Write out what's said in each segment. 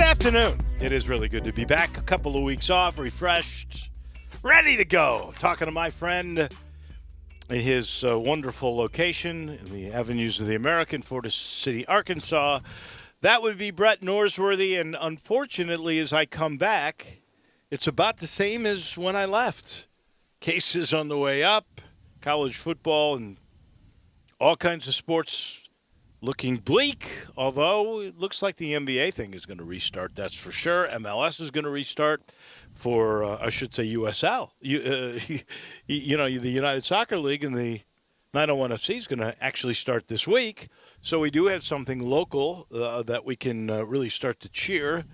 afternoon. It is really good to be back. A couple of weeks off, refreshed, ready to go. Talking to my friend in his wonderful location in the avenues of the American, Forest City, Arkansas. That would be Brett Norsworthy, and unfortunately, as I come back, it's about the same as when I left. Cases on the way up, college football and all kinds of sports looking bleak, although it looks like the NBA thing is going to restart, that's for sure. MLS is going to restart for, I should say, USL. The United Soccer League and the 901 FC is going to actually start this week. So we do have something local that we can really start to cheer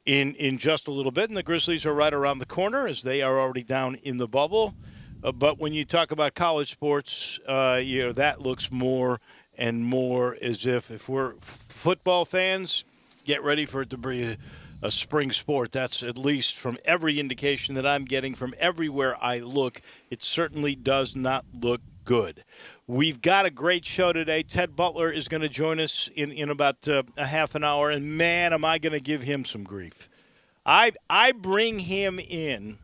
in just a little bit. And the Grizzlies are right around the corner as they are already down in the bubble. But when you talk about college sports, that looks more and more as if we're football fans, get ready for it to be a spring sport. That's at least from every indication that I'm getting from everywhere I look. It certainly does not look good. We've got a great show today. Ted Butler is going to join us in about a half an hour, and man, am I going to give him some grief. I bring him in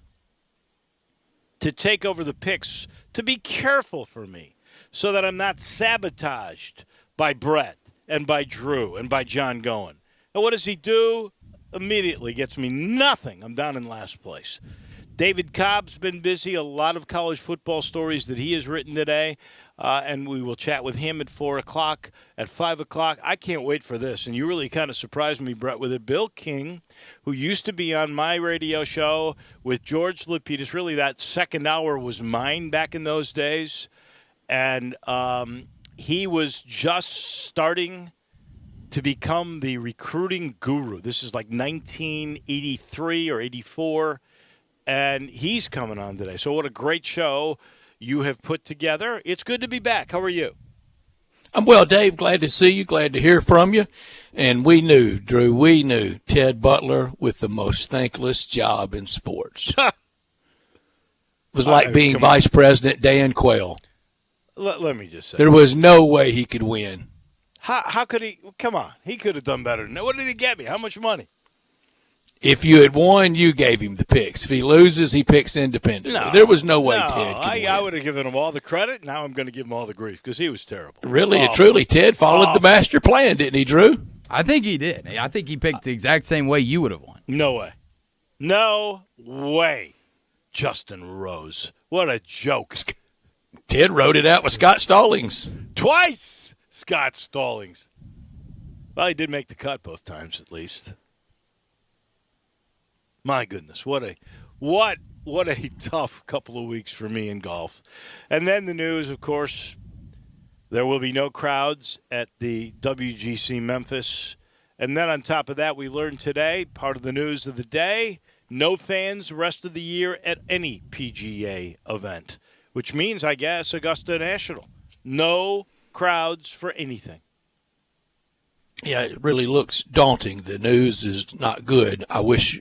to take over the picks, to be careful for me so that I'm not sabotaged by Brett and by Drew and by John Goen. And what does he do? Immediately gets me nothing. I'm down in last place. David Cobb's been busy. A lot of college football stories that he has written today, and we will chat with him at 4 o'clock, at 5 o'clock. I can't wait for this, and you really kind of surprised me, Brett, with it. Bill King, who used to be on my radio show with George Lapidus. Really, that second hour was mine back in those days, and he was just starting to become the recruiting guru. This is like 1983 or 84. And he's coming on today. So what a great show you have put together. It's good to be back. How are you? I'm well, Dave. Glad to see you. Glad to hear from you. And we knew, Drew, Ted Butler with the most thankless job in sports. It was like being Vice President Dan Quayle. Let me just say. There was no way he could win. How could he? Come on. He could have done better than that. What did he get me? How much money? If you had won, you gave him the picks. If he loses, he picks independently. No, there was no way Ted could win. I would have given him all the credit. Now I'm going to give him all the grief because he was terrible. Really and truly, Ted followed the master plan, didn't he, Drew? I think he did. I think he picked the exact same way you would have won. No way. No way. Justin Rose. What a joke. Ted wrote it out with Scott Stallings. Twice, Scott Stallings. Well, he did make the cut both times at least. My goodness, what a tough couple of weeks for me in golf. And then the news, of course, there will be no crowds at the WGC Memphis. And then on top of that, we learned today, part of the news of the day, no fans the rest of the year at any PGA event, which means, I guess, Augusta National. No crowds for anything. Yeah, it really looks daunting. The news is not good. I wish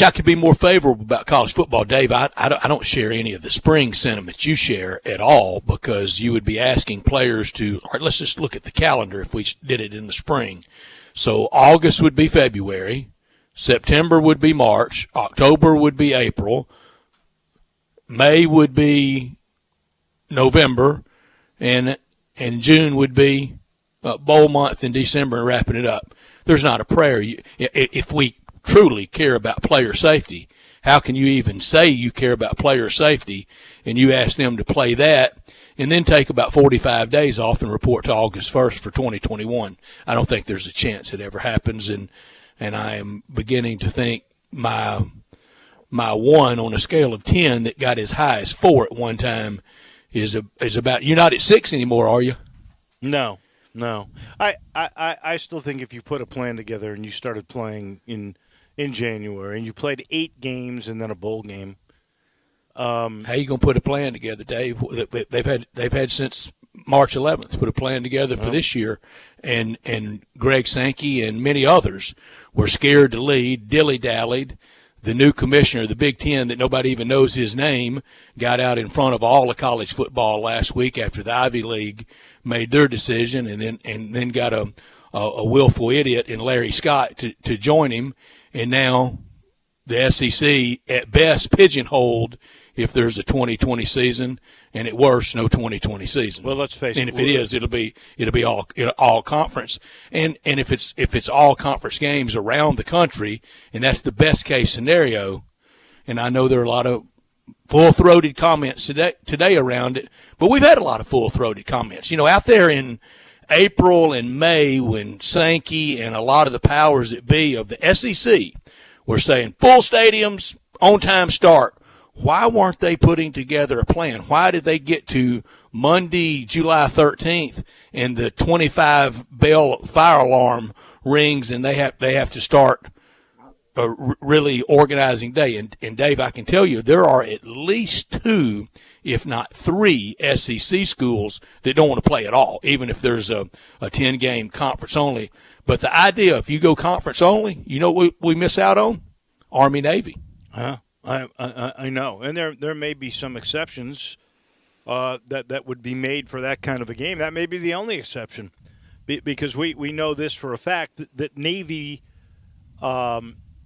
I could be more favorable about college football, Dave. I don't share any of the spring sentiments you share at all because you would be asking players to – all right, let's just look at the calendar if we did it in the spring. So August would be February, September would be March, October would be April, May would be November, and June would be bowl month in December and wrapping it up. There's not a prayer. If we – truly care about player safety, how can you even say you care about player safety and you ask them to play that and then take about 45 days off and report to August 1st for 2021? I don't think there's a chance it ever happens, and I am beginning to think my 1 on a scale of 10 that got as high as 4 at one time is about – you're not at 6 anymore, are you? No. I still think if you put a plan together and you started playing in January and you played 8 games and then a bowl game. How you gonna put a plan together, Dave? They've had since March 11th put a plan together for this year, and Greg Sankey and many others were scared to lead, dilly-dallied. The new commissioner of the Big Ten, that nobody even knows his name, got out in front of all of college football last week after the Ivy League made their decision, and then got a a willful idiot in Larry Scott to join him, and now the SEC at best pigeonholed if there's a 2020 season, and at worst no 2020 season. Well, let's face it. And if it is, it'll be all conference. And if it's all conference games around the country, and that's the best case scenario. And I know there are a lot of full-throated comments today around it, but we've had a lot of full-throated comments. Out there in April and May when Sankey and a lot of the powers that be of the SEC were saying full stadiums, on-time start. Why weren't they putting together a plan? Why did they get to Monday, July 13th, and the 25-bell fire alarm rings, and they have to start a really organizing day? And Dave, I can tell you there are at least 2, if not 3, SEC schools that don't want to play at all, even if there's a 10-game conference only. But the idea, if you go conference only, what we miss out on? Army-Navy. I know, and there may be some exceptions that would be made for that kind of a game. That may be the only exception, because we know this for a fact that Navy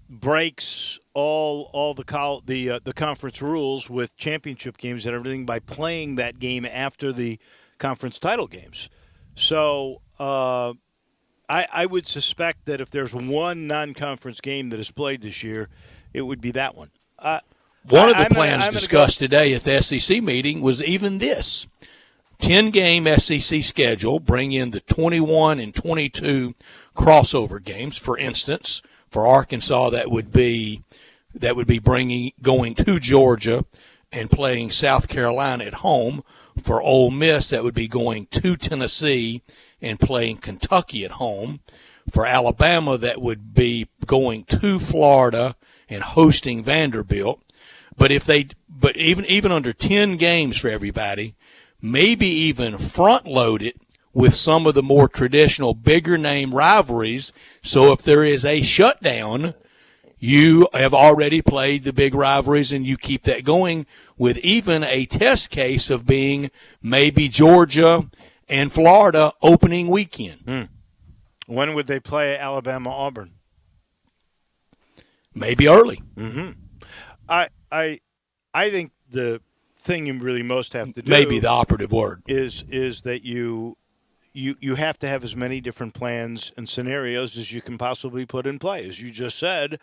breaks all the conference rules with championship games and everything by playing that game after the conference title games. So I would suspect that if there's one non-conference game that is played this year, it would be that one. One of the plans discussed today at the SEC meeting was even this 10-game SEC schedule, bring in the 21 and 22 crossover games. For instance, for Arkansas, that would be going to Georgia and playing South Carolina at home. For Ole Miss, that would be going to Tennessee and playing Kentucky at home. For Alabama, that would be going to Florida and hosting Vanderbilt. But even under 10 games for everybody, maybe even front load it with some of the more traditional bigger name rivalries. So if there is a shutdown, you have already played the big rivalries and you keep that going with even a test case of being maybe Georgia and Florida opening weekend. When would they play Alabama-Auburn? Maybe early. Mm-hmm. I think the thing you really most have to do, maybe the operative word, is that you have to have as many different plans and scenarios as you can possibly put in play. As you just said,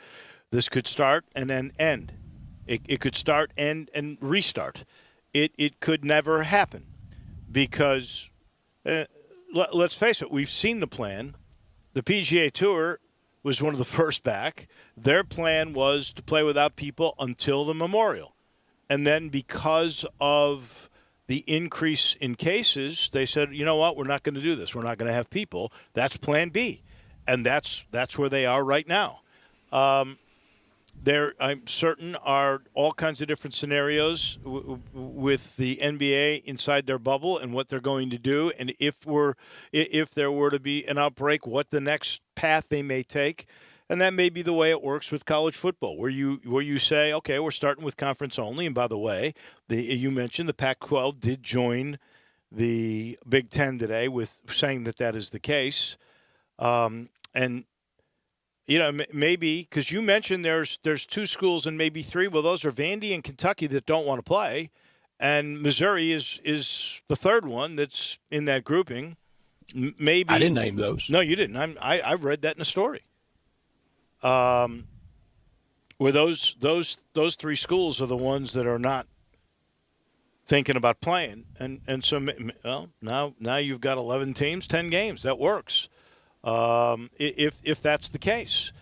this could start and then end. It could start and restart. It could never happen because let's face it, we've seen the plan. The PGA Tour was one of the first back. Their plan was to play without people until the Memorial. And then because of the increase in cases, they said, you know what, we're not going to do this. We're not going to have people. That's plan B. And that's where they are right now. There, I'm certain, are all kinds of different scenarios with the NBA inside their bubble and what they're going to do, and if there were to be an outbreak, what the next path they may take, and that may be the way it works with college football, where you say, okay, we're starting with conference only, and by the way, you mentioned the Pac-12 did join the Big Ten today with saying that is the case, and. Maybe because you mentioned there's 2 schools and maybe 3. Well, those are Vandy and Kentucky that don't want to play, and Missouri is the third one that's in that grouping. Maybe I didn't name those. No, you didn't. I've read that in a story. Where those 3 schools are the ones that are not thinking about playing, and so now you've got 11 teams, 10 games. That works. If that's the case,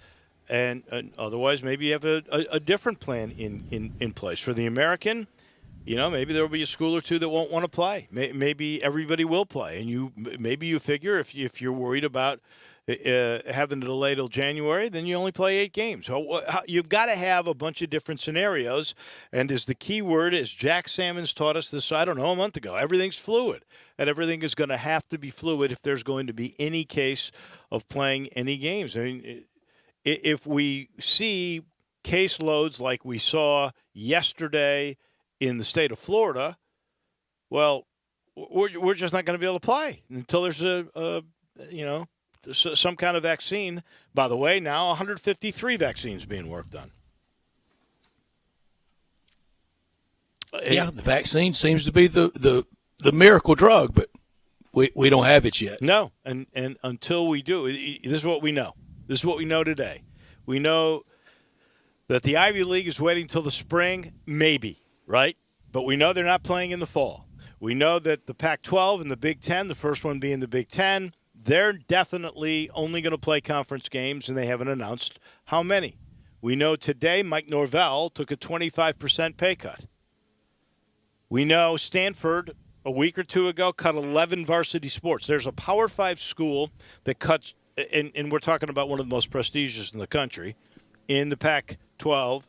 and otherwise maybe you have a different plan in place for the American. Maybe there will be a school or 2 that won't want to play. Maybe everybody will play, and maybe you figure if you're worried about having to delay till January, then you only play 8 games. So you've got to have a bunch of different scenarios, and as the key word, as Jack Salmons taught us this, I don't know, a month ago, everything's fluid, and everything is going to have to be fluid if there's going to be any case of playing any games. I mean, if we see case loads like we saw yesterday in the state of Florida, well, we're just not going to be able to play until there's a some kind of vaccine. By the way, now 153 vaccines being worked on. Yeah, the vaccine seems to be the miracle drug, but we don't have it yet. No, and until we do, this is what we know. This is what we know today. We know that the Ivy League is waiting till the spring, maybe, right? But we know they're not playing in the fall. We know that the Pac-12 and the Big Ten, the first one being the Big Ten, they're definitely only going to play conference games, and they haven't announced how many. We know today Mike Norvell took a 25% pay cut. We know Stanford, a week or two ago, cut 11 varsity sports. There's a Power 5 school that cuts, and we're talking about one of the most prestigious in the country, in the Pac-12,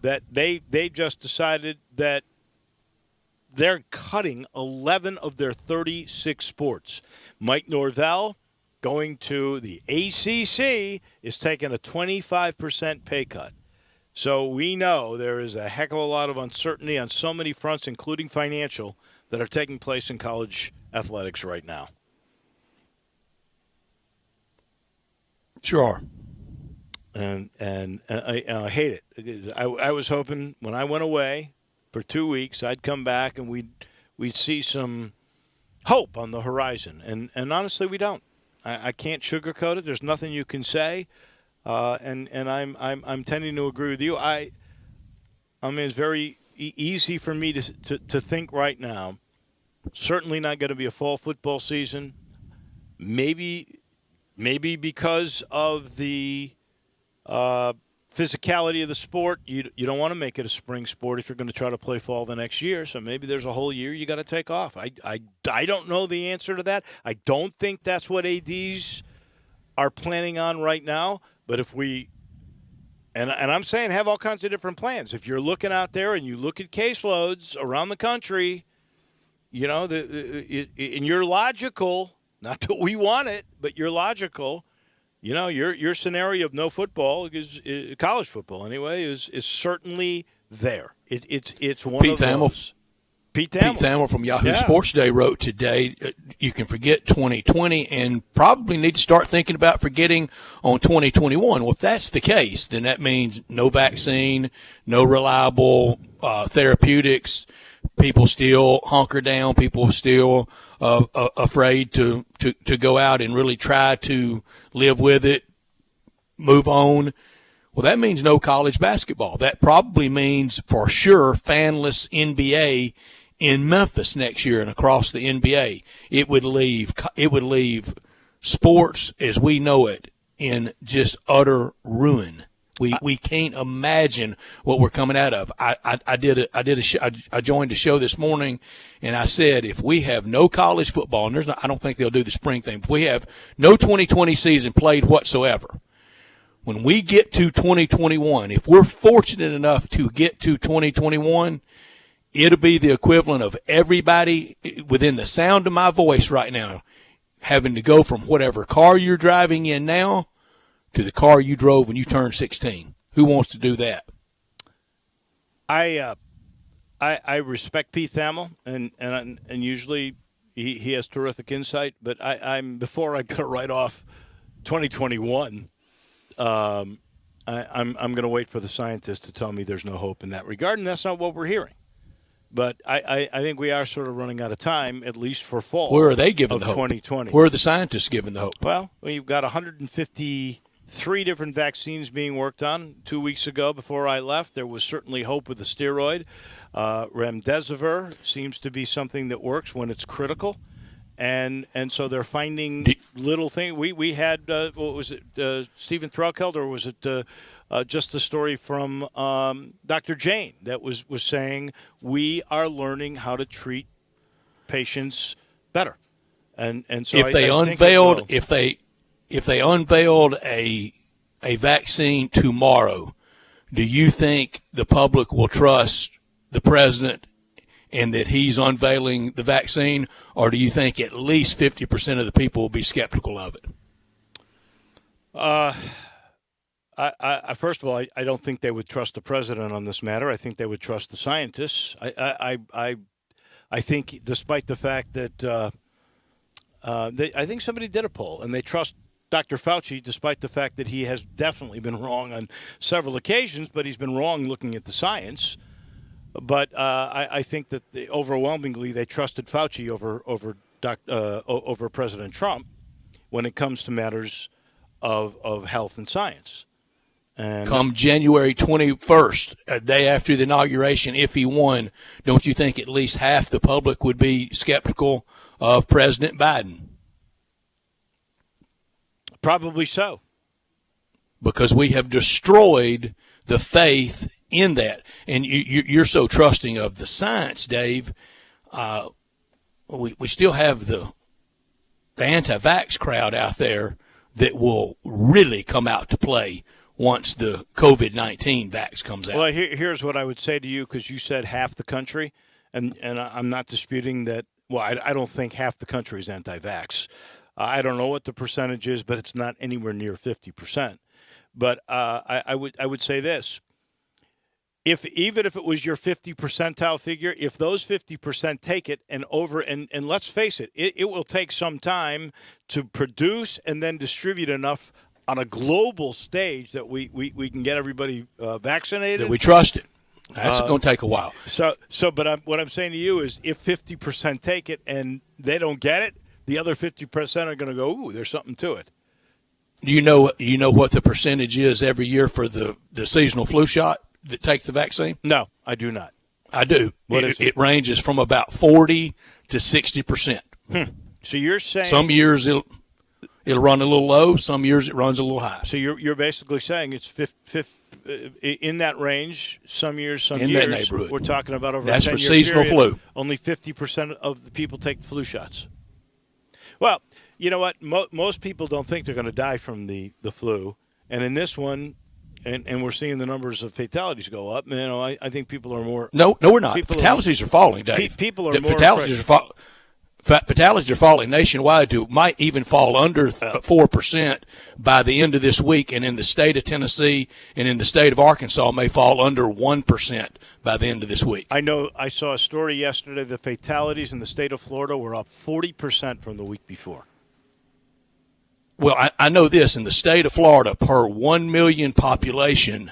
that they just decided that they're cutting 11 of their 36 sports. Mike Norvell, going to the ACC, is taking a 25% pay cut. So we know there is a heck of a lot of uncertainty on so many fronts, including financial, that are taking place in college athletics right now. Sure. And I hate it. I was hoping when I went away for 2 weeks, I'd come back and we'd see some hope on the horizon. And honestly, we don't. I can't sugarcoat it. There's nothing you can say. And I'm tending to agree with you. I mean, it's very easy for me to think right now. Certainly not going to be a fall football season. Maybe because of the physicality of the sport, you don't want to make it a spring sport if you're going to try to play fall the next year. So maybe there's a whole year you got to take off. I don't know the answer to that. I don't think that's what ADs are planning on right now. But if we and I'm saying have all kinds of different plans. If you're looking out there and you look at caseloads around the country, you know, and you're logical. Not that we want it, but you're logical. You know, your scenario of no football is college football anyway is certainly there. It's one Pete of Thamel. those. Pete Thamel from Yahoo Sports Today wrote today, you can forget 2020 and probably need to start thinking about forgetting on 2021. Well, if that's the case, then that means no vaccine, no reliable therapeutics. People still hunker down. People still afraid to go out and really try to live with it, move on. Well, that means no college basketball. That probably means for sure fanless NBA in Memphis next year and across the NBA. It would leave sports as we know it in just utter ruin. We can't imagine what we're coming out of. I joined a show this morning, and I said if we have no college football, and I don't think they'll do the spring thing. If we have no 2020 season played whatsoever, when we get to 2021, if we're fortunate enough to get to 2021, it'll be the equivalent of everybody within the sound of my voice right now having to go from whatever car you're driving in now to the car you drove when you turned 16. Who wants to do that? I respect Pete Thamel, and usually he has terrific insight. But I'm before I go right off 2021. I'm going to wait for the scientists to tell me there's no hope in that regard, and that's not what we're hearing. But I think we are sort of running out of time, at least for fall. Where are they giving the hope? 2020. Where are the scientists giving the hope? Well, you've got 153 different vaccines being worked on. 2 weeks ago, before I left, there was certainly hope with the steroid. Remdesivir seems to be something that works when it's critical. And so they're finding little things. We had, what was it, Stephen Threlkeld, or was it just the story from Dr. Jane that was saying we are learning how to treat patients better. And so if they unveiled a vaccine tomorrow, do you think the public will trust the president and that he's unveiling the vaccine, or do you think at least 50% of the people will be skeptical of it? I first of all, I don't think they would trust the president on this matter. I think they would trust the scientists. I think, despite the fact that I think somebody did a poll, and they trust Dr. Fauci, despite the fact that he has definitely been wrong on several occasions, but he's been wrong looking at the science. But I think that overwhelmingly they trusted Fauci over President Trump when it comes to matters of health and science. And come January 21st, a day after the inauguration, if he won, don't you think at least half the public would be skeptical of President Biden? Probably so. Because we have destroyed the faith in that. And you're so trusting of the science, Dave. We still have the anti-vax crowd out there that will really come out to play once the COVID-19 vax comes out. Well, here's what I would say to you, because you said half the country, and I'm not disputing that. Well, I don't think half the country is anti-vax. I don't know what the percentage is, but it's not anywhere near 50%. But I would say this. Even if it was your 50 percentile figure, if those 50% take it and let's face it, it will take some time to produce and then distribute enough on a global stage that we can get everybody vaccinated. That we trust it. That's going to take a while. But what I'm saying to you is, if 50% take it and they don't get it, the other 50% are going to go, ooh, there's something to it. Do you know what the percentage is every year for the seasonal flu shot that takes the vaccine? No, I do not. I do. It ranges from about 40 to 60%. So you're saying some years it'll run a little low, some years it runs a little high. So you're basically saying it's in that range. Some years, in years. That neighborhood. We're talking about over That's a 10-year for seasonal period, flu. Only 50% of the people take the flu shots. Well, you know what? Most people don't think they're going to die from the flu, and in this one, and we're seeing the numbers of fatalities go up. You know, I think people are more. No, we're not. Fatalities are falling, Dave. People are more. Fatalities are falling nationwide. Might even fall under 4% by the end of this week, and in the state of Tennessee and in the state of Arkansas may fall under 1% by the end of this week. I know. I saw a story yesterday. The fatalities in the state of Florida were up 40% from the week before. Well, I know this. In the state of Florida, per 1 million population,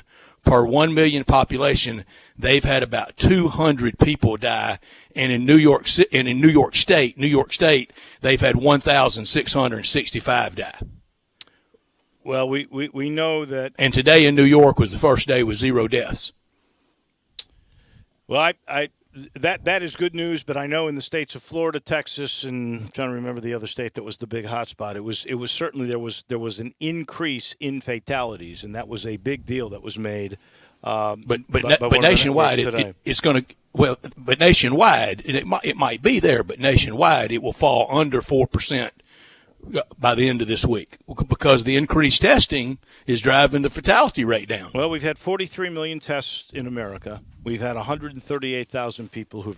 they've had about 200 people die, and in New York State, they've had 1,665 die. Well, we know that. And today in New York was the first day with 0 deaths. Well, that is good news, but I know in the states of Florida, Texas, and I'm trying to remember the other state that was the big hotspot. It was certainly there was an increase in fatalities, and that was a big deal that was made. But nationwide, it's going to. Well, but nationwide, it might be there, but nationwide, it will fall under 4% by the end of this week, because the increased testing is driving the fatality rate down. Well, we've had 43 million tests in America. We've had 138,000 people who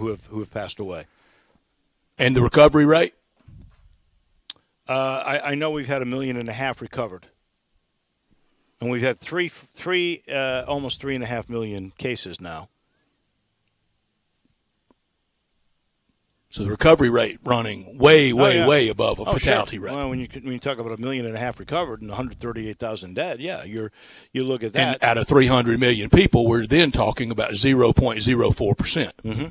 have passed away. And the recovery rate? I know we've had 1.5 million recovered, and we've had almost 3.5 million cases now. So the recovery rate running way above a fatality rate. Well, when you talk about 1.5 million recovered and 138,000 dead, yeah, you look at that. And out of 300 million people, we're then talking about 0.04%. Mm-hmm.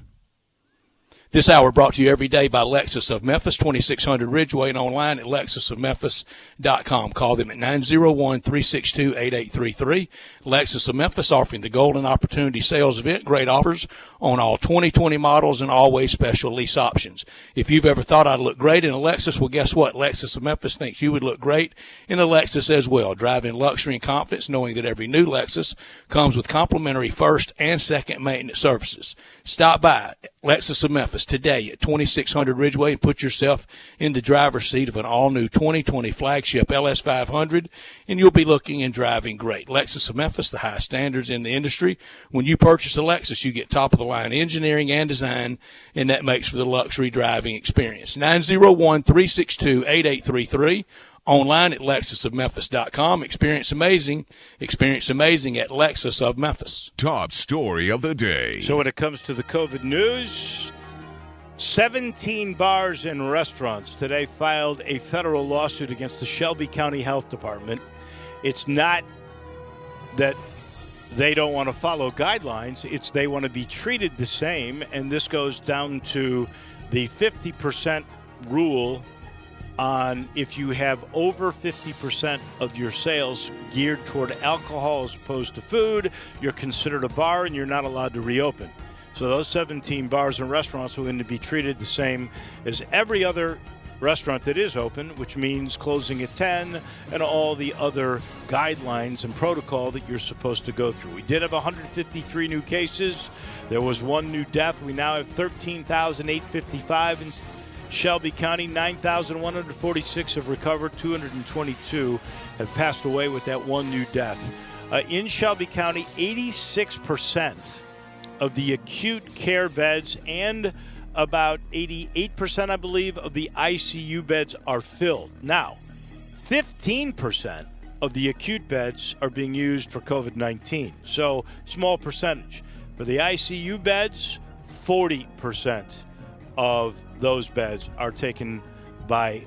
This hour brought to you every day by Lexus of Memphis, 2600 Ridgeway, and online at lexusofmemphis.com. Call them at 901-362-8833. Lexus of Memphis offering the Golden Opportunity Sales Event. Great offers on all 2020 models and always special lease options. If you've ever thought I'd look great in a Lexus, well, guess what? Lexus of Memphis thinks you would look great in a Lexus as well. Drive in luxury and confidence, knowing that every new Lexus comes with complimentary first and second maintenance services. Stop by Lexus of Memphis today at 2600 Ridgeway and put yourself in the driver's seat of an all-new 2020 flagship LS500, and you'll be looking and driving great. Lexus of Memphis, the highest standards in the industry. When you purchase a Lexus, you get top-of-the-line engineering and design, and that makes for the luxury driving experience. 901-362-8833. Online at lexusofmemphis.com. Experience amazing at Lexus of Memphis. Top story of the day. So when it comes to the COVID news, 17 bars and restaurants today filed a federal lawsuit against the Shelby County Health Department. It's not that they don't want to follow guidelines, it's they want to be treated the same, and this goes down to the 50% rule on if you have over 50% of your sales geared toward alcohol as opposed to food, you're considered a bar and you're not allowed to reopen. So those 17 bars and restaurants are going to be treated the same as every other restaurant that is open, which means closing at 10 and all the other guidelines and protocol that you're supposed to go through. We did have 153 new cases. There was one new death. We now have 13,855 in Shelby County. 9,146 have recovered. 222 have passed away with that one new death. In Shelby County, 86% of the acute care beds and about 88%, I believe, of the ICU beds are filled. Now, 15% of the acute beds are being used for COVID-19. So, small percentage. For the ICU beds, 40% of those beds are taken by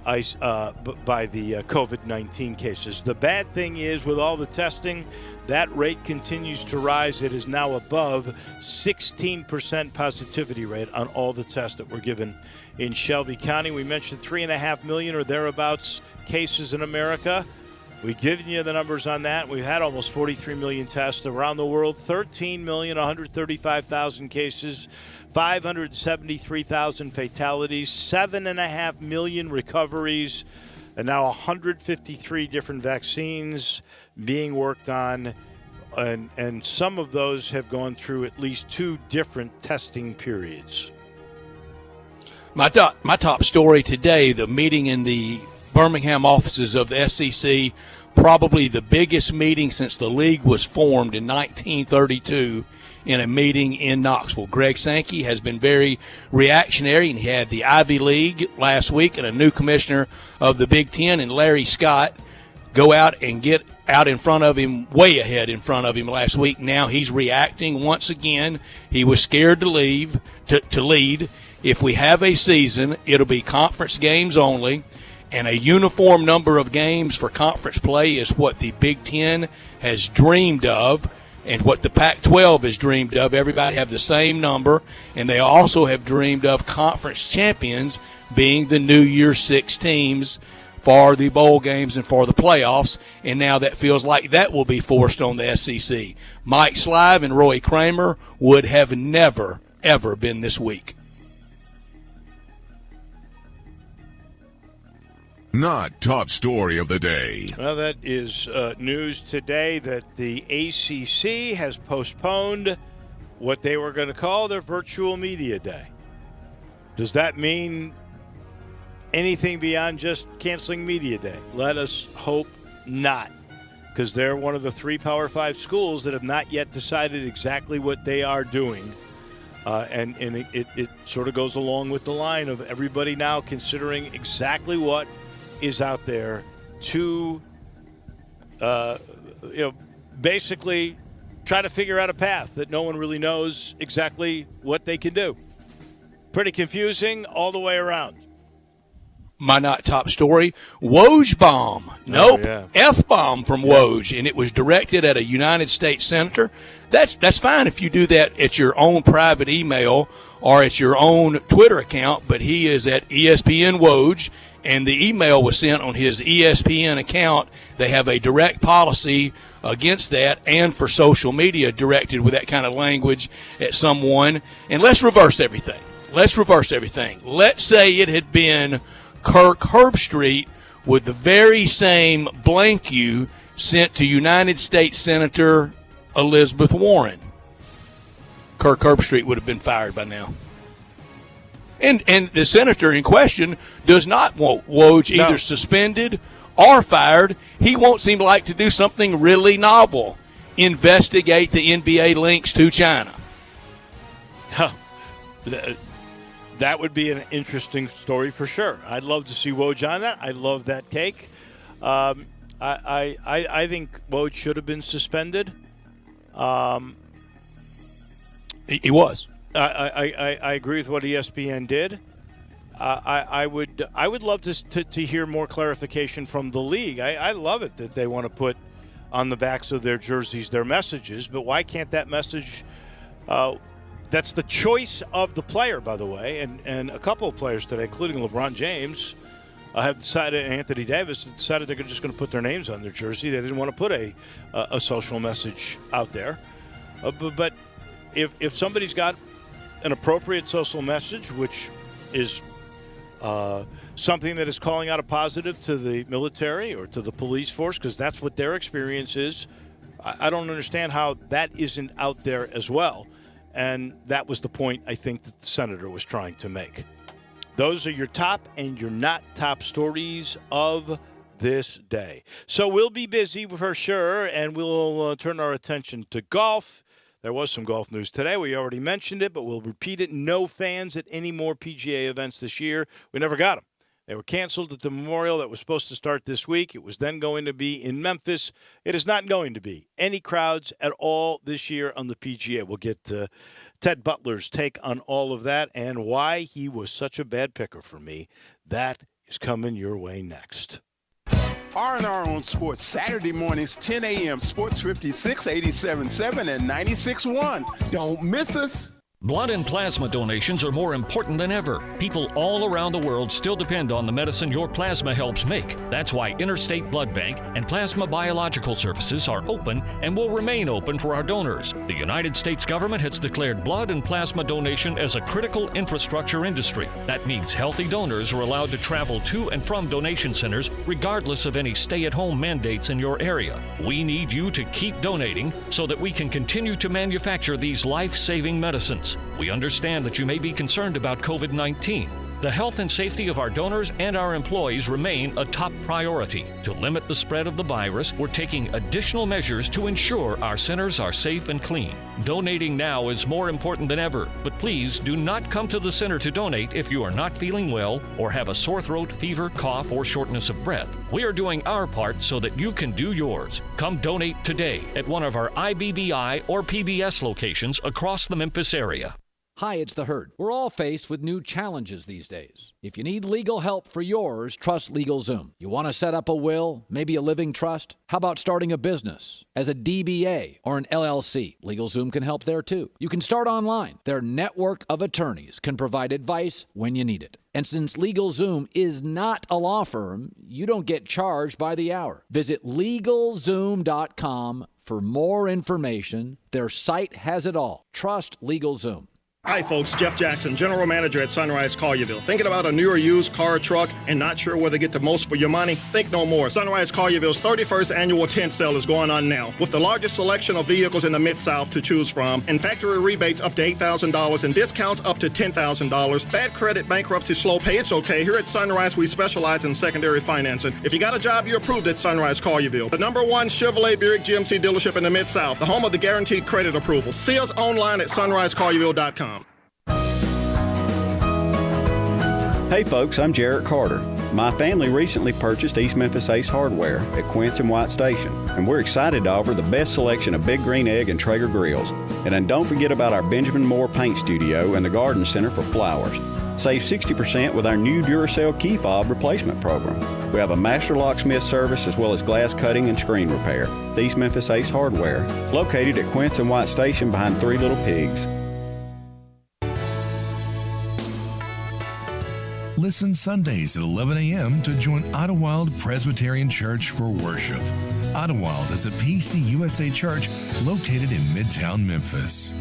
the COVID-19 cases. The bad thing is, with all the testing, that rate continues to rise. It is now above 16% positivity rate on all the tests that were given in Shelby County. We mentioned 3.5 million or thereabouts cases in America. We've given you the numbers on that. We've had almost 43 million tests around the world, 13,135,000 cases, 573,000 fatalities, 7.5 million recoveries, and now 153 different vaccines being worked on, and some of those have gone through at least 2 different testing periods. My top story today, the meeting in the Birmingham offices of the SEC, probably the biggest meeting since the league was formed in 1932 in a meeting in Knoxville. Greg Sankey has been very reactionary, and he had the Ivy League last week and a new commissioner of the Big Ten, and Larry Scott, go out and get out in front of him, way ahead in front of him last week. Now he's reacting once again. He was scared to lead. If we have a season, it'll be conference games only, and a uniform number of games for conference play is what the Big Ten has dreamed of and what the Pac-12 has dreamed of. Everybody have the same number, and they also have dreamed of conference champions being the New Year's 6 teams for the bowl games and for the playoffs, and now that feels like that will be forced on the SEC. Mike Slive and Roy Kramer would have never, ever been this weak. Not top story of the day. Well, that is news today that the ACC has postponed what they were going to call their virtual media day. Does that mean anything beyond just canceling media day? Let us hope not, because they're one of the 3 Power 5 schools that have not yet decided exactly what they are doing. And it sort of goes along with the line of everybody now considering exactly what is out there to, basically try to figure out a path that no one really knows exactly what they can do. Pretty confusing all the way around. My not top story, Woj bomb. Nope, yeah. F-bomb from Woj, and it was directed at a United States senator. That's fine if you do that at your own private email or at your own Twitter account, but he is at ESPN Woj, and the email was sent on his ESPN account. They have a direct policy against that, and for social media directed with that kind of language at someone. And let's reverse everything. Let's say it had been Kirk Herbstreit with the very same blank you sent to United States Senator Elizabeth Warren. Kirk Herbstreit would have been fired by now. And the senator in question does not want Woj either suspended or fired. He wants him like to do something really novel. Investigate the NBA links to China. That would be an interesting story for sure. I'd love to see Woj on that. I love that take. I think Woj should have been suspended. He was. I agree with what ESPN did. I would love to hear more clarification from the league. I love it that they want to put on the backs of their jerseys their messages, but why can't that message? That's the choice of the player, by the way, and a couple of players today, including LeBron James, have decided. Anthony Davis decided they're just going to put their names on their jersey. They didn't want to put a social message out there, but if somebody's got an appropriate social message, which is something that is calling out a positive to the military or to the police force, because that's what their experience is. I don't understand how that isn't out there as well. And that was the point, I think, that the senator was trying to make. Those are your top and your not top stories of this day. So we'll be busy for sure, and we'll turn our attention to golf. There was some golf news today. We already mentioned it, but we'll repeat it. No fans at any more PGA events this year. We never got them. They were canceled at the Memorial that was supposed to start this week. It was then going to be in Memphis. It is not going to be any crowds at all this year on the PGA. We'll get Ted Butler's take on all of that and why he was such a bad picker for me. That is coming your way next. R&R on Sports, Saturday mornings, 10 a.m., Sports 56, 87.7, and 96.1. Don't miss us. Blood and plasma donations are more important than ever. People all around the world still depend on the medicine your plasma helps make. That's why Interstate Blood Bank and Plasma Biological Services are open and will remain open for our donors. The United States government has declared blood and plasma donation as a critical infrastructure industry. That means healthy donors are allowed to travel to and from donation centers regardless of any stay-at-home mandates in your area. We need you to keep donating so that we can continue to manufacture these life-saving medicines. We understand that you may be concerned about COVID-19. The health and safety of our donors and our employees remain a top priority. To limit the spread of the virus, we're taking additional measures to ensure our centers are safe and clean. Donating now is more important than ever, but please do not come to the center to donate if you are not feeling well or have a sore throat, fever, cough, or shortness of breath. We are doing our part so that you can do yours. Come donate today at one of our IBBI or PBS locations across the Memphis area. Hi, it's The Herd. We're all faced with new challenges these days. If you need legal help for yours, trust LegalZoom. You want to set up a will, maybe a living trust? How about starting a business as a DBA or an LLC? LegalZoom can help there too. You can start online. Their network of attorneys can provide advice when you need it. And since LegalZoom is not a law firm, you don't get charged by the hour. Visit LegalZoom.com for more information. Their site has it all. Trust LegalZoom. Hi folks, Jeff Jackson, General Manager at Sunrise Collierville. Thinking about a new or used car or truck and not sure where to get the most for your money? Think no more. Sunrise Collierville's 31st annual tent sale is going on now. With the largest selection of vehicles in the Mid-South to choose from and factory rebates up to $8,000 and discounts up to $10,000. Bad credit, bankruptcy, slow pay, it's okay. Here at Sunrise, we specialize in secondary financing. If you got a job, you're approved at Sunrise Collierville. The #1 Chevrolet Buick GMC dealership in the Mid-South. The home of the guaranteed credit approval. See us online at sunrisecollierville.com. Hey folks, I'm Jarrett Carter. My family recently purchased East Memphis Ace Hardware at Quince and White Station, and we're excited to offer the best selection of Big Green Egg and Traeger grills. And then don't forget about our Benjamin Moore Paint Studio and the Garden Center for flowers. Save 60% with our new Duracell key fob replacement program. We have a master locksmith service as well as glass cutting and screen repair. The East Memphis Ace Hardware, located at Quince and White Station behind Three Little Pigs. Listen Sundays at 11 a.m. to join Idlewild Presbyterian Church for worship. Idlewild is a PCUSA church located in Midtown Memphis.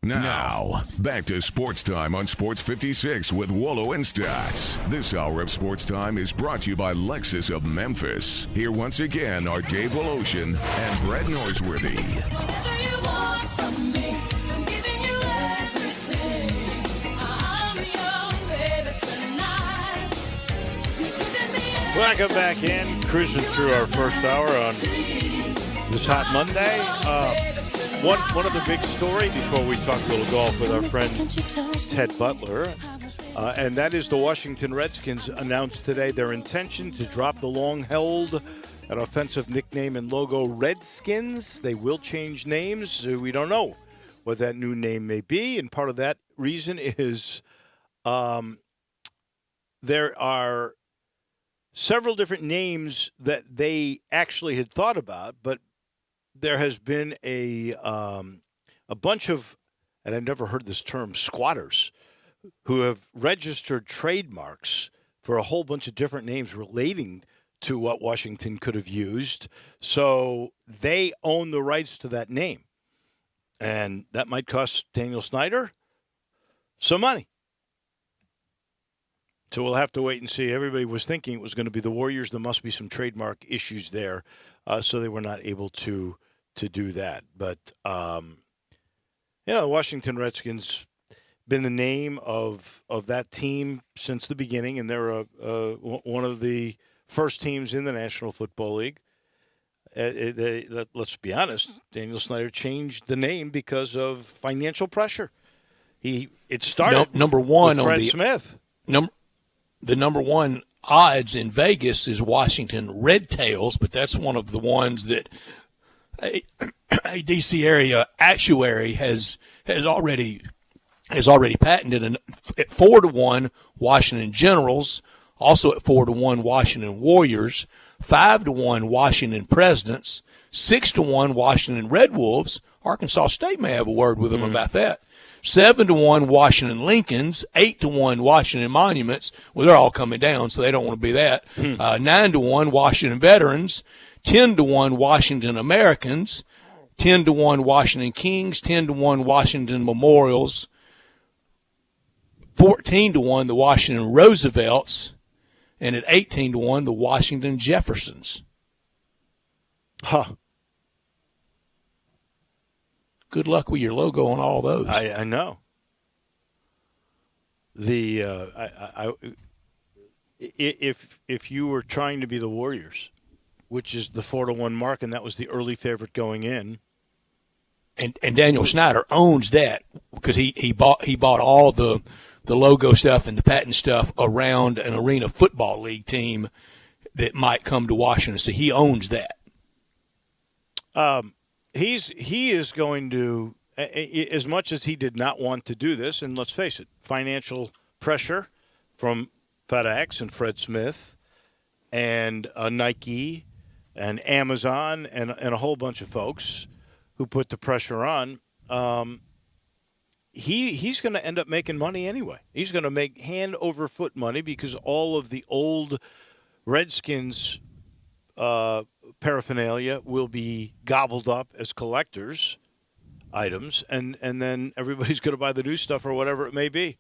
Now, back to Sports Time on Sports 56 with Wolo and Stacks. This hour of Sports Time is brought to you by Lexus of Memphis. Here once again are Dave Woloshin and Brett Norsworthy. Welcome back in, cruising through our first hour on this hot Monday. One other big story before we talk a little golf with our friend Ted Butler, and that is the Washington Redskins announced today their intention to drop the long-held and offensive nickname and logo Redskins. They will change names. We don't know what that new name may be, and part of that reason is there are several different names that they actually had thought about, but there has been a bunch of, and I've never heard this term, squatters, who have registered trademarks for a whole bunch of different names relating to what Washington could have used. So they own the rights to that name. And that might cost Daniel Snyder some money. So we'll have to wait and see. Everybody was thinking it was going to be the Warriors. There must be some trademark issues there, so they were not able to do that. But, the Washington Redskins been the name of that team since the beginning, and they're one of the first teams in the National Football League. Let's be honest, Daniel Snyder changed the name because of financial pressure. It started number one with Fred on the Smith. The number one odds in Vegas is Washington Red Tails, but that's one of the ones that a D.C. area actuary has already patented. And at 4-1, Washington Generals, also at 4-1, Washington Warriors, 5-1, Washington Presidents, 6-1, Washington Red Wolves. Arkansas State may have a word with them about that. 7-1, Washington Lincolns, 8-1, Washington Monuments. Well, they're all coming down, so they don't want to be that. 9-1, Washington Veterans, 10-1, Washington Americans, 10-1, Washington Kings, 10-1, Washington Memorials, 14-1, the Washington Roosevelts, and at 18-1, the Washington Jeffersons. Huh. Good luck with your logo on all those. I know. If you were trying to be the Warriors, which is the 4-1 mark, and that was the early favorite going in, and Daniel Snyder owns that because he bought all the logo stuff and the patent stuff around an Arena Football League team that might come to Washington. So he owns that. He is going to, as much as he did not want to do this, and let's face it, financial pressure from FedEx and Fred Smith and Nike and Amazon and a whole bunch of folks who put the pressure on, he's going to end up making money anyway. He's going to make hand over foot money because all of the old Redskins paraphernalia will be gobbled up as collectors items, and then everybody's going to buy the new stuff or whatever it may be.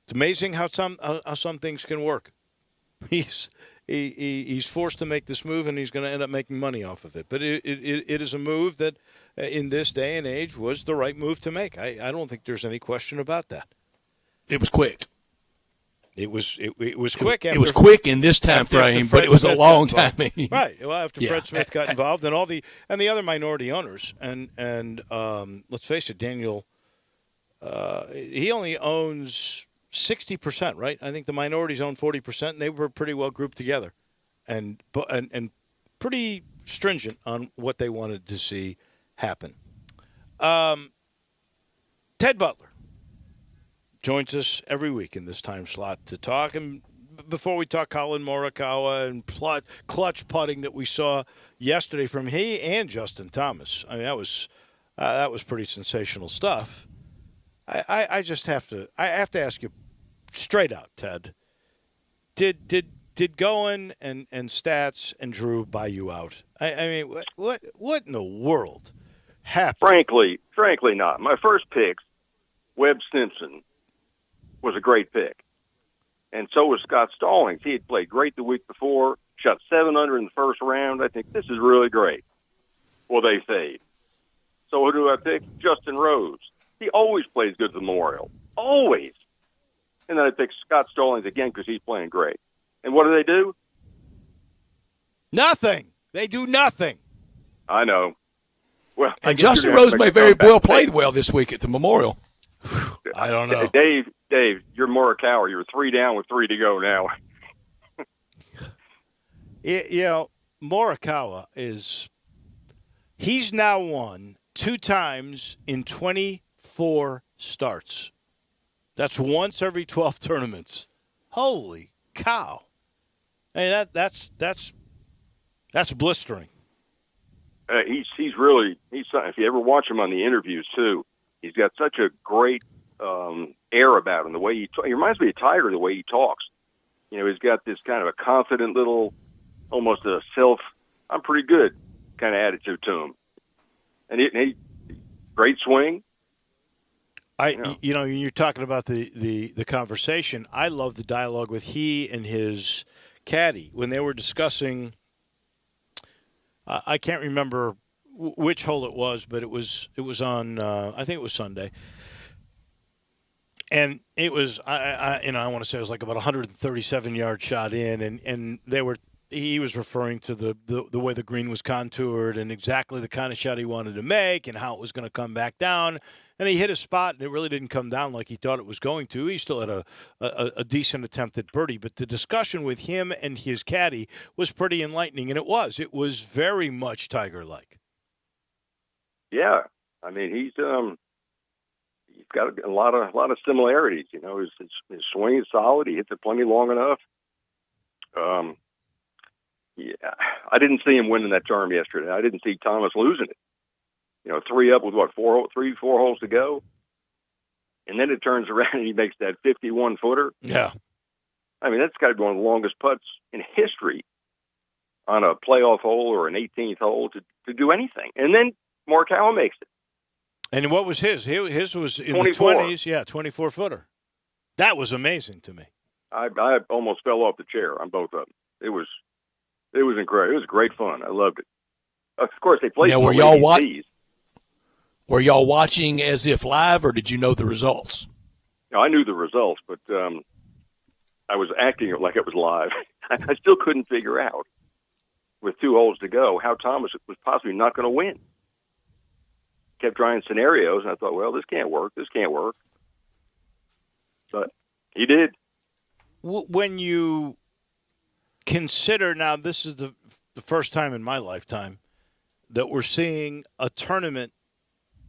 It's amazing how some things can work. He's forced to make this move, and he's going to end up making money off of it. But it is a move that, in this day and age, was the right move to make. I don't think there's any question about that. It was quick. It was quick. It was quick in this time frame, but it was a long time. Right. Well, after Fred Smith got involved, and the other minority owners, and let's face it, Daniel, he only owns 60%, right? I think the minorities own 40%, and they were pretty well grouped together, and pretty stringent on what they wanted to see happen. Ted Butler joins us every week in this time slot to talk. And before we talk Colin Morikawa and clutch putting that we saw yesterday from he and Justin Thomas, I mean that was pretty sensational stuff. I just have to ask you straight out, Ted. Did Goen and Stats and Drew buy you out? I mean, what in the world happened? Frankly, not. My first picks, Webb Simpson, was a great pick. And so was Scott Stallings. He had played great the week before, shot 7 under in the first round. I think this is really great. Well, they fade. So who do I pick? Justin Rose. He always plays good at the Memorial. Always. And then I pick Scott Stallings again because he's playing great. And what do? Nothing. They do nothing. I know. Well, and Justin Rose may very well play well this week at the Memorial. I don't know. Dave, you're Morikawa. You're 3 down with 3 to go now. Morikawa he's now won 2 times in 24 starts. That's once every 12 tournaments. Holy cow! Hey, that's blistering. He's really if you ever watch him on the interviews too, he's got such a great air about him. The way he reminds me of Tiger. The way he talks, he's got this kind of a confident little, almost a I'm pretty good kind of attitude to him, and he great swing. You're talking about the conversation. I love the dialogue with he and his caddy when they were discussing. I can't remember which hole it was, but it was on. I think it was Sunday, and it was. I want to say it was like about 137-yard shot in, and they were. He was referring to the way the green was contoured and exactly the kind of shot he wanted to make and how it was going to come back down. And he hit a spot, and it really didn't come down like he thought it was going to. He still had a decent attempt at birdie. But the discussion with him and his caddy was pretty enlightening, and it was. It was very much Tiger-like. Yeah. I mean, he's got a lot of similarities. His swing is solid. He hits it plenty long enough. Yeah, I didn't see him winning that term yesterday. I didn't see Thomas losing it. 3 up with 4 holes to go, and then it turns around and he makes that 51-footer. Yeah, I mean that's got to be one of the longest putts in history on a playoff hole or an 18th hole to do anything. And then Morikawa makes it. And what was his? His was in 24. the 20s. Yeah, 24-footer. That was amazing to me. I almost fell off the chair on both of them. It was incredible. It was great fun. I loved it. Of course, they played. Now, were y'all watching as if live, or did you know the results? No, I knew the results, but I was acting like it was live. I still couldn't figure out, with 2 holes to go, how Thomas was possibly not going to win. Kept trying scenarios, and I thought, well, this can't work. This can't work. But he did. When you consider, now this is the first time in my lifetime that we're seeing a tournament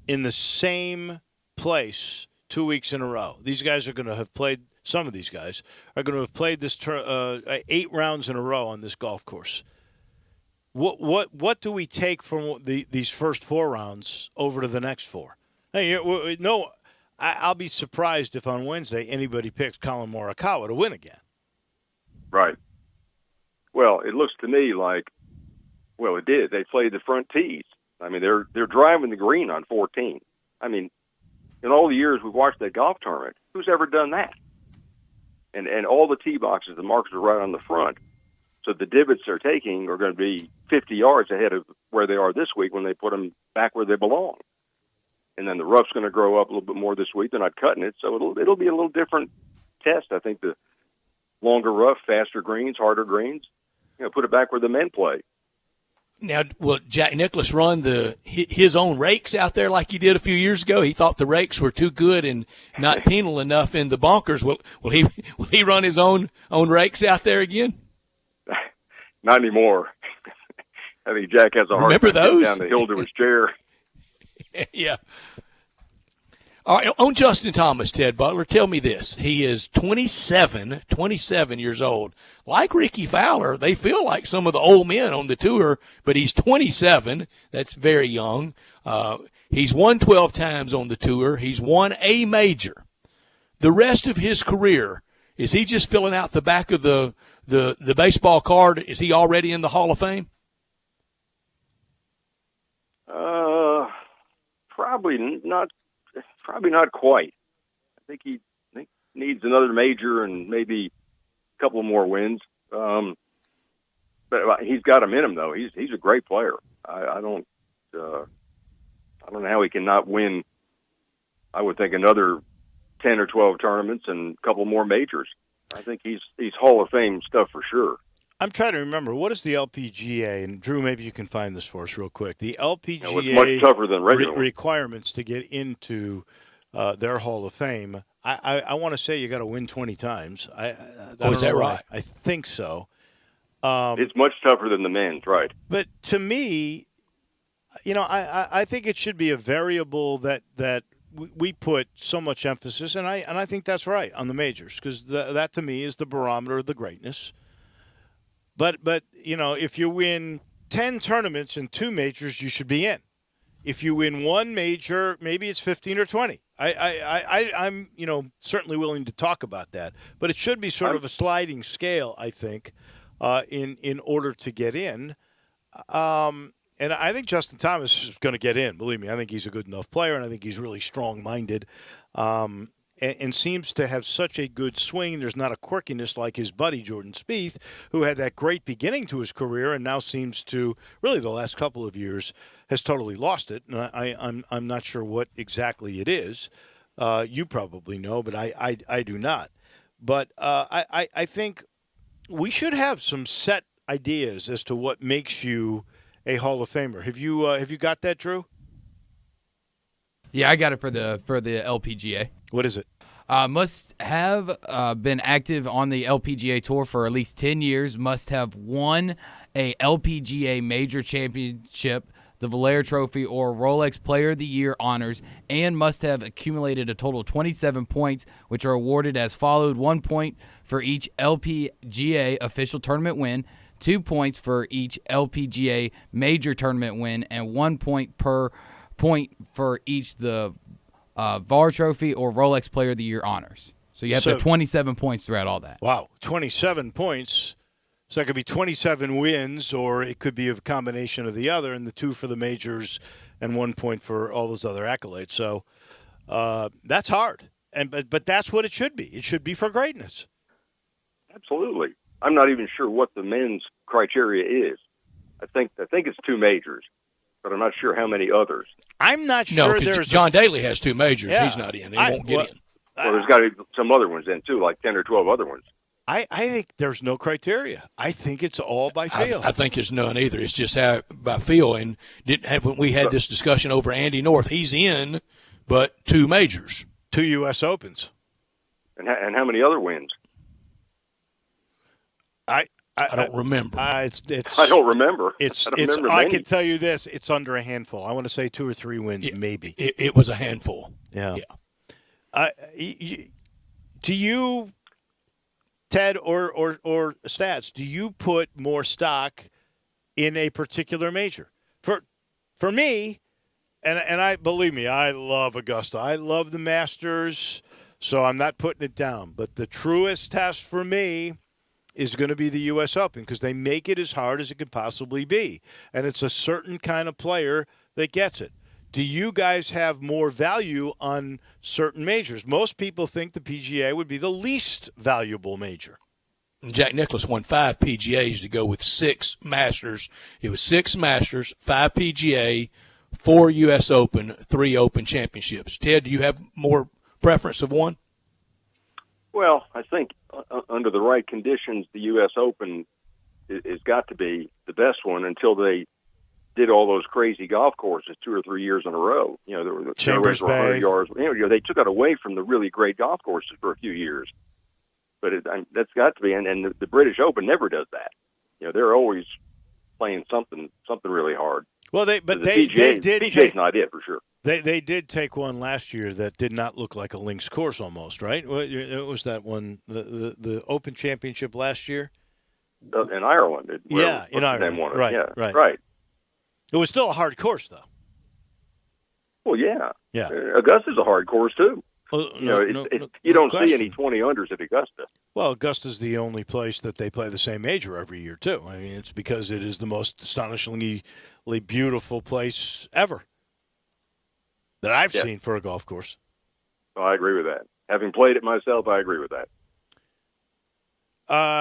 in the same place 2 weeks in a row. These guys are going to have played, some of these guys are going to have played this 8 rounds in a row on this golf course. What do we take from these first 4 rounds over to the next 4? Hey, no, I'll be surprised if on Wednesday anybody picks Colin Morikawa to win again. Right. Well, it looks to me like, well, it did. They played the front tees. I mean, they're driving the green on 14. I mean, in all the years we've watched that golf tournament, who's ever done that? And all the tee boxes, the markers are right on the front. So the divots they're taking are going to be 50 yards ahead of where they are this week when they put them back where they belong. And then the rough's going to grow up a little bit more this week. They're not cutting it, so it'll be a little different test. I think the longer rough, faster greens, harder greens, put it back where the men play. Now, will Jack Nicklaus run his own rakes out there like he did a few years ago? He thought the rakes were too good and not penal enough in the bunkers. Will he run his own rakes out there again? Not anymore. I think Jack has a hard time getting down the hill to his chair. Yeah. All right, on Justin Thomas, Ted Butler, tell me this. He is 27 years old. Like Ricky Fowler, they feel like some of the old men on the tour, but he's 27. That's very young. He's won 12 times on the tour. He's won a major. The rest of his career, is he just filling out the back of the baseball card? Is he already in the Hall of Fame? Probably not quite. I think he needs another major and maybe a couple more wins. But he's got him in him, though. He's a great player. I don't know how he can not win. I would think another 10 or 12 tournaments and a couple more majors. I think he's Hall of Fame stuff for sure. I'm trying to remember, what is the LPGA? And Drew, maybe you can find this for us real quick. The LPGA it's much tougher than regular requirements to get into their Hall of Fame. I want to say you got to win 20 times. Is that right? I think so. It's much tougher than the men's, right? But to me, I think it should be a variable that we put so much emphasis, and I think that's right, on the majors, because that to me is the barometer of the greatness. But if you win 10 tournaments and 2 majors, you should be in. If you win 1 major, maybe it's 15 or 20. I'm certainly willing to talk about that, but it should be sort of a sliding scale, I think, in order to get in. And I think Justin Thomas is going to get in. Believe me, I think he's a good enough player, and I think he's really strong-minded, and seems to have such a good swing. There's not a quirkiness like his buddy Jordan Spieth, who had that great beginning to his career and now seems to, really the last couple of years, has totally lost it. And I'm not sure what exactly it is. You probably know, but I do not. But I think we should have some set ideas as to what makes you a Hall of Famer. Have you got that, Drew? Yeah, I got it for the LPGA. What is it? Must have been active on the LPGA Tour for at least 10 years. Must have won a LPGA Major Championship, the Valera Trophy, or Rolex Player of the Year honors, and must have accumulated a total of 27 points, which are awarded as followed: 1 point for each LPGA official tournament win, 2 points for each LPGA Major Tournament win, and 1 point per point for each the VAR Trophy or Rolex Player of the Year honors. So you have to 27 points throughout all that. Wow, 27 points. So that could be 27 wins, or it could be a combination of the other, and the 2 for the majors and 1 point for all those other accolades. So that's hard, but that's what it should be. It should be for greatness. Absolutely. I'm not even sure what the men's criteria is. I think it's 2 majors, but I'm not sure how many others. I'm not sure. No, because John Daly has 2 majors. Yeah. He's not in. He won't get in. Well, there's got to be some other ones in, too, like 10 or 12 other ones. I think there's no criteria. I think it's all by feel. I think it's none either. It's just how by feel. And when we had this discussion over Andy North, he's in, but 2 majors. 2 U.S. Opens. And how many other wins? I don't remember. I don't remember. I can tell you this: it's under a handful. I want to say 2 or 3 wins, maybe. It was a handful. Yeah. Do you, Ted or Stats? Do you put more stock in a particular major? For me, and I believe me, I love Augusta. I love the Masters, so I'm not putting it down. But the truest test for me is going to be the U.S. Open, because they make it as hard as it could possibly be. And it's a certain kind of player that gets it. Do you guys have more value on certain majors? Most people think the PGA would be the least valuable major. Jack Nicklaus won 5 PGAs to go with 6 Masters. It was 6 Masters, 5 PGA, 4 U.S. Open, 3 Open Championships. Ted, do you have more preference of one? Well, I think under the right conditions, the U.S. Open has got to be the best one until they did all those crazy golf courses 2 or 3 years in a row. There were Chambers were Bay. 100 yards. They took it away from the really great golf courses for a few years. But that's got to be, and the British Open never does that. They're always playing something really hard. Well, they did. PGA's not it for sure. They did take one last year that did not look like a links course almost, right? What was that one? The Open Championship last year? In Ireland. In Ireland. Right. It was still a hard course, though. Well, yeah. Yeah. Augusta's a hard course, too. Well, you don't see any 20 unders at Augusta. Well, Augusta's the only place that they play the same major every year, too. I mean, it's because it is the most astonishingly beautiful place ever that I've seen for a golf course. Oh, I agree with that. Having played it myself, I agree with that.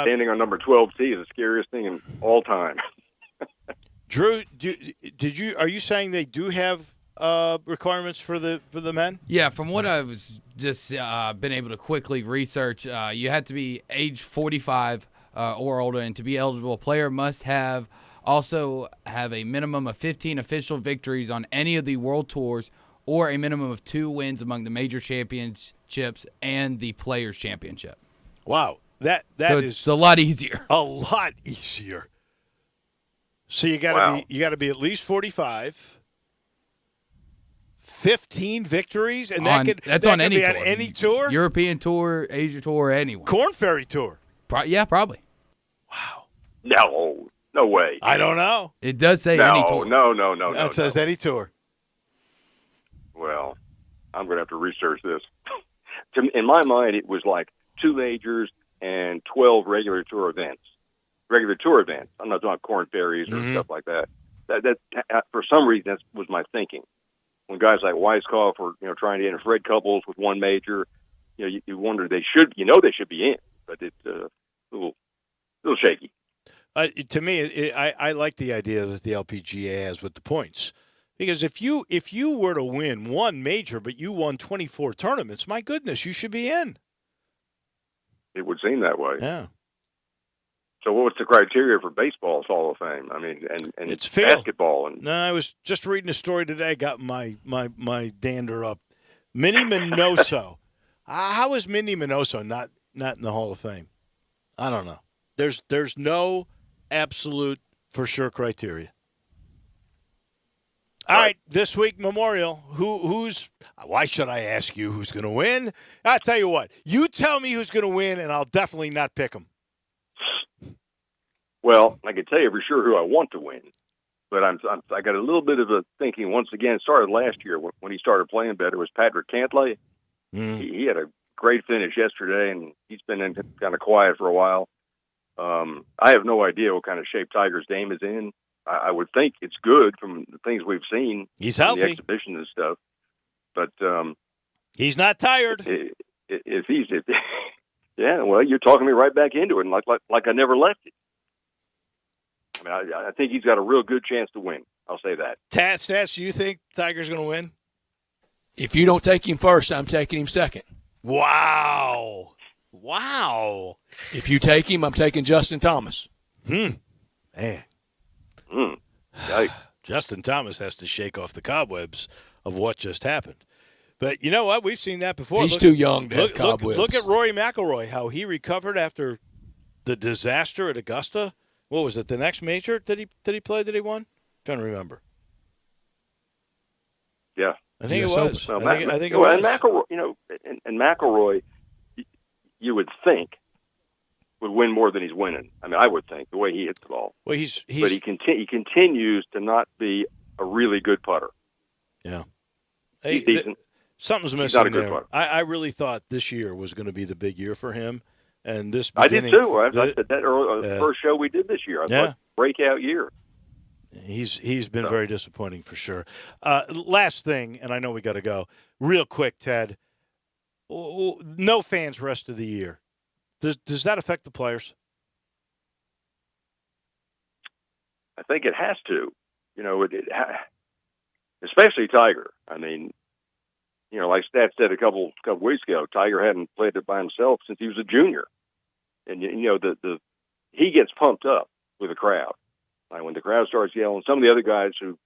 Standing on number 12 tee is the scariest thing in all time. Drew, are you saying they do have requirements for the men? Yeah, from what I was just been able to quickly research, you have to be age 45 or older, and to be eligible, a player must also have a minimum of 15 official victories on any of the world tours, or a minimum of 2 wins among the major championships and the Players' Championship. Wow. That So is it's a lot easier. a lot easier. So you got to be at least 45, 15 victories, and That's that on could any be tour. on any tour. European tour, Asia tour, anyone. Corn Ferry Tour. Yeah, probably. Wow. No way. I don't know. It does say No, any tour. no. That says any tour. Well, I'm going to have to research this. In my mind, it was like 2 majors and 12 regular tour events. I'm not talking Corn Ferries or stuff like that. That for some reason, that was my thinking. When guys like Weiskopf were, trying to enter Fred Couples with 1 major, you wonder they should be in, but it's a little shaky. To me, I like the idea that the LPGA has with the points, because if you were to win 1 major but you won 24 tournaments, my goodness, you should be in. It would seem that way. Yeah. So what's the criteria for baseball's Hall of Fame? I mean, and It's field. basketball. And No, I was just reading a story today. Got my dander up. Minnie Minoso. How is Minnie Minoso not in the Hall of Fame? I don't know. There's no absolute for sure criteria. All right, this week Memorial. Who's? Why should I ask you who's going to win? I'll tell you what. You tell me who's going to win, and I'll definitely not pick him. Well, I can tell you for sure who I want to win, but I got a little bit of a thinking once again. It started last year when he started playing better. Was Patrick Cantlay? He had a great finish yesterday, and he's been in kind of quiet for a while. I have no idea what kind of shape Tiger's game is in. I would think it's good from the things we've seen. He's in healthy. the exhibition and stuff, but he's not tired. Yeah, well, you're talking me right back into it, and like I never left it. I mean, I think he's got a real good chance to win. I'll say that. Stats, do you think Tiger's going to win? If you don't take him first, I'm taking him second. Wow. If you take him, I'm taking Justin Thomas. Man. Yikes. Justin Thomas has to shake off the cobwebs of what just happened. But you know what? We've seen that before. He's too young to have cobwebs. Look at Rory McIlroy, how he recovered after the disaster at Augusta. What was it? The next major did he play? Did he won? I'm trying to remember. Yeah, I think US it was. Well, I think it was. And McIlroy, and McIlroy, you would think would win more than he's winning. I mean, I would think the way he hits the ball. Well, but he continues to not be a really good putter. Yeah, He's decent. Something's missing He's not a good there. putter. I really thought this year was going to be the big year for him, and this. I did too. I said that the first show we did this year. I thought breakout year. He's been very disappointing for sure. Last thing, and I know we got to go real quick, Ted. No fans rest of the year. Does that affect the players? I think it has to. Especially Tiger. I mean, like Stat said a couple weeks ago, Tiger hadn't played it by himself since he was a junior, and he gets pumped up with the crowd. Like when the crowd starts yelling, some of the other guys who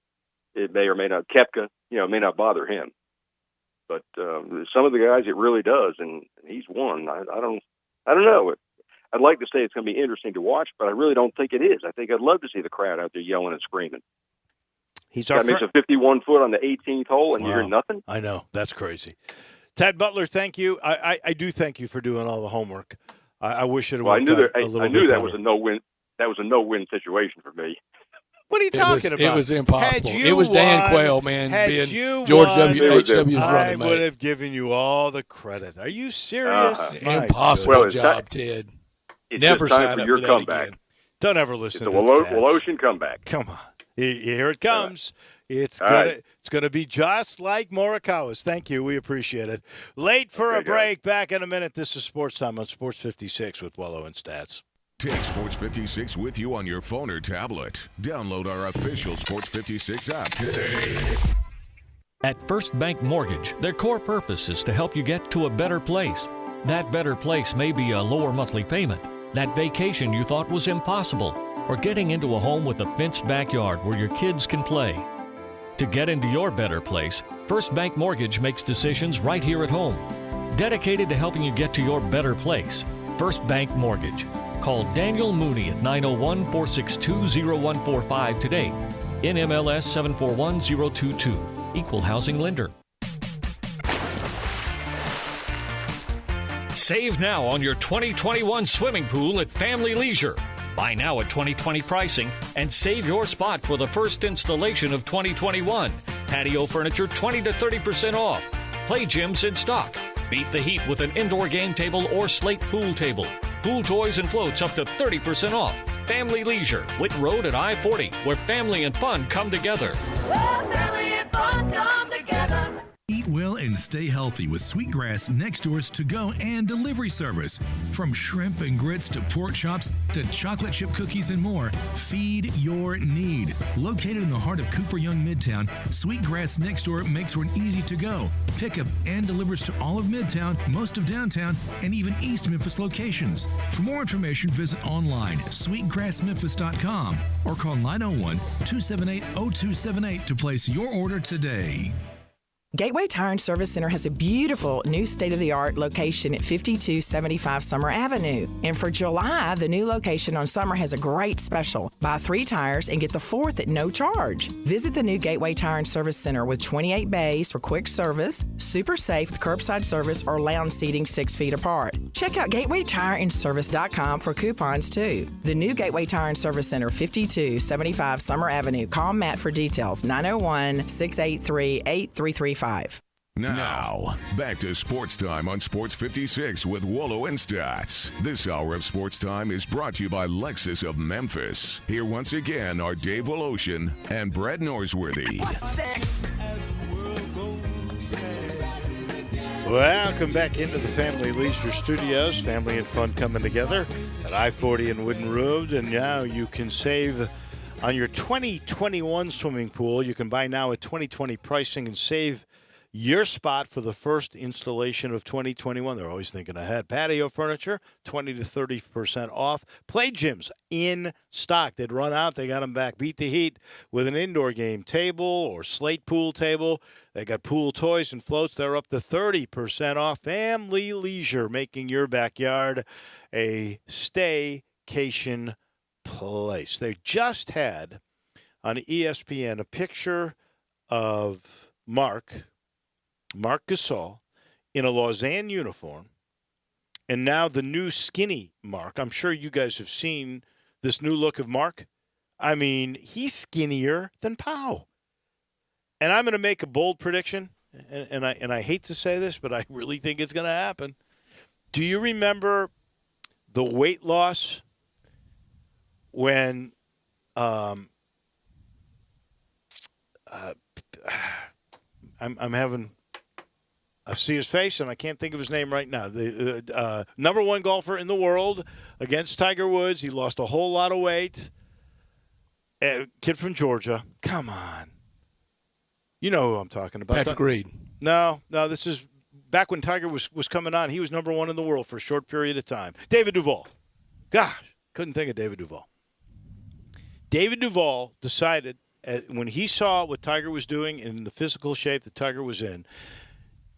it may or may not, Koepka, may not bother him, but some of the guys it really does, and he's one. I don't know. I'd like to say it's going to be interesting to watch, but I really don't think it is. I think I'd love to see the crowd out there yelling and screaming. That makes a 51 foot on the 18th hole, and you hear nothing. I know, that's crazy. Ted Butler, thank you. I do thank you for doing all the homework. I wish it worked out a little bit I knew that better. was a no-win. That was a no-win situation for me. What are you talking about? It was impossible. Had it was Dan won, Quayle, man, had being you George won, W.H.W.'s running I mate. would have given you all the credit. Are you serious? My Impossible Well, job, Ted. It's Never just time sign for up your for that comeback. again. Don't ever listen It's to a Stats. Woloshyn comeback. Come on. Here it comes. It's All gonna right. it's gonna be just like Morikawa's. Thank you. We appreciate it. Late for a break. Back in a minute. This is Sports Time on Sports 56 with Wallow and Stats. Take Sports 56 with you on your phone or tablet. Download our official Sports 56 app today. At First Bank Mortgage, their core purpose is to help you get to a better place. That better place may be a lower monthly payment, that vacation you thought was impossible, or getting into a home with a fenced backyard where your kids can play. To get into your better place, First Bank Mortgage makes decisions right here at home. Dedicated to helping you get to your better place, First Bank Mortgage. Call Daniel Mooney at 901-462-0145 today. NMLS 741022. Equal housing lender. Save now on your 2021 swimming pool at Family Leisure. Buy now at 2020 pricing and save your spot for the first installation of 2021. Patio furniture 20 to 30% off. Play gyms in stock. Beat the heat with an indoor game table or slate pool table. Pool toys and floats up to 30% off. Family Leisure, Whit Road at I-40, where family and fun come together. Family and fun come together. Eat well and stay healthy with Sweetgrass Next Door's to-go and delivery service. From shrimp and grits to pork chops to chocolate chip cookies and more, feed your need. Located in the heart of Cooper Young Midtown, Sweetgrass Next Door makes for an easy to-go, pickup, and delivers to all of Midtown, most of downtown, and even East Memphis locations. For more information, visit online sweetgrassmemphis.com or call 901-278-0278 to place your order today. Gateway Tire and Service Center has a beautiful new state-of-the-art location at 5275 Summer Avenue. And for July, the new location on Summer has a great special. Buy 3 tires and get the 4th at no charge. Visit the new Gateway Tire and Service Center with 28 bays for quick service, super safe curbside service, or lounge seating 6 feet apart. Check out gatewaytireandservice.com for coupons too. The new Gateway Tire and Service Center, 5275 Summer Avenue. Call Matt for details, 901-683-8335. Now, back to Sports Time on Sports 56 with Wolo and Stats. This hour of Sports Time is brought to you by Lexus of Memphis. Here once again are Dave Woloshin and Brett Norsworthy. Welcome back into the Family Leisure Studios. Family and fun coming together at I-40 and Wooden Road. And now you can save on your 2021 swimming pool. You can buy now at 2020 pricing and save your spot for the first installation of 2021. They're always thinking ahead. Patio furniture, 20 to 30% off. Play gyms in stock. They'd run out. They got them back. Beat the heat with an indoor game table or slate pool table. They got pool toys and floats. They're up to 30% off. Family Leisure, making your backyard a staycation place. They just had on ESPN a picture of Mark Gasol in a Lausanne uniform, and now the new skinny Mark. I'm sure you guys have seen this new look of Mark. I mean, he's skinnier than Pau. And I'm going to make a bold prediction, and I hate to say this, but I really think it's going to happen. Do you remember the weight loss when I'm having – I see his face, and I can't think of his name right now. The number one golfer in the world against Tiger Woods. He lost a whole lot of weight. Kid from Georgia. Come on. You know who I'm talking about. Patrick Reed. No, this is back when Tiger was coming on. He was number one in the world for a short period of time. David Duval. Gosh, couldn't think of David Duval. David Duval decided when he saw what Tiger was doing and the physical shape that Tiger was in,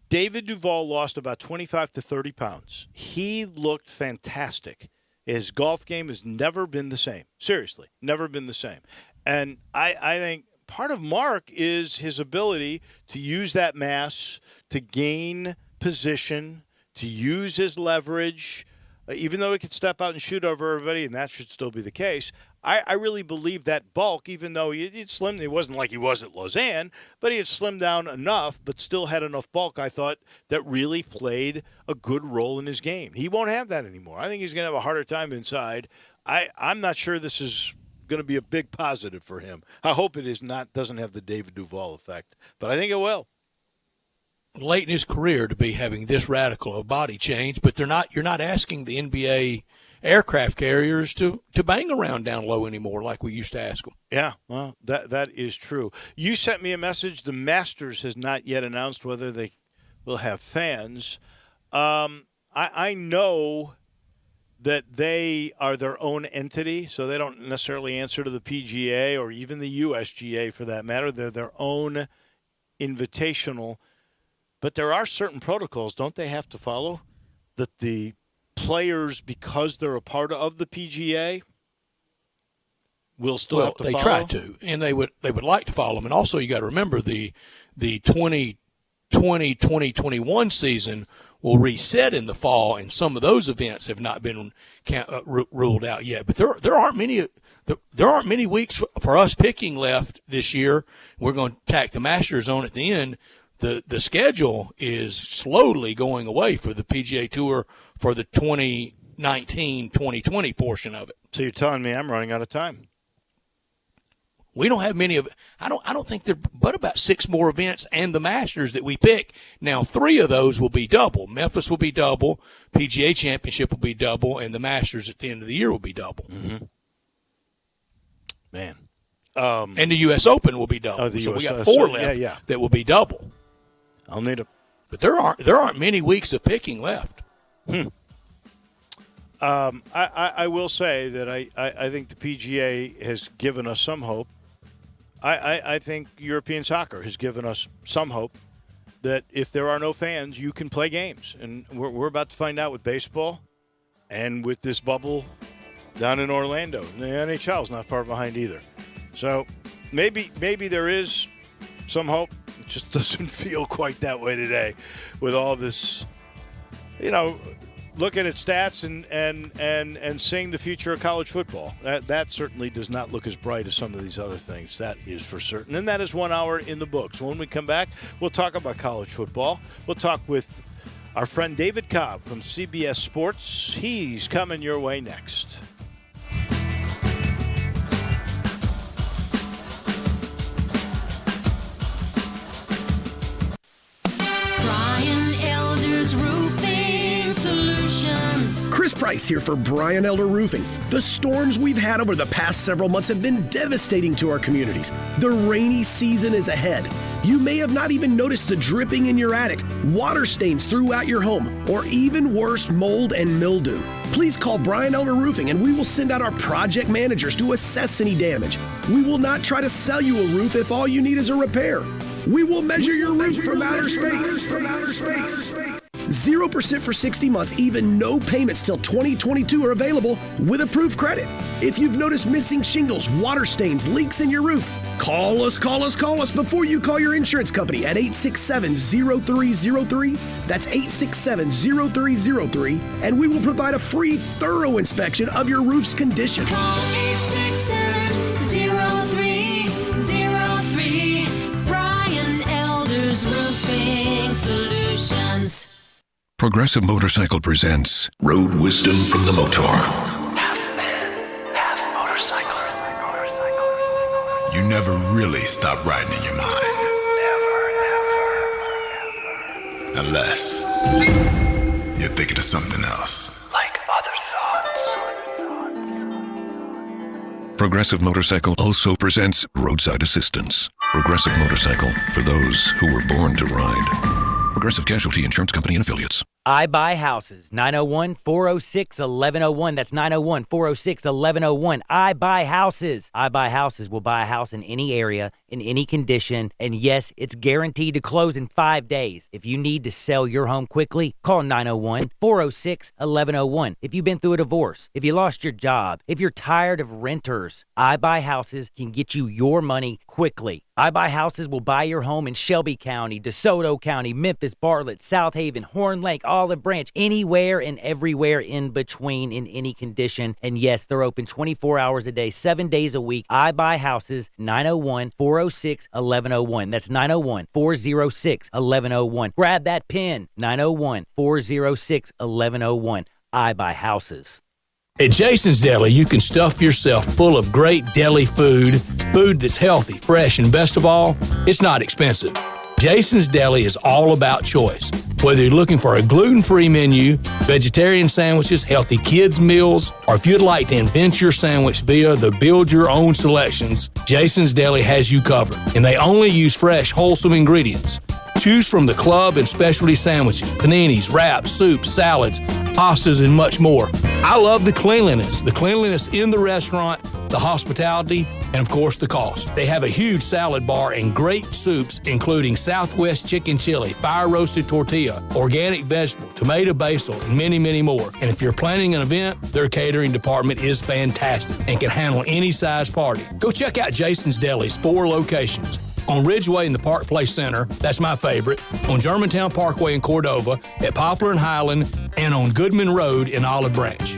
David Duval lost about 25 to 30 pounds. He looked fantastic. His golf game has never been the same. Seriously, never been the same. And I think part of Mark is his ability to use that mass to gain position, to use his leverage, even though he could step out and shoot over everybody, and that should still be the case. I really believe that bulk, even though he slimmed, it wasn't like he was at Lausanne, but he had slimmed down enough, but still had enough bulk, I thought, that really played a good role in his game. He won't have that anymore. I think he's going to have a harder time inside. I'm not sure this is going to be a big positive for him. I hope it doesn't have the David Duval effect, but I think it will. Late in his career to be having this radical of body change, but you're not asking the NBA aircraft carriers to bang around down low anymore like we used to ask them. Yeah, well, that is true. You sent me a message. The Masters has not yet announced whether they will have fans. I know that they are their own entity, so they don't necessarily answer to the PGA or even the USGA for that matter. They're their own invitational. But there are certain protocols, don't they have to follow, that the players, because they're a part of the PGA, will still have to they follow? try to, and they would like to follow them. And also, you got to remember the 2020-2021 season will reset in the fall, and some of those events have not been ruled out yet. But there aren't many weeks for us picking left this year. We're going to tack the Masters on at the end. The schedule is slowly going away for the PGA Tour for the 2019-2020 portion of it. So you're telling me I'm running out of time? We don't have many of. I don't think there, but about 6 more events and the Masters that we pick. Now 3 of those will be double. Memphis will be double. PGA Championship will be double, and the Masters at the end of the year will be double. Mm-hmm. Man, and the U.S. Open will be double. Oh, so US, we got 4 left that will be double. I'll need them. But there aren't many weeks of picking left. I will say that I think the PGA has given us some hope. I think European soccer has given us some hope that if there are no fans, you can play games. And we're about to find out with baseball and with this bubble down in Orlando. And the NHL is not far behind either. So maybe there is some hope. It just doesn't feel quite that way today with all this, looking at stats and seeing the future of college football. That certainly does not look as bright as some of these other things. That is for certain. And that is 1 hour in the books. When we come back, we'll talk about college football. We'll talk with our friend David Cobb from CBS Sports. He's coming your way next. Chris Price here for Brian Elder Roofing. The storms we've had over the past several months have been devastating to our communities. The rainy season is ahead. You may have not even noticed the dripping in your attic, water stains throughout your home, or even worse, mold and mildew. Please call Brian Elder Roofing and we will send out our project managers to assess any damage. We will not try to sell you a roof if all you need is a repair. We will measure your roof from outer space. 0% for 60 months, even no payments till 2022 are available with approved credit. If you've noticed missing shingles, water stains, leaks in your roof, call us before you call your insurance company at 867-0303. That's 867-0303, and we will provide a free, thorough inspection of your roof's condition. Call 867-0303. Brian Elder's Roofing Solutions. Progressive Motorcycle presents Road Wisdom from the Motor. Half man, half motorcycle. You never really stop riding in your mind. Never. Unless you're thinking of something else. Like other thoughts. Progressive Motorcycle also presents Roadside Assistance. Progressive Motorcycle, for those who were born to ride. Progressive Casualty Insurance Company and Affiliates. I Buy Houses, 901-406-1101. That's 901-406-1101. I Buy Houses. I Buy Houses will buy a house in any area, in any condition, and yes, it's guaranteed to close in 5 days. If you need to sell your home quickly, call 901-406-1101. If you've been through a divorce, if you lost your job, if you're tired of renters, I Buy Houses can get you your money quickly. I Buy Houses will buy your home in Shelby County, DeSoto County, Memphis, Bartlett, South Haven, Horn Lake, Olive Branch, anywhere and everywhere in between in any condition. And yes, they're open 24 hours a day, 7 days a week. I Buy Houses, 901-406-1101. That's 901-406-1101. Grab that pen, 901-406-1101. I Buy Houses. At Jason's Deli, you can stuff yourself full of great deli food that's healthy, fresh, and best of all, it's not expensive. Jason's Deli is all about choice. Whether you're looking for a gluten-free menu, vegetarian sandwiches, healthy kids' meals, or if you'd like to invent your sandwich via the build-your-own selections, Jason's Deli has you covered. And they only use fresh, wholesome ingredients. Choose from the club and specialty sandwiches, paninis, wraps, soups, salads, pastas, and much more. I love the cleanliness in the restaurant, the hospitality, and of course the cost. They have a huge salad bar and great soups, including Southwest chicken chili, fire roasted tortilla, organic vegetable, tomato basil, and many, many more. And if you're planning an event, their catering department is fantastic and can handle any size party. Go check out Jason's Deli's 4 locations. On Ridgeway in the Park Place Center, that's my favorite, on Germantown Parkway in Cordova, at Poplar and Highland, and on Goodman Road in Olive Branch.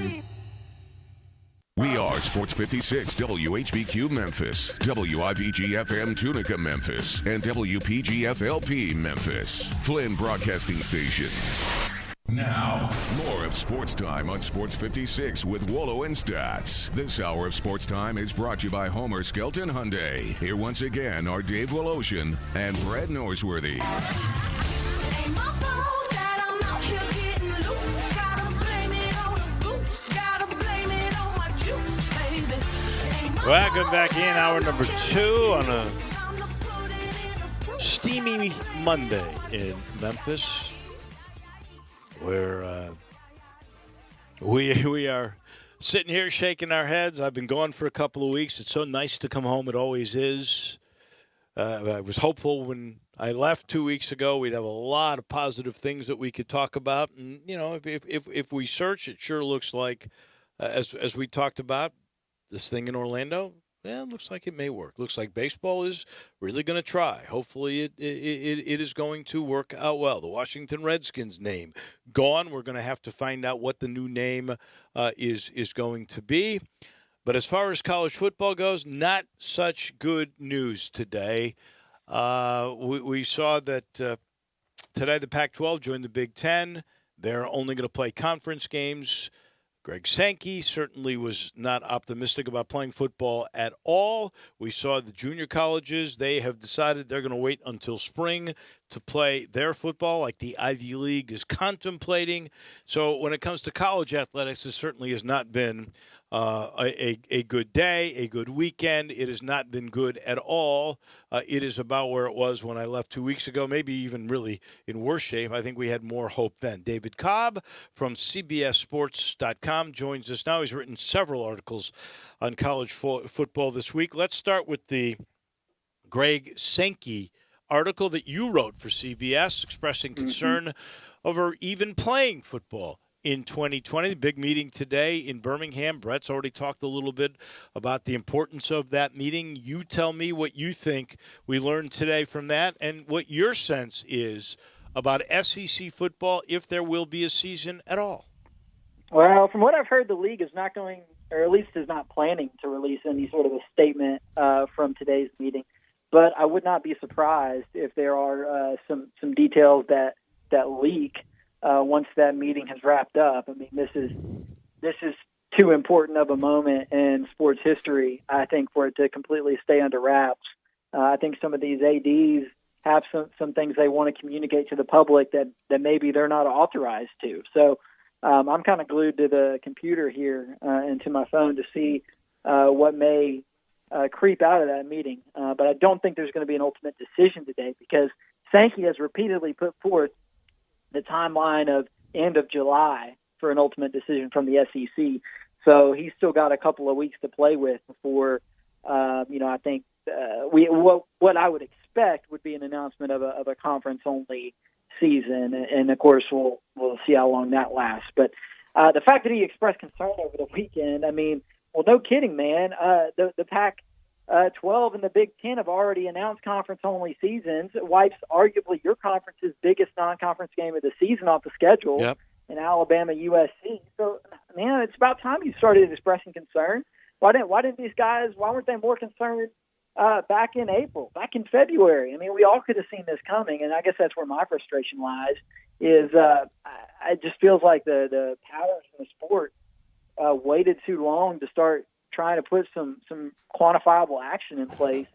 We are Sports 56 WHBQ Memphis, WIVG-FM Tunica Memphis, and WPG-FLP Memphis, Flynn Broadcasting Stations. Now, more of Sports Time on Sports 56 with Wolo and Stats. This hour of Sports Time is brought to you by Homer Skelton Hyundai. Here once again are Dave Woloshin and Brad Norsworthy. Welcome back in hour number 2 on a steamy Monday in Memphis, where we are sitting here shaking our heads. I've been gone for a couple of weeks. It's so nice to come home. It always is. I was hopeful when I left 2 weeks ago we'd have a lot of positive things that we could talk about. And, you know, if we search, it sure looks like, as we talked about, this thing in Orlando, yeah, it looks like it may work. Looks like baseball is really going to try. Hopefully it is going to work out well. The Washington Redskins name gone. We're going to have to find out what the new name is going to be. But as far as college football goes, not such good news today. We saw that today the Pac-12 joined the Big Ten. They're only going to play conference games. Greg Sankey certainly was not optimistic about playing football at all. We saw the junior colleges. They have decided they're going to wait until spring to play their football like the Ivy League is contemplating. So when it comes to college athletics, it certainly has not been a good day, a good weekend. It has not been good at all. It is about where it was when I left 2 weeks ago, maybe even really in worse shape. I think we had more hope then. David Cobb from CBSSports.com joins us now. He's written several articles on college football this week. Let's start with the Greg Sankey article that you wrote for CBS expressing concern over even playing football in 2020. The big meeting today in Birmingham. Brett's already talked a little bit about the importance of that meeting. You tell me what you think we learned today from that and what your sense is about SEC football, if there will be a season at all. Well, from what I've heard, the league is not going, or at least is not planning to release any sort of a statement from today's meeting. But I would not be surprised if there are some details that leak once that meeting has wrapped up. I mean, this is too important of a moment in sports history, I think, for it to completely stay under wraps. I think some of these ADs have some things they want to communicate to the public that maybe they're not authorized to. So I'm kind of glued to the computer here and to my phone to see what may creep out of that meeting. But I don't think there's going to be an ultimate decision today because Sankey has repeatedly put forth the timeline of end of July for an ultimate decision from the SEC. So he's still got a couple of weeks to play with before, I think what I would expect would be an announcement of a conference-only season. And of course, we'll see how long that lasts. But the fact that he expressed concern over the weekend, I mean, well, no kidding, man. The Pac-12 and the Big Ten have already announced conference-only seasons. It wipes arguably your conference's biggest non-conference game of the season off the schedule in Alabama USC. So, man, it's about time you started expressing concern. Why weren't they more concerned back in April, back in February? I mean, we all could have seen this coming, and I guess that's where my frustration lies. It just feels like the powers in the sport waited too long to start trying to put some quantifiable action in place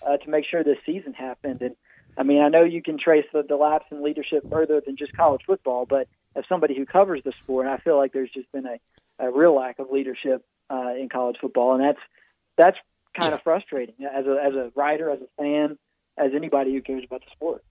to make sure this season happened. And I mean, I know you can trace the lapse in leadership further than just college football, but as somebody who covers the sport, I feel like there's just been a real lack of leadership in college football, and that's kind of frustrating as a writer, as a fan, as anybody who cares about the sport.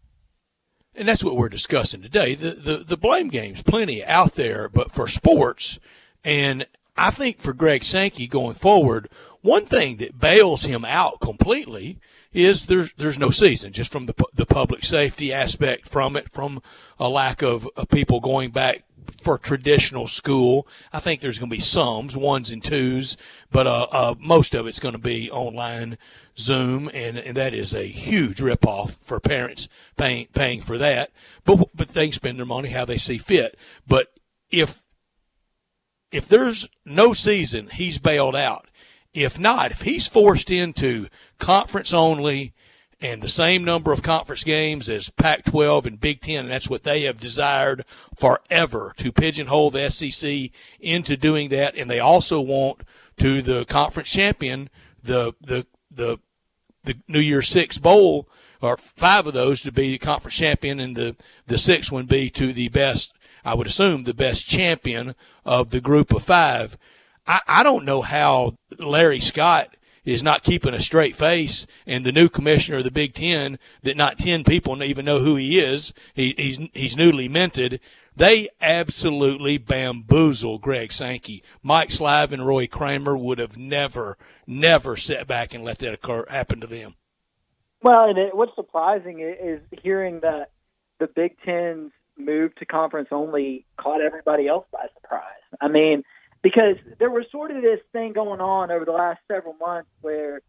And that's what we're discussing today. The blame game's plenty out there, but for sports, and I think for Greg Sankey going forward, One thing that bails him out completely is there's no season, just from the public safety aspect from it, from a lack of people going back for traditional school. I think there's going to be some, ones and twos, but most of it's going to be online Zoom, and that is a huge ripoff for parents paying for that. But they can spend their money how they see fit. But if there's no season, he's bailed out. If not, if he's forced into conference only and the same number of conference games as Pac-12 and Big Ten, and that's what they have desired forever, to pigeonhole the SEC into doing that, and they also want to the conference champion, the New Year's Six Bowl, or 5 of those to be the conference champion, and the sixth one be to the best, I would assume, the best champion of the group of 5. I don't know how Larry Scott is not keeping a straight face, and the new commissioner of the Big Ten, that not 10 people even know who he is. He's newly minted. They absolutely bamboozle Greg Sankey. Mike Slive and Roy Kramer would have never sat back and let that happen to them. Well, and what's surprising is hearing that the Big Ten's move to conference only caught everybody else by surprise. I mean, because there was sort of this thing going on over the last several months where,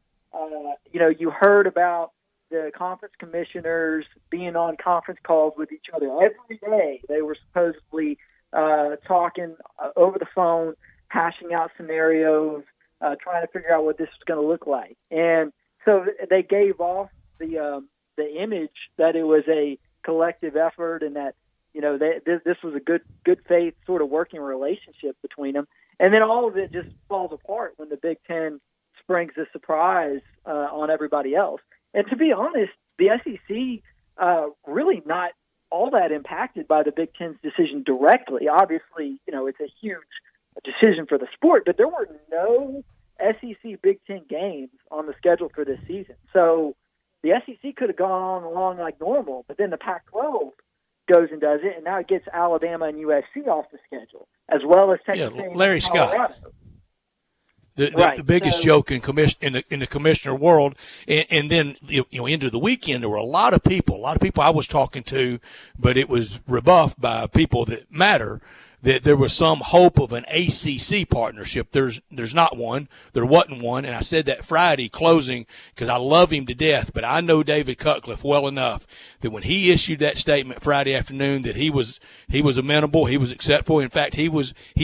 you heard about the conference commissioners being on conference calls with each other every day. They were supposedly talking over the phone, hashing out scenarios, trying to figure out what this was going to look like. And so they gave off the image that it was a collective effort, and that this was a good faith sort of working relationship between them. And then all of it just falls apart when the Big Ten springs a surprise on everybody else. And to be honest, the SEC really not all that impacted by the Big Ten's decision directly. Obviously, it's a huge decision for the sport, but there were no SEC Big Ten games on the schedule for this season. So the SEC could have gone on along like normal, but then the Pac-12 goes and does it, and now it gets Alabama and USC off the schedule, as well as Texas A&M Larry and Scott. Colorado. The biggest joke in the commissioner world, and then into the weekend there were a lot of people I was talking to, but it was rebuffed by people that matter, that there was some hope of an ACC partnership. There's not one. There wasn't one, and I said that Friday closing because I love him to death, but I know David Cutcliffe well enough that when he issued that statement Friday afternoon that he was amenable, he was acceptable. In fact, he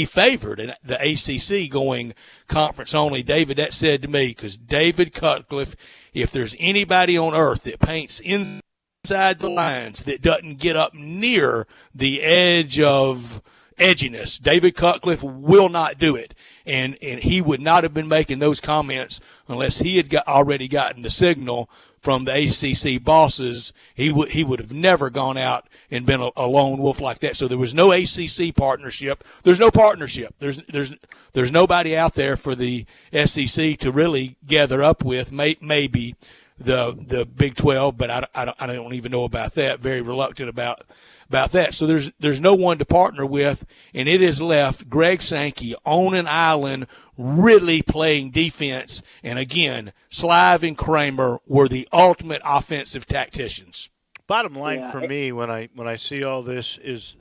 favored the ACC going conference only. David, that said to me, because David Cutcliffe, if there's anybody on earth that paints inside the lines, that doesn't get up near the edge of edginess, David Cutcliffe will not do it, and he would not have been making those comments unless he had already gotten the signal from the ACC bosses. He would have never gone out and been a lone wolf like that. So there was no ACC partnership. There's no partnership. There's nobody out there for the SEC to really gather up with. Maybe the Big 12, but I don't even know about that. Very reluctant about that. So there's no one to partner with, and it has left Greg Sankey on an island really playing defense. And again, Slive and Kramer were the ultimate offensive tacticians. Bottom line for me when I see all this is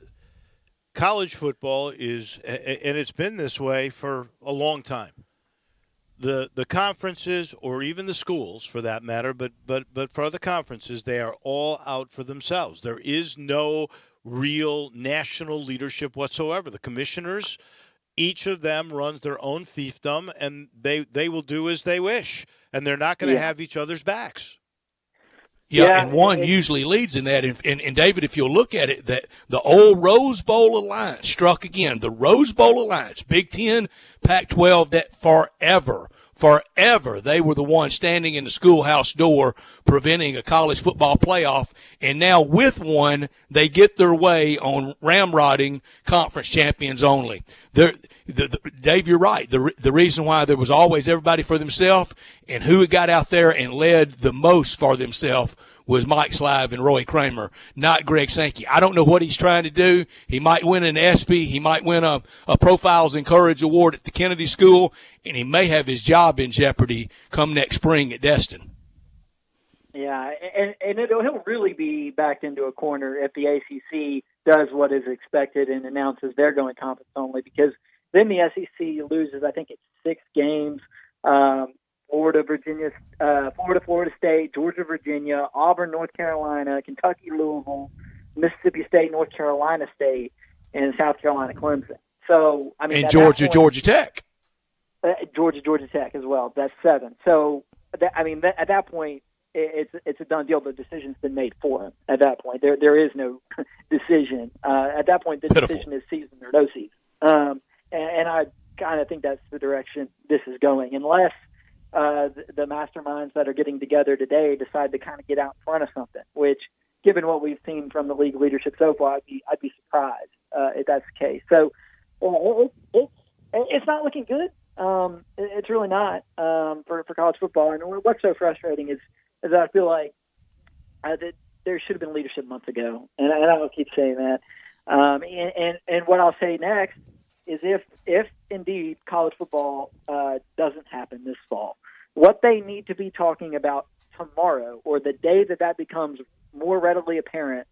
college football is, and it's been this way for a long time. The conferences, or even the schools for that matter, but for the conferences, they are all out for themselves. There is no real national leadership whatsoever. The commissioners, each of them runs their own fiefdom, and they will do as they wish, and they're not going to have each other's backs. Yeah, and one usually leads in that. And David, if you'll look at it, that the old Rose Bowl alliance struck again. The Rose Bowl alliance, Big Ten, Pac-12, that forever they were the ones standing in the schoolhouse door preventing a college football playoff. And now with one, they get their way on ramrodding conference champions only. Dave, you're right. The reason why there was always everybody for themselves, and who got out there and led the most for themselves was Mike Slive and Roy Kramer, not Greg Sankey. I don't know what he's trying to do. He might win an ESPY. He might win a Profiles in Courage award at the Kennedy School, and he may have his job in jeopardy come next spring at Destin. Yeah, and he'll really be backed into a corner if the ACC does what is expected and announces they're going conference only, because then the SEC loses, I think it's 6 games. Florida, Florida State, Georgia, Virginia, Auburn, North Carolina, Kentucky, Louisville, Mississippi State, North Carolina State, and South Carolina, Clemson. So, I mean, and Georgia Tech. Georgia Tech as well. That's 7. So, at that point, it's a done deal. The decision's been made for him. At that point, there is no decision. At that point, the decision is season or no season. And I kind of think that's the direction this is going, unless the masterminds that are getting together today decide to kind of get out in front of something. Which, given what we've seen from the league leadership so far, I'd be surprised if that's the case. So it's not looking good. It's really not for college football. And what's so frustrating is I feel like that there should have been leadership months ago, and I'll keep saying that. And what I'll say next is if indeed college football doesn't happen this fall, what they need to be talking about tomorrow or the day that becomes more readily apparent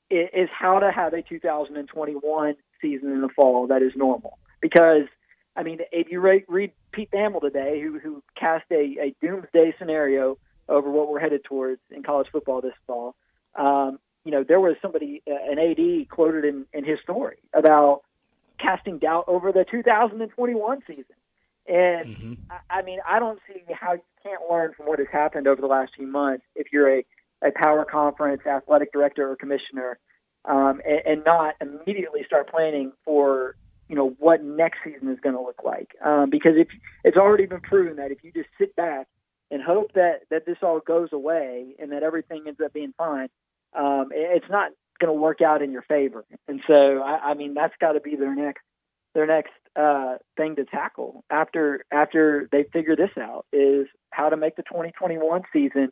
is how to have a 2021 season in the fall that is normal. Because, I mean, if you read Pete Thamel today, who cast a doomsday scenario over what we're headed towards in college football this fall, there was somebody, an AD, quoted in his story about casting doubt over the 2021 season. And, I mean, I don't see how you can't learn from what has happened over the last few months if you're a power conference athletic director or commissioner, and not immediately start planning for what next season is going to look like. Because it's already been proven that if you just sit back and hope that this all goes away and that everything ends up being fine, it's not going to work out in your favor. And so, I mean, that's got to be their next thing to tackle after they figure this out, is how to make the 2021 season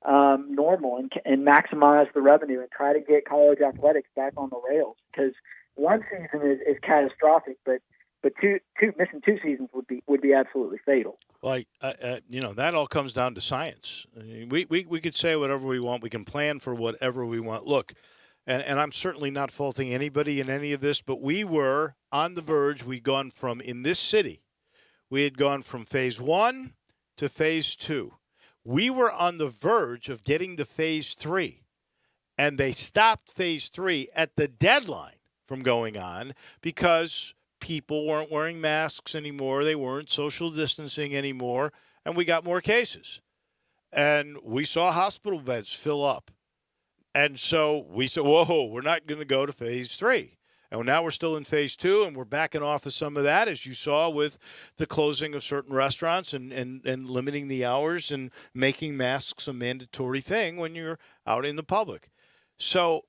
normal and maximize the revenue and try to get college athletics back on the rails. Because one season is catastrophic, but missing 2 seasons would be absolutely fatal. Like that all comes down to science. I mean, we could say whatever we want. We can plan for whatever we want. Look, and I'm certainly not faulting anybody in any of this, but we were on the verge. We'd gone from, in this city, we had gone from phase 1 to phase 2. We were on the verge of getting to phase 3, and they stopped phase 3 at the deadline from going on because people weren't wearing masks anymore. They weren't social distancing anymore, and we got more cases. And we saw hospital beds fill up. And so we said, whoa, we're not going to go to phase 3. And now we're still in phase 2, and we're backing off of some of that, as you saw with the closing of certain restaurants and limiting the hours and making masks a mandatory thing when you're out in the public. So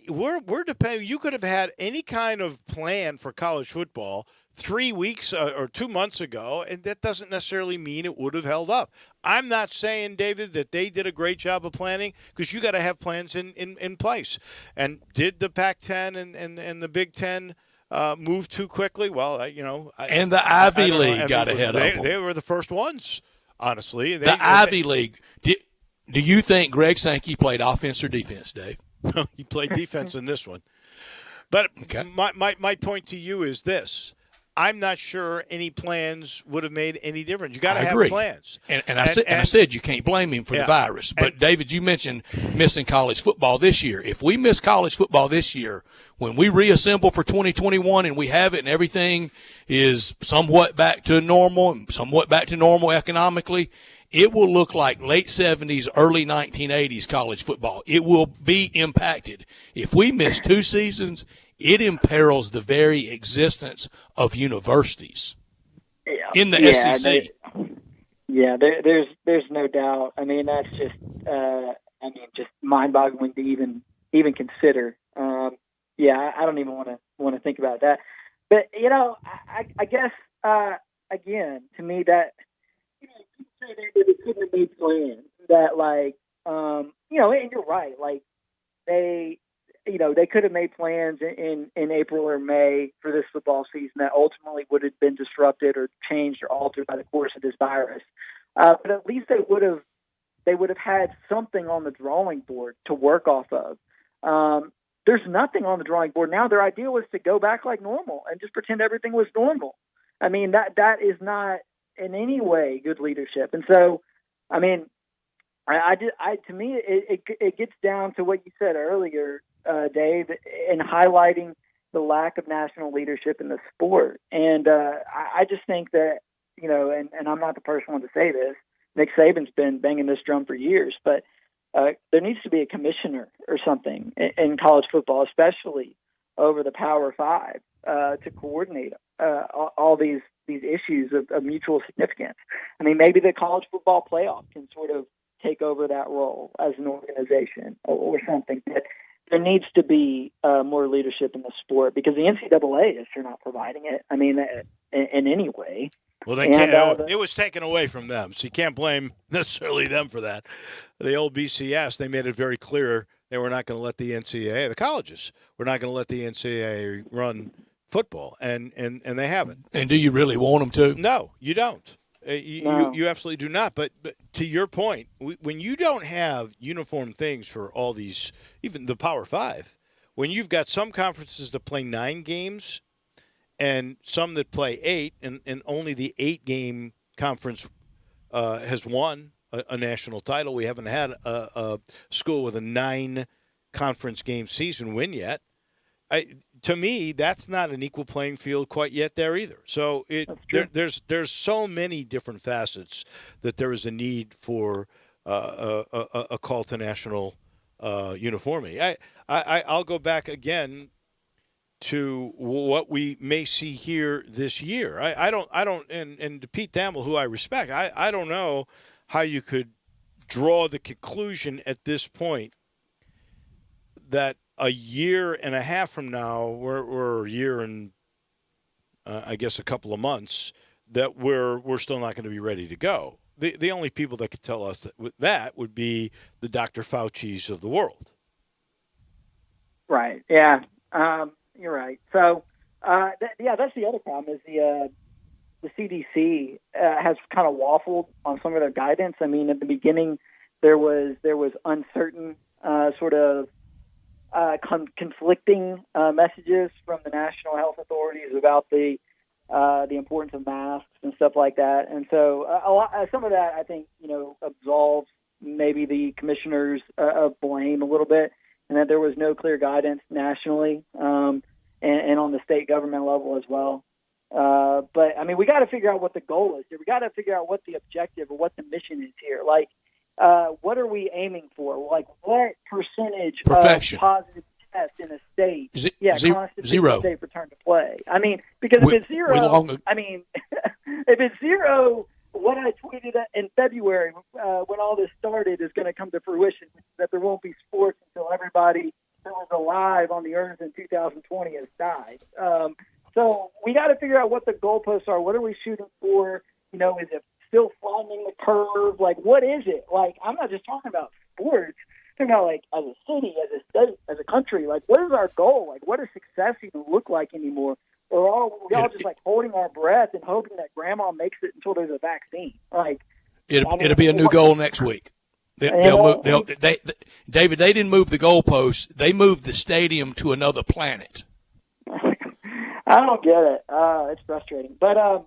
we're depending. You could have had any kind of plan for college football 3 weeks or 2 months ago, and that doesn't necessarily mean it would have held up. I'm not saying, David, that they did a great job of planning, because you got to have plans in place. And did the Pac-10 and the Big Ten move too quickly? Well, and the Ivy League got ahead of them. They were the first ones, honestly. Ivy League. Do you think Greg Sankey played offense or defense, Dave? He played defense in this one. But okay. My point to you is this. I'm not sure any plans would have made any difference. You got to have plans. And I said you can't blame him for the virus. But, David, you mentioned missing college football this year. If we miss college football this year, when we reassemble for 2021 and we have it and everything is somewhat back to normal economically, it will look like late 70s, early 1980s college football. It will be impacted. If we miss 2 seasons, it imperils the very existence of universities in the SEC. There's no doubt. I mean, that's just just mind-boggling to even consider. I don't even want to think about that. But I guess again, to me, that they couldn't have made plans that, like, and you're right. Like they could have made plans in April or May for this football season that ultimately would have been disrupted or changed or altered by the course of this virus. But at least they would have had something on the drawing board to work off of. There's nothing on the drawing board now. Their idea was to go back like normal and just pretend everything was normal. I mean, that is not in any way good leadership. And so, I mean, to me, it gets down to what you said earlier, Dave, in highlighting the lack of national leadership in the sport. And I just think that, and I'm not the first one to say this, Nick Saban's been banging this drum for years, but there needs to be a commissioner or something in college football, especially over the Power Five, to coordinate all these issues of mutual significance. I mean, maybe the college football playoff can sort of take over that role as an organization or something. But there needs to be more leadership in the sport because the NCAA is sure not providing it. I mean, in any way. Well, they can't. It was taken away from them, so you can't blame necessarily them for that. The old BCS, they made it very clear they were not going to let the NCAA, the colleges, were not going to let the NCAA run football, and they haven't. And do you really want them to? No, you don't. No. You absolutely do not. But to your point, when you don't have uniform things for all these, even the Power Five, when you've got some conferences that play 9 games and some that play 8, and only the 8-game conference has won a national title. We haven't had a school with a 9-conference game season win yet. To me, that's not an equal playing field quite yet there either. So there's so many different facets that there is a need for a call to national uniformity. I'll go back again to what we may see here this year. I don't, and to Pete Thamel, who I respect, I don't know how you could draw the conclusion at this point that a year and a half from now, we're a year and I guess a couple of months, that we're still not going to be ready to go. The only people that could tell us that would be the Dr. Fauci's of the world. Right. Yeah. You're right. So, that's the other problem is the CDC has kind of waffled on some of their guidance. I mean, at the beginning, there was uncertain sort of conflicting messages from the national health authorities about the importance of masks and stuff like that. And so some of that, I think, absolves maybe the commissioners of blame a little bit, and that there was no clear guidance nationally and on the state government level as well. But, I mean, we got to figure out what the goal is here. We got to figure out what the objective or what the mission is here. Like, what are we aiming for? Like, what percentage Perfection. of positive tests in a state constitutes 0 a safe return to play? I mean, because if it's 0, I mean, if it's 0, what I tweeted in February when all this started is going to come to fruition, that there won't be sports until everybody that was alive on the earth in 2020 has died. So we got to figure out what the goalposts are. What are we shooting for? Is it still flattening the curve? Like, what is it? Like, I'm not just talking about sports. I'm talking about, like, as a city, as a state, as a country. Like, what is our goal? Like, what does success even look like anymore? Or are we all just, like, holding our breath and hoping that grandma makes it until there's a vaccine? Like, it'll be a new goal next week. David, they didn't move the goalposts. They moved the stadium to another planet. I don't get it. It's frustrating. But I've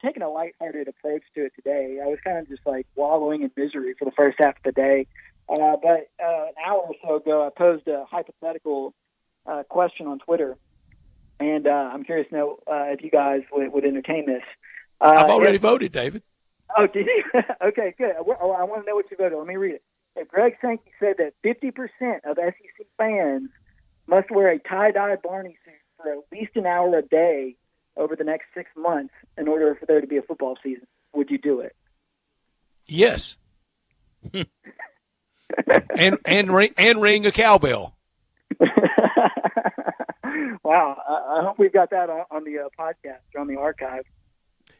taken a lighthearted approach to it today. I was kind of just like wallowing in misery for the first half of the day. But an hour or so ago, I posed a hypothetical question on Twitter. And I'm curious to know if you guys would entertain this. I've already voted, David. Oh, did you? Okay, good. I want to know what you voted. Let me read it. If Greg Sankey said that 50% of SEC fans must wear a tie-dye Barney suit for at least an hour a day over the next 6 months in order for there to be a football season, would you do it? Yes. and ring a cowbell. Wow. I hope we've got that on the podcast or on the archive.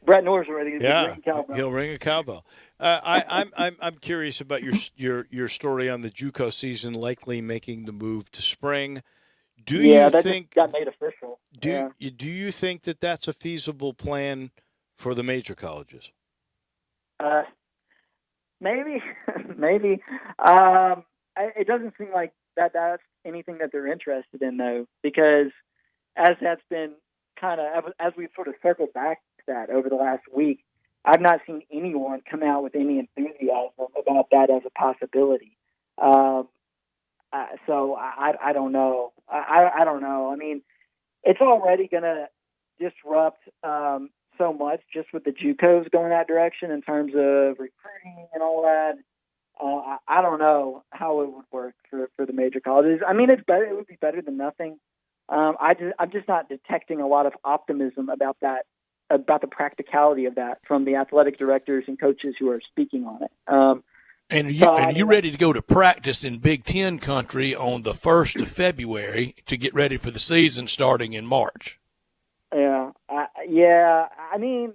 Brett Norsworthy is Yeah, ring cowbell. he'll ring a cowbell. I'm curious about your story on the JUCO season likely making the move to spring. Do you that think just got made official. do you think that that's a feasible plan for the major colleges? Maybe, maybe. It doesn't seem like that's anything that they're interested in, though, because as that's been kind of as we've sort of circled back to that over the last week, I've not seen anyone come out with any enthusiasm about that as a possibility. So I don't know. I don't know. I mean, it's already going to disrupt so much just with the JUCOs going that direction in terms of recruiting and all that. I don't know how it would work for the major colleges. I mean, it's better. It would be better than nothing. I'm just not detecting a lot of optimism about that, about the practicality of that from the athletic directors and coaches who are speaking on it. And you ready to go to practice in Big Ten country on the 1st of February to get ready for the season starting in March? Yeah. I mean,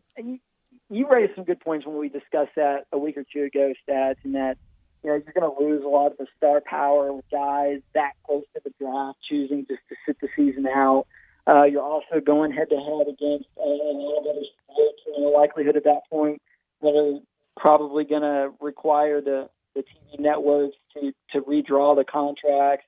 you raised some good points when we discussed that a week or two ago, Stats, and that you're going to lose a lot of the star power with guys that close to the draft choosing just to sit the season out. You're also going head-to-head against a lot of other sports, and the likelihood at that point that are probably going to require the TV networks to redraw the contracts.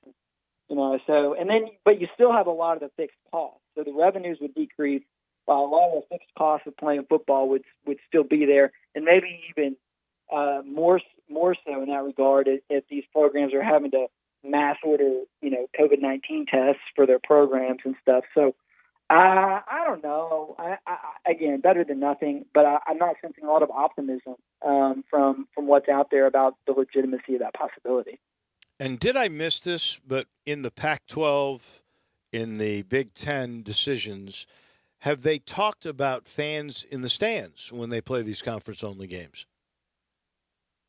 But you still have a lot of the fixed costs. So the revenues would decrease, while a lot of the fixed costs of playing football would still be there, and maybe even more so in that regard if these programs are having to mass order, COVID-19 tests for their programs and stuff. So I don't know. Again, better than nothing, but I'm not sensing a lot of optimism from what's out there about the legitimacy of that possibility. And did I miss this? But in the Pac-12, in the Big Ten decisions, have they talked about fans in the stands when they play these conference-only games?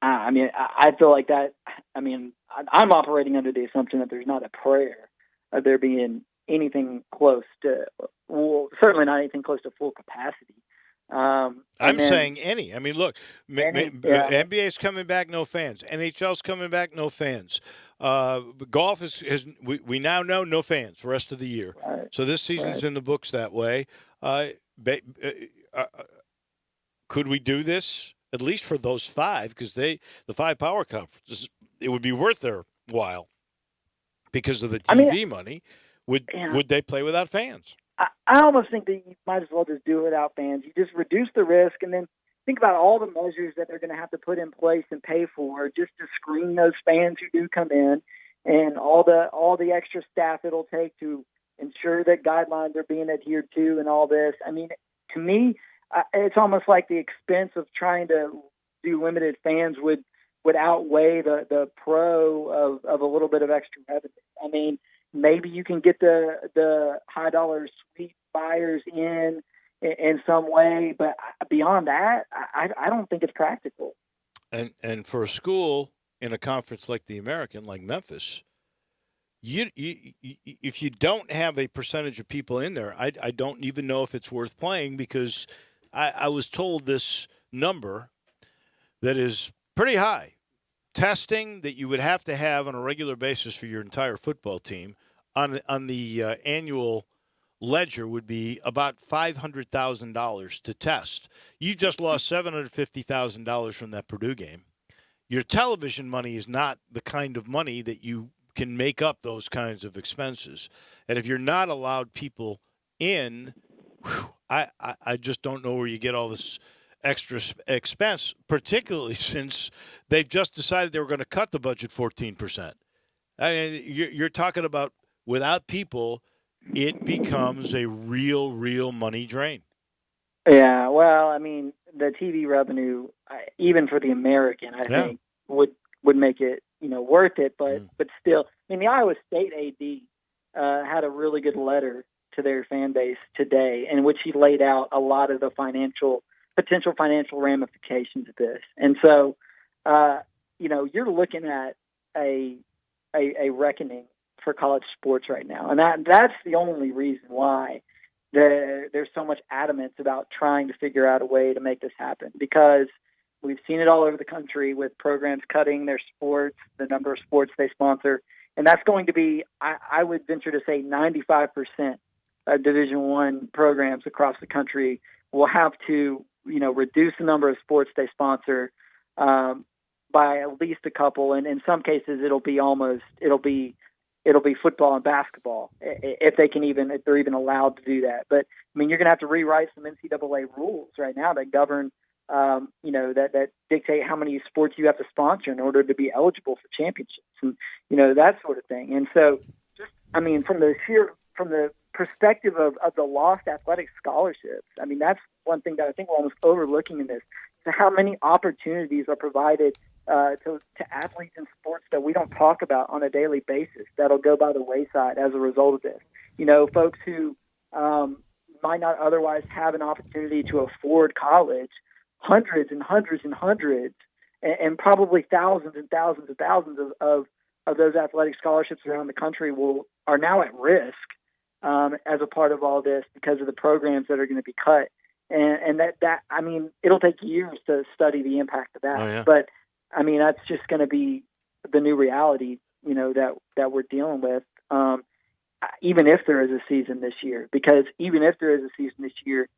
I mean, I feel like that. I mean, I'm operating under the assumption that there's not a prayer of there being anything close to, well, certainly not anything close to full capacity. I'm saying any. I mean, look, NBA's coming back, no fans. NHL's coming back, no fans. Golf we now know no fans the rest of the year. Right. So this season's in the books that way. Could we do this at least for those five? Because the five power conferences, it would be worth their while because of the TV money. Would they play without fans? I almost think that you might as well just do it without fans. You just reduce the risk, and then think about all the measures that they're going to have to put in place and pay for just to screen those fans who do come in, and all the extra staff it'll take to ensure that guidelines are being adhered to, and all this. I mean, to me, it's almost like the expense of trying to do limited fans would outweigh the pro of a little bit of extra revenue. I mean, maybe you can get the high dollar suite buyers in some way, but beyond that, I don't think it's practical. And for a school in a conference like the American, like Memphis, you if you don't have a percentage of people in there, I don't even know if it's worth playing, because I was told this number that is pretty high. Testing that you would have to have on a regular basis for your entire football team on the annual ledger would be about $500,000 to test. You just lost $750,000 from that Purdue game. Your television money is not the kind of money that you can make up those kinds of expenses. And if you're not allowed people in, I just don't know where you get all this extra expense, particularly since they've just decided they were going to cut the budget 14%. I mean, you're talking about without people, it becomes a real money drain. Yeah, well, I mean, the TV revenue, even for the American, I think would make it worth it. But still, I mean, the Iowa State AD had a really good letter to their fan base today, in which he laid out a lot of the potential financial ramifications of this. And so, you're looking at a reckoning for college sports right now, and that's the only reason why there's so much adamance about trying to figure out a way to make this happen, because we've seen it all over the country with programs cutting their sports, the number of sports they sponsor. And that's going to be, I would venture to say, 95% of Division I programs across the country will have to, reduce the number of sports they sponsor by at least a couple. And in some cases, it'll be football and basketball if they're even allowed to do that. But I mean, you're going to have to rewrite some NCAA rules right now that govern, that dictate how many sports you have to sponsor in order to be eligible for championships and, that sort of thing. And so from the perspective of the lost athletic scholarships, I mean, that's one thing that I think we're almost overlooking in this. So how many opportunities are provided to athletes in sports that we don't talk about on a daily basis that'll go by the wayside as a result of this? Folks who might not otherwise have an opportunity to afford college, hundreds and hundreds and hundreds, and probably thousands and thousands and thousands of those athletic scholarships around the country are now at risk as a part of all this because of the programs that are going to be cut. And that I mean, it'll take years to study the impact of that. Oh, yeah. But I mean, that's just going to be the new reality, that we're dealing with. Even if there is a season this year, because even if there is a season this year,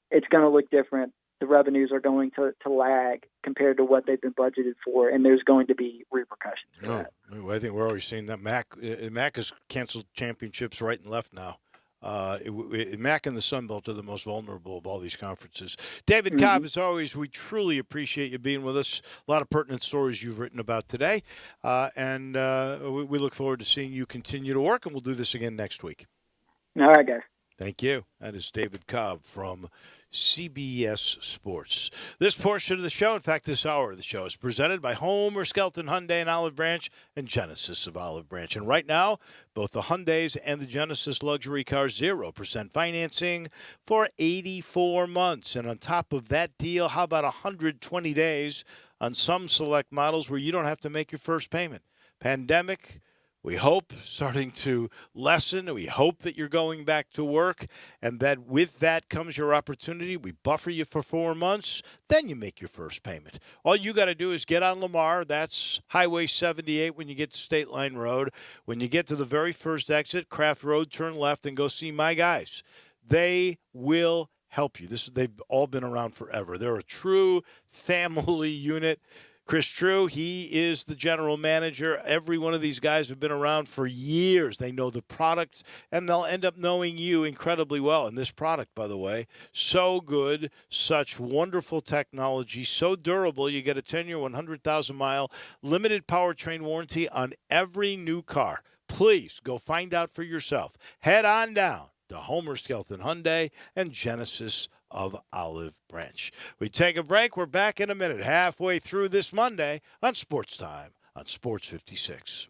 it's going to look different. The revenues are going to lag compared to what they've been budgeted for, and there's going to be repercussions for that. I think we're already seeing that. MAC has canceled championships right and left now. MAC and the Sun Belt are the most vulnerable of all these conferences. David Cobb, as always, we truly appreciate you being with us. A lot of pertinent stories you've written about today, and we look forward to seeing you continue to work, and we'll do this again next week. All right, guys. Thank you. That is David Cobb from CBS Sports. This portion of the show, in fact, this hour of the show, is presented by Homer Skelton Hyundai in Olive Branch and Genesis of Olive Branch. And right now, both the Hyundais and the Genesis luxury cars, 0% financing for 84 months. And on top of that deal, how about 120 days on some select models where you don't have to make your first payment? Pandemic, we hope, starting to lessen. We hope that you're going back to work, and that with that comes your opportunity. We buffer you for 4 months, then you make your first payment. All you got to do is get on Lamar. That's Highway 78 when you get to State Line Road. When you get to the very first exit, Craft Road, turn left and go see my guys. They will help you. They've all been around forever. They're a true family unit. Chris True, he is the general manager. Every one of these guys have been around for years. They know the product, and they'll end up knowing you incredibly well. And this product, by the way, so good, such wonderful technology, so durable. You get a 10-year, 100,000-mile limited powertrain warranty on every new car. Please go find out for yourself. Head on down to Homer Skelton Hyundai and Genesis of Olive Branch. We take a break. We're back in a minute, halfway through this Monday on Sports Time on Sports 56.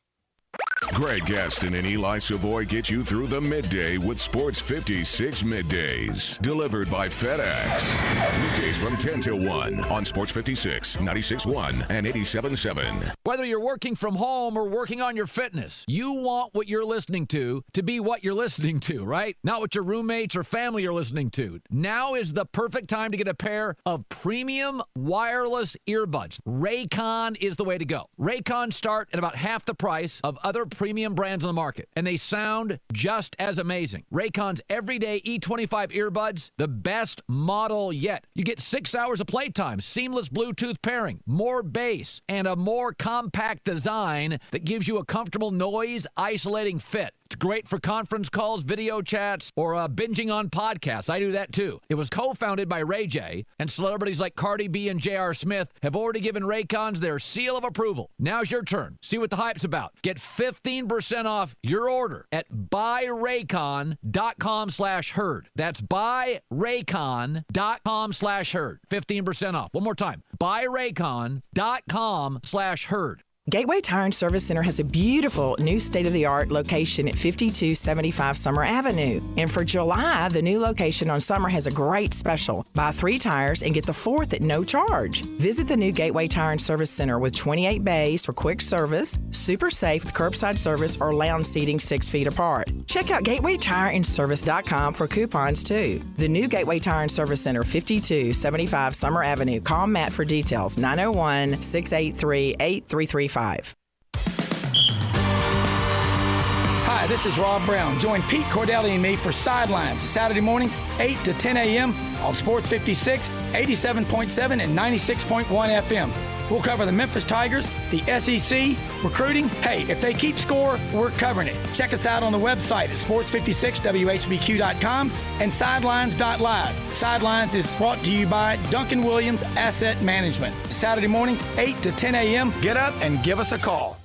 Greg Gaston and Eli Savoy get you through the midday with Sports 56 Middays. Delivered by FedEx. Weekdays from 10 till 1 on Sports 56, 96.1 and 87.7. Whether you're working from home or working on your fitness, you want what you're listening to be what you're listening to, right? Not what your roommates or family are listening to. Now is the perfect time to get a pair of premium wireless earbuds. Raycon is the way to go. Raycon start at about half the price of other premium brands on the market, and they sound just as amazing. Raycon's everyday E25 earbuds, the best model yet. You get 6 hours of playtime, seamless Bluetooth pairing, more bass, and a more compact design that gives you a comfortable noise isolating fit. It's great for conference calls, video chats, or binging on podcasts. I do that too. It was co-founded by Ray J, and celebrities like Cardi B and J.R. Smith have already given Raycons their seal of approval. Now's your turn. See what the hype's about. Get 15% off your order at buyraycon.com/herd. That's buyraycon.com/herd. 15% off. One more time. buyraycon.com/herd. Gateway Tire and Service Center has a beautiful new state-of-the-art location at 5275 Summer Avenue. And for July, the new location on Summer has a great special. Buy 3 tires and get the 4th at no charge. Visit the new Gateway Tire and Service Center with 28 bays for quick service, super safe with curbside service or lounge seating 6 feet apart. Check out gatewaytireandservice.com for coupons too. The new Gateway Tire and Service Center, 5275 Summer Avenue. Call Matt for details, 901-683-8335. Hi, this is Rob Brown. Join Pete Cordelli and me for Sidelines Saturday mornings, 8 to 10 a.m. on Sports 56, 87.7, and 96.1 FM. We'll cover the Memphis Tigers, the SEC, recruiting. Hey, if they keep score, we're covering it. Check us out on the website at sports56whbq.com and sidelines.live. Sidelines is brought to you by Duncan Williams Asset Management. Saturday mornings, 8 to 10 a.m. Get up and give us a call.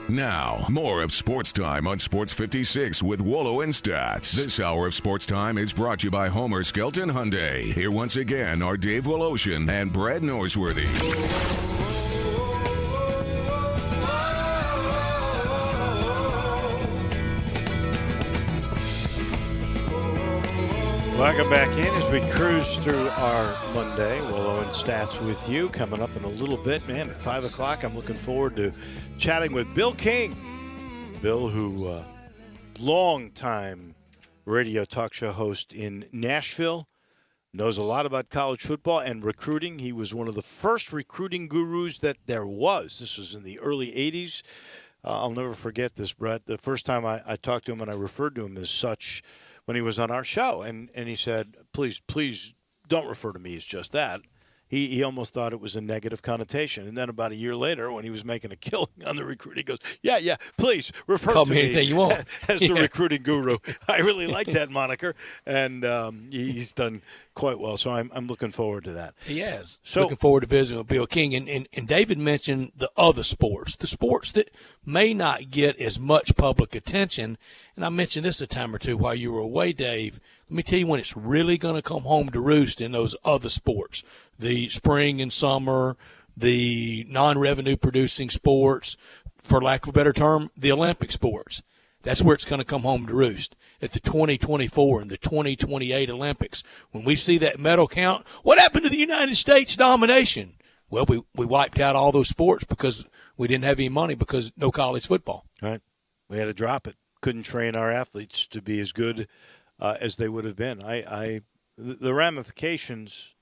Now, more of Sports Time on Sports 56 with Wolo and Stats. This hour of Sports Time is brought to you by Homer Skelton Hyundai. Here once again are Dave Woloshin and Brad Norsworthy. Welcome back in as we cruise through our Monday. Willow and Stats with you. Coming up in a little bit, man, at 5 o'clock. I'm looking forward to chatting with Bill King. Bill, who long-time radio talk show host in Nashville, knows a lot about college football and recruiting. He was one of the first recruiting gurus that there was. This was in the early 80s. I'll never forget this, Brett. The first time I talked to him and I referred to him as such when he was on our show, and he said, please don't refer to me as just that. He almost thought it was a negative connotation. And then about a year later, when he was making a killing on the recruit, he goes, yeah, please refer Call to me anything you want. as the recruiting guru. I really like that moniker, and he's done quite well. So I'm looking forward to that. He has. So, looking forward to visiting with Bill King. And David mentioned the other sports, the sports that may not get as much public attention. And I mentioned this a time or two while you were away, Dave. Let me tell you when it's really going to come home to roost in those other sports, the spring and summer, the non-revenue producing sports, for lack of a better term, the Olympic sports. That's where it's going to come home to roost, at the 2024 and the 2028 Olympics. When we see that medal count, what happened to the United States domination? Well, we wiped out all those sports because we didn't have any money because no college football. Right. We had to drop it. Couldn't train our athletes to be as good as they would have been. The ramifications.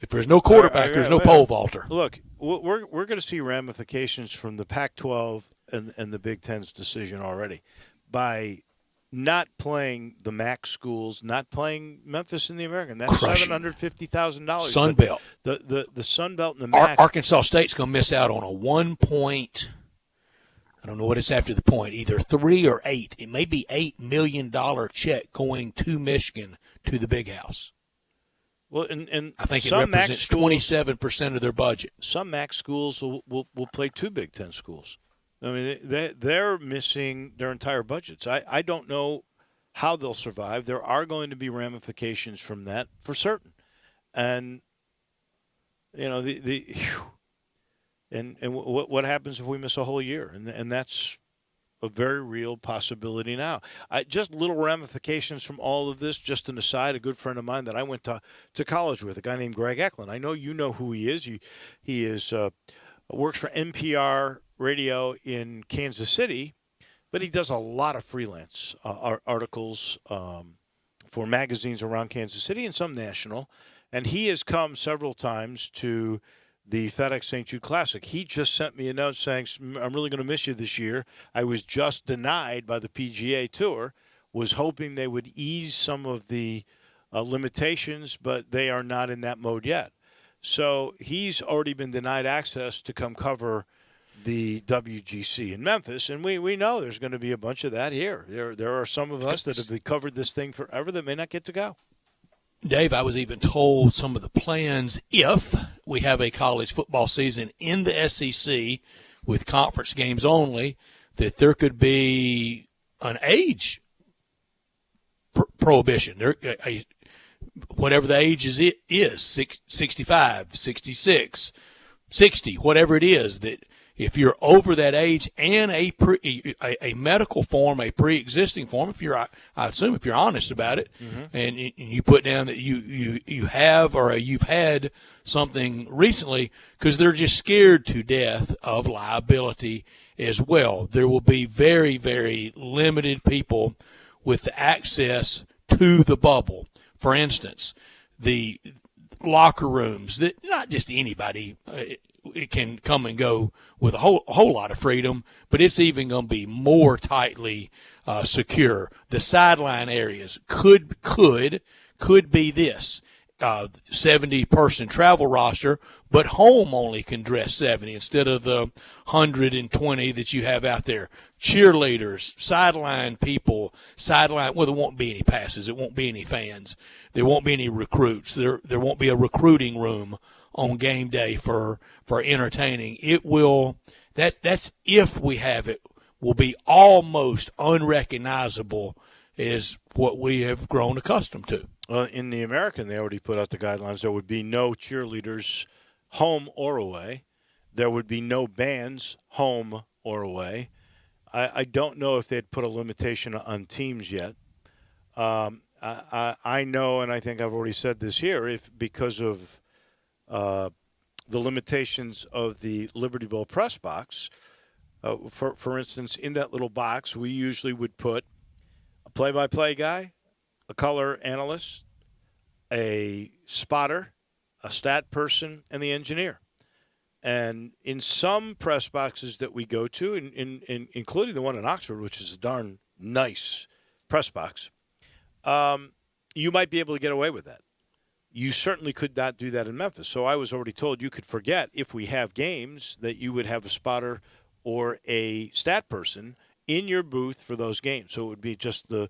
If there's no quarterback, there's no pole vaulter. Look, we're going to see ramifications from the Pac-12 and the Big Ten's decision already by not playing the MAC schools, not playing Memphis and the American. That's $750,000. Sun Belt. The Sun Belt and the MAC. Arkansas State's going to miss out on a 1 point. I don't know what it's after the point, either 3 or 8. It may be $8 million check going to Michigan to the Big House. Well, and I think it represents 27% of their budget. Some MAC schools will play 2 Big Ten schools. I mean, they're missing their entire budgets. I don't know how they'll survive. There are going to be ramifications from that for certain. And, you know, And what happens if we miss a whole year? And that's a very real possibility now. Just little ramifications from all of this. Just an aside, a good friend of mine that I went to college with, a guy named Greg Eklund. I know you know who he is. He is works for NPR Radio in Kansas City, but he does a lot of freelance articles for magazines around Kansas City and some national. And he has come several times to the FedEx St. Jude Classic. He just sent me a note saying, I'm really going to miss you this year. I was just denied by the PGA Tour, was hoping they would ease some of the limitations, but they are not in that mode yet. So he's already been denied access to come cover the WGC in Memphis, and we know there's going to be a bunch of that here. There are some of us that have covered this thing forever that may not get to go. Dave, I was even told some of the plans, if we have a college football season in the SEC with conference games only, that there could be an age prohibition. Whatever the age is 65, 66, 60, whatever it is, that if you're over that age and a medical form, a pre-existing form, I assume if you're honest about it, and you put down that you have or you've had something recently, because they're just scared to death of liability as well. There will be very, very limited people with access to the bubble. For instance, the locker rooms that not just anybody it can come and go with a whole lot of freedom, but it's even going to be more tightly secure. The sideline areas could be this 70-person travel roster, but home only can dress 70 instead of the 120 that you have out there. Cheerleaders, sideline people, well, there won't be any passes. There won't be any fans. There won't be any recruits. There won't be a recruiting room on game day for entertaining. It will, that's if we have it, will be almost unrecognizable as what we have grown accustomed to. In the American, they already put out the guidelines. There would be no cheerleaders home or away. There would be no bands home or away. I don't know if they'd put a limitation on teams yet. I know, and I think I've already said this here, because of the limitations of the Liberty Bowl press box, for instance, in that little box, we usually would put a play-by-play guy, a color analyst, a spotter, a stat person, and the engineer. And in some press boxes that we go to, including the one in Oxford, which is a darn nice press box, you might be able to get away with that. You certainly could not do that in Memphis. So I was already told you could forget, if we have games, that you would have a spotter or a stat person in your booth for those games. So it would be just the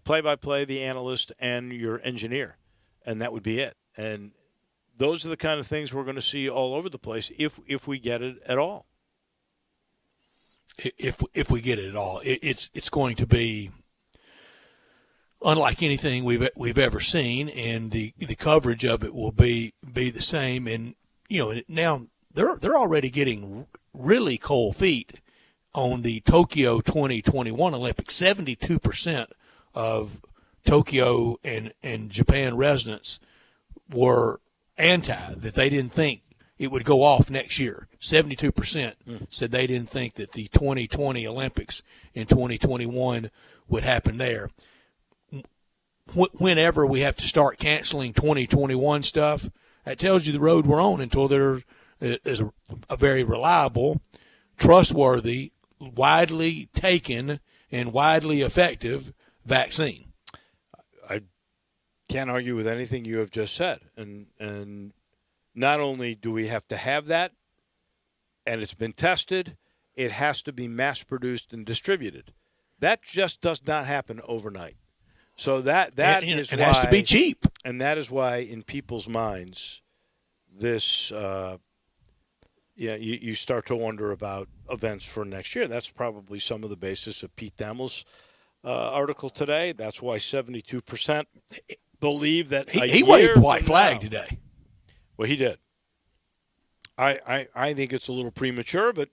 play-by-play, the analyst, and your engineer, and that would be it. And those are the kind of things we're going to see all over the place if we get it at all. If we get it at all, it's going to be unlike anything we've ever seen, and the coverage of it will be the same. And now they're already getting really cold feet on the Tokyo 2021 Olympics. 72% of Tokyo and Japan residents were that they didn't think it would go off next year. 72% said they didn't think that the 2020 Olympics in 2021 would happen there. Whenever we have to start canceling 2021 stuff, that tells you the road we're on until there is a very reliable, trustworthy, widely taken, and widely effective vaccine. I can't argue with anything you have just said. And not only do we have to have that, and it's been tested, it has to be mass-produced and distributed. That just does not happen overnight. So that is why it has to be cheap. And that is why in people's minds this you start to wonder about events for next year. That's probably some of the basis of Pete Damel's article today. That's why 72% believe that he waved the white flag today. Well, he did. I think it's a little premature, but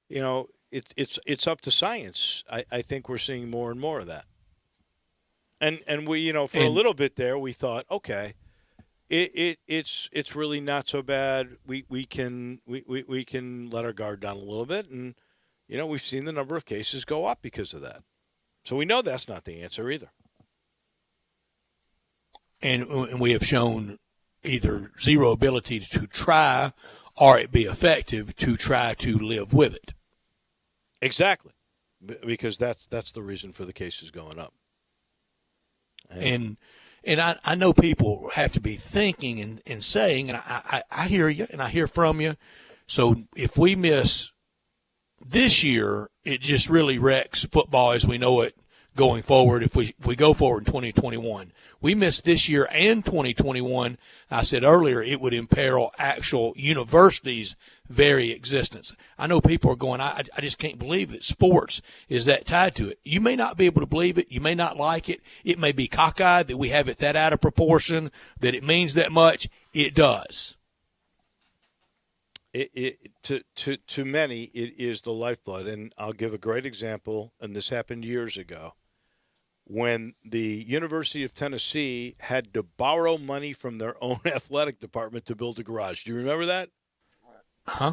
it's up to science. I think we're seeing more and more of that. And we for a little bit there we thought, okay, it's really not so bad. We can let our guard down a little bit, and we've seen the number of cases go up because of that. So we know that's not the answer either. And we have shown either zero ability to try or it be effective to try to live with it. Exactly, because that's the reason for the cases going up. And I know people have to be thinking and saying, and I hear you and I hear from you. So if we miss this year, it just really wrecks football as we know it going forward. If we go forward in 2021, we miss this year and 2021. I said earlier it would imperil actual universities' very existence. I know people are going, I just can't believe that sports is that tied to it. You may not be able to believe it. You may not like it. It may be cockeyed that we have it that out of proportion, that it means that much. It does. To many, it is the lifeblood. And I'll give a great example, and this happened years ago, when the University of Tennessee had to borrow money from their own athletic department to build a garage. Do you remember that? Huh?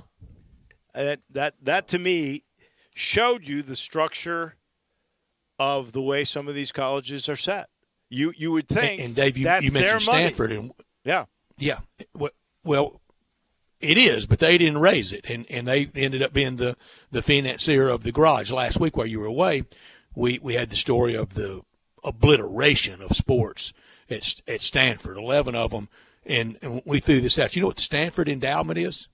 That to me showed you the structure of the way some of these colleges are set. You would think, and Dave, you that's mentioned their Stanford, money. and yeah. Well, it is, but they didn't raise it, and they ended up being the financier of the garage. Last week, while you were away, we had the story of the obliteration of sports at Stanford, 11 of them, and we threw this out. You know what the Stanford endowment is?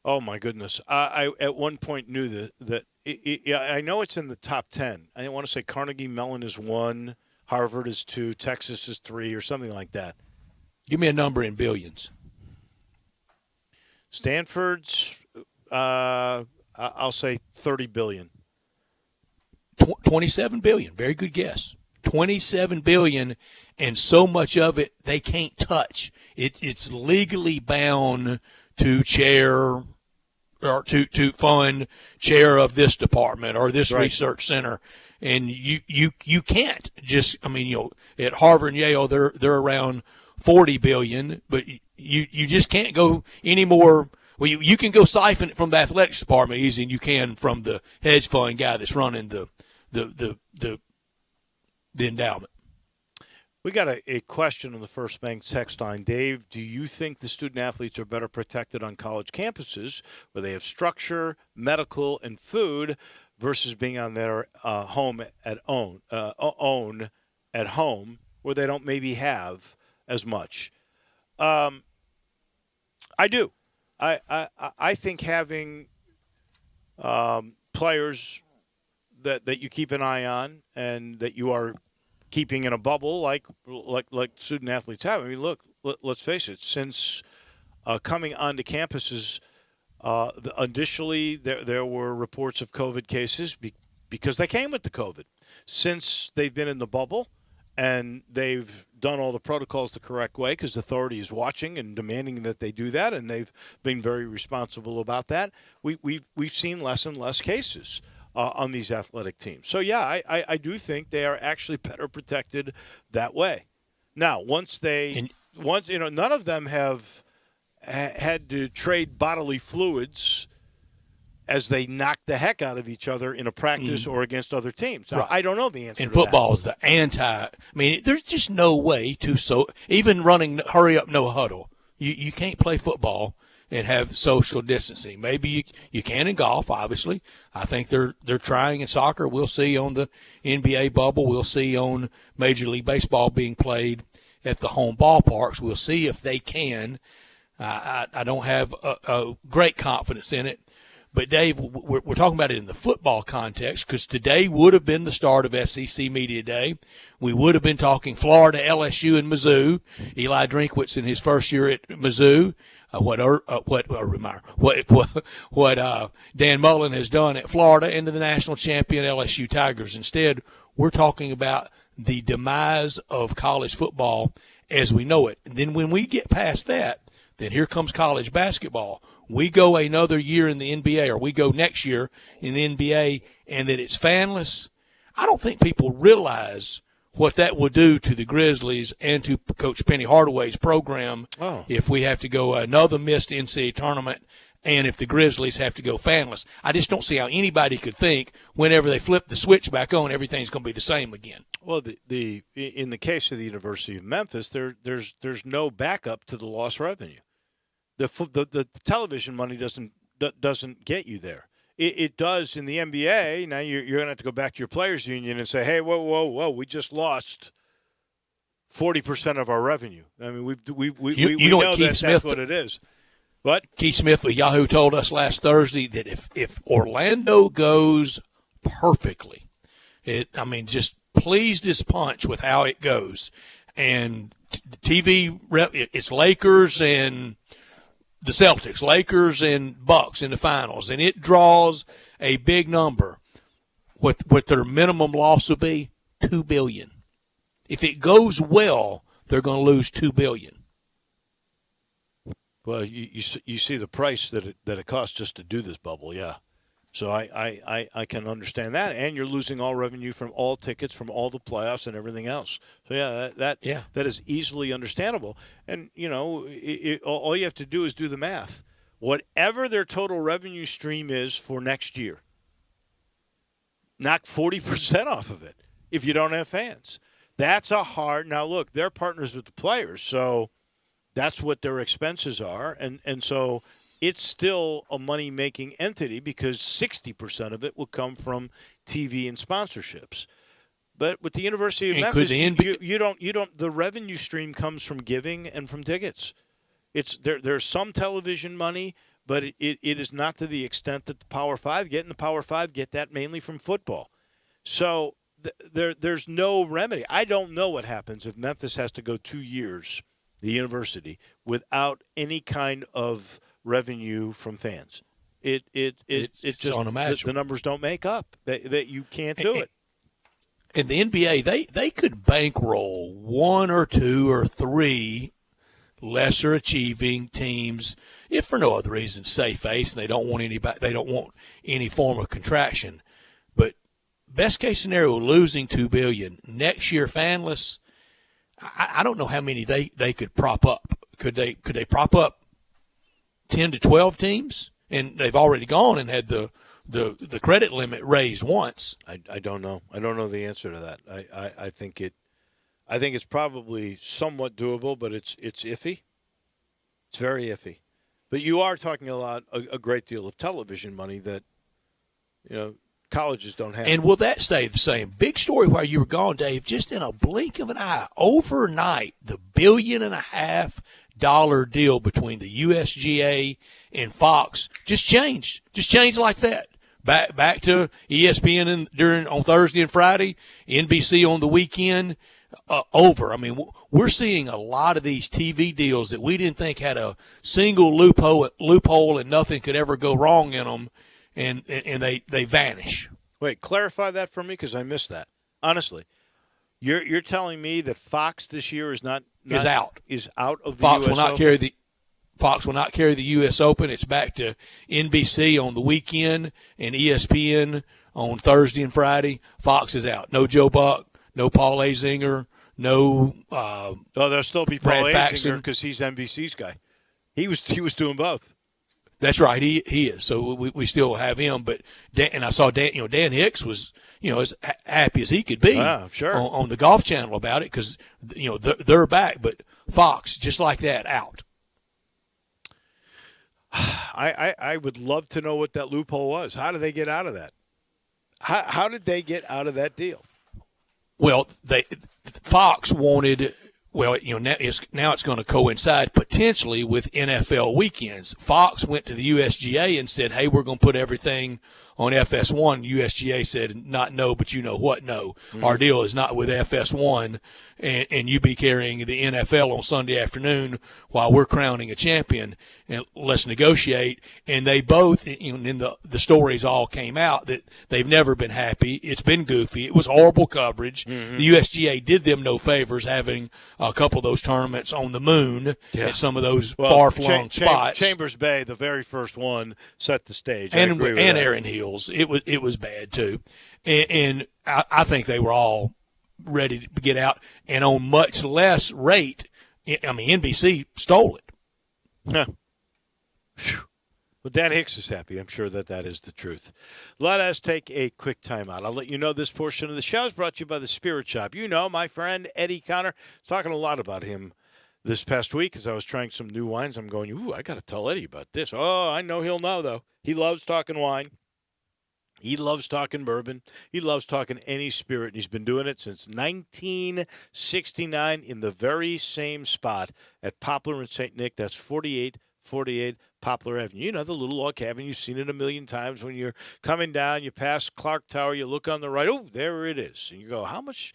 Oh my goodness! I at one point knew that I know it's in the top 10. I want to say Carnegie Mellon is 1, Harvard is 2, Texas is 3, or something like that. Give me a number in billions. Stanford's, I'll say 30 billion. 27 billion. Very good guess. 27 billion, and so much of it they can't touch. It's legally bound to chair or to fund chair of this department or this research center, and you can't just. I mean, at Harvard and Yale they're around 40 billion, but you just can't go any more. Well, you can go siphon it from the athletics department easy than you can from the hedge fund guy that's running the endowment. We got a question on the First Bank text line. Dave, do you think the student athletes are better protected on college campuses where they have structure, medical, and food versus being on their own at home where they don't maybe have as much? I do. I think having players that you keep an eye on and that you are keeping in a bubble like student athletes have. I mean, look, let's face it. Since coming onto campuses, initially there were reports of COVID cases because they came with the COVID. Since they've been in the bubble and they've done all the protocols the correct way because the authority is watching and demanding that they do that, and they've been very responsible about that, we've seen less and less cases on these athletic teams. So, yeah, I do think they are actually better protected that way. Now, none of them have had to trade bodily fluids as they knock the heck out of each other in a practice or against other teams. Now, I don't know the answer to that. And football is the I mean, there's just no way to even running hurry up, no huddle. You can't play football and have social distancing. Maybe you can in golf, obviously. I think they're trying in soccer. We'll see on the NBA bubble. We'll see on Major League Baseball being played at the home ballparks. We'll see if they can. I don't have a great confidence in it. But, Dave, we're talking about it in the football context because today would have been the start of SEC Media Day. We would have been talking Florida, LSU, and Mizzou. Eli Drinkwitz in his first year at Mizzou. What Dan Mullen has done at Florida into the national champion LSU Tigers. Instead, we're talking about the demise of college football as we know it. And then when we get past that, then here comes college basketball. We go another year in the NBA, or we go next year in the NBA, and that it's fanless. I don't think people realize what that will do to the Grizzlies and to Coach Penny Hardaway's program if we have to go another missed NCAA tournament and if the Grizzlies have to go fanless. I just don't see how anybody could think whenever they flip the switch back on, everything's going to be the same again. Well, in the case of the University of Memphis, there's no backup to the lost revenue. The television money doesn't get you there. It does in the NBA. Now you're going to have to go back to your players' union and say, hey, whoa, we just lost 40% of our revenue. I mean, we know that's what it is. But Keith Smith with Yahoo told us last Thursday that if Orlando goes perfectly, just pleased his punch with how it goes, and TV, it's Lakers and the Celtics, Lakers and Bucks in the finals, and it draws a big number. What their minimum loss will be, $2 billion. If it goes well, they're going to lose $2 billion. Well, you see the price that it costs just to do this bubble, yeah. So I can understand that, and you're losing all revenue from all tickets, from all the playoffs and everything else. So yeah, that is easily understandable. And all you have to do is do the math. Whatever their total revenue stream is for next year, knock 40% off of it if you don't have fans. That's a hard. Now look, they're partners with the players, so that's what their expenses are, and so. It's still a money-making entity because 60% of it will come from TV and sponsorships. But with the University of Memphis, you don't. The revenue stream comes from giving and from tickets. It's there's some television money, but it is not to the extent that the Power Five get, and the Power Five get that mainly from football. So there's no remedy. I don't know what happens if Memphis has to go 2 years, the university, without any kind of revenue from fans. It's just unimaginable. The numbers don't make up. That you can't do it. In the NBA, they could bankroll 1 or 2 or 3 lesser achieving teams, if for no other reason, save face, and they don't want any form of contraction. But best case scenario, losing $2 billion next year, fanless. I don't know how many they could prop up. Could they prop up 10 to 12 teams? And they've already gone and had the credit limit raised once. I don't know. I don't know the answer to that. I think it's probably somewhat doable, but it's iffy. It's very iffy. But you are talking a great deal of television money that colleges don't have. And will that stay the same? Big story while you were gone, Dave. Just in a blink of an eye, overnight, the $1.5 billion deal between the USGA and Fox just changed like that. Back to ESPN on Thursday and Friday, NBC on the weekend. Over. I mean, we're seeing a lot of these TV deals that we didn't think had a single loophole and nothing could ever go wrong in them, and they vanish. Wait, clarify that for me because I missed that. Honestly, you're telling me that Fox this year is out of the Fox US will not Open? carry the Fox will not carry the U.S. Open. It's back to NBC on the weekend and ESPN on Thursday and Friday. Fox is out. No Joe Buck, no Paul Azinger, no. There'll still be Brad Paul Paxton. Azinger because he's NBC's guy. He was doing both. That's right. He is. So we still have him. But and I saw Dan Hicks was as happy as he could be. Sure. on the Golf Channel about it because they're back. But Fox just like that out. I would love to know what that loophole was. How did they get out of that? How did they get out of that deal? Well, Fox wanted. Well, now it's going to coincide potentially with NFL weekends. Fox went to the USGA and said, "Hey, we're going to put everything on FS1." USGA said, "Not no, but you know what? No, our deal is not with FS1, and you be carrying the NFL on Sunday afternoon while we're crowning a champion. And let's negotiate." And they both, in the stories all came out that they've never been happy. It's been goofy. It was horrible coverage. The USGA did them no favors having a couple of those tournaments on the moon at some of those far-flung spots. Chambers Bay, the very first one, set the stage. And Aaron Hills, it was bad too, and I think they were all ready to get out, and on much less rate. I mean, NBC stole it. Huh. Well, Dan Hicks is happy. I'm sure that is the truth. Let us take a quick timeout. I'll let you know this portion of the show is brought to you by the Spirit Shop. My friend Eddie Connor, talking a lot about him this past week as I was trying some new wines. I'm going, I got to tell Eddie about this. Oh, I know he'll know, though. He loves talking wine. He loves talking bourbon. He loves talking any spirit, and he's been doing it since 1969 in the very same spot at Poplar and St. Nick. That's 4848 Poplar Avenue. The little log cabin. You've seen it a million times when you're coming down. You pass Clark Tower. You look on the right. Oh, there it is. And you go, how much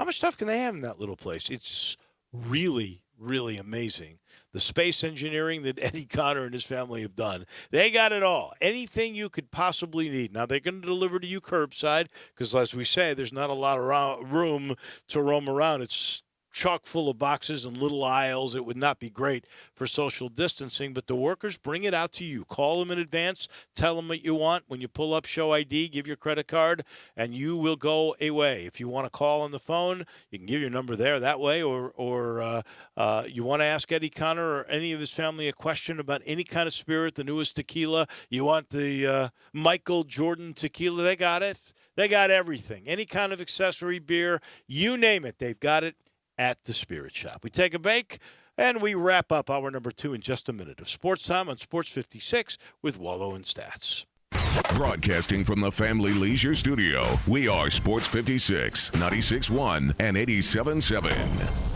stuff can they have in that little place? It's really, really amazing. The space engineering that Eddie Connor and his family have done. They got it all. Anything you could possibly need. Now, they're going to deliver to you curbside because, as we say, there's not a lot of room to roam around. It's chock full of boxes and little aisles. It would not be great for social distancing, but the workers bring it out to you. Call them in advance. Tell them what you want. When you pull up, show ID, give your credit card, and you will go away. If you want to call on the phone, you can give your number there that way, or you want to ask Eddie Connor or any of his family a question about any kind of spirit, the newest tequila. You want the Michael Jordan tequila, they got it. They got everything. Any kind of accessory beer, you name it, they've got it at the Spirit Shop. We take a break, and we wrap up hour number 2 in just a minute of Sports Time on Sports 56 with Wallow and Stats. Broadcasting from the Family Leisure Studio, we are Sports 56, 96.1 and 87.7.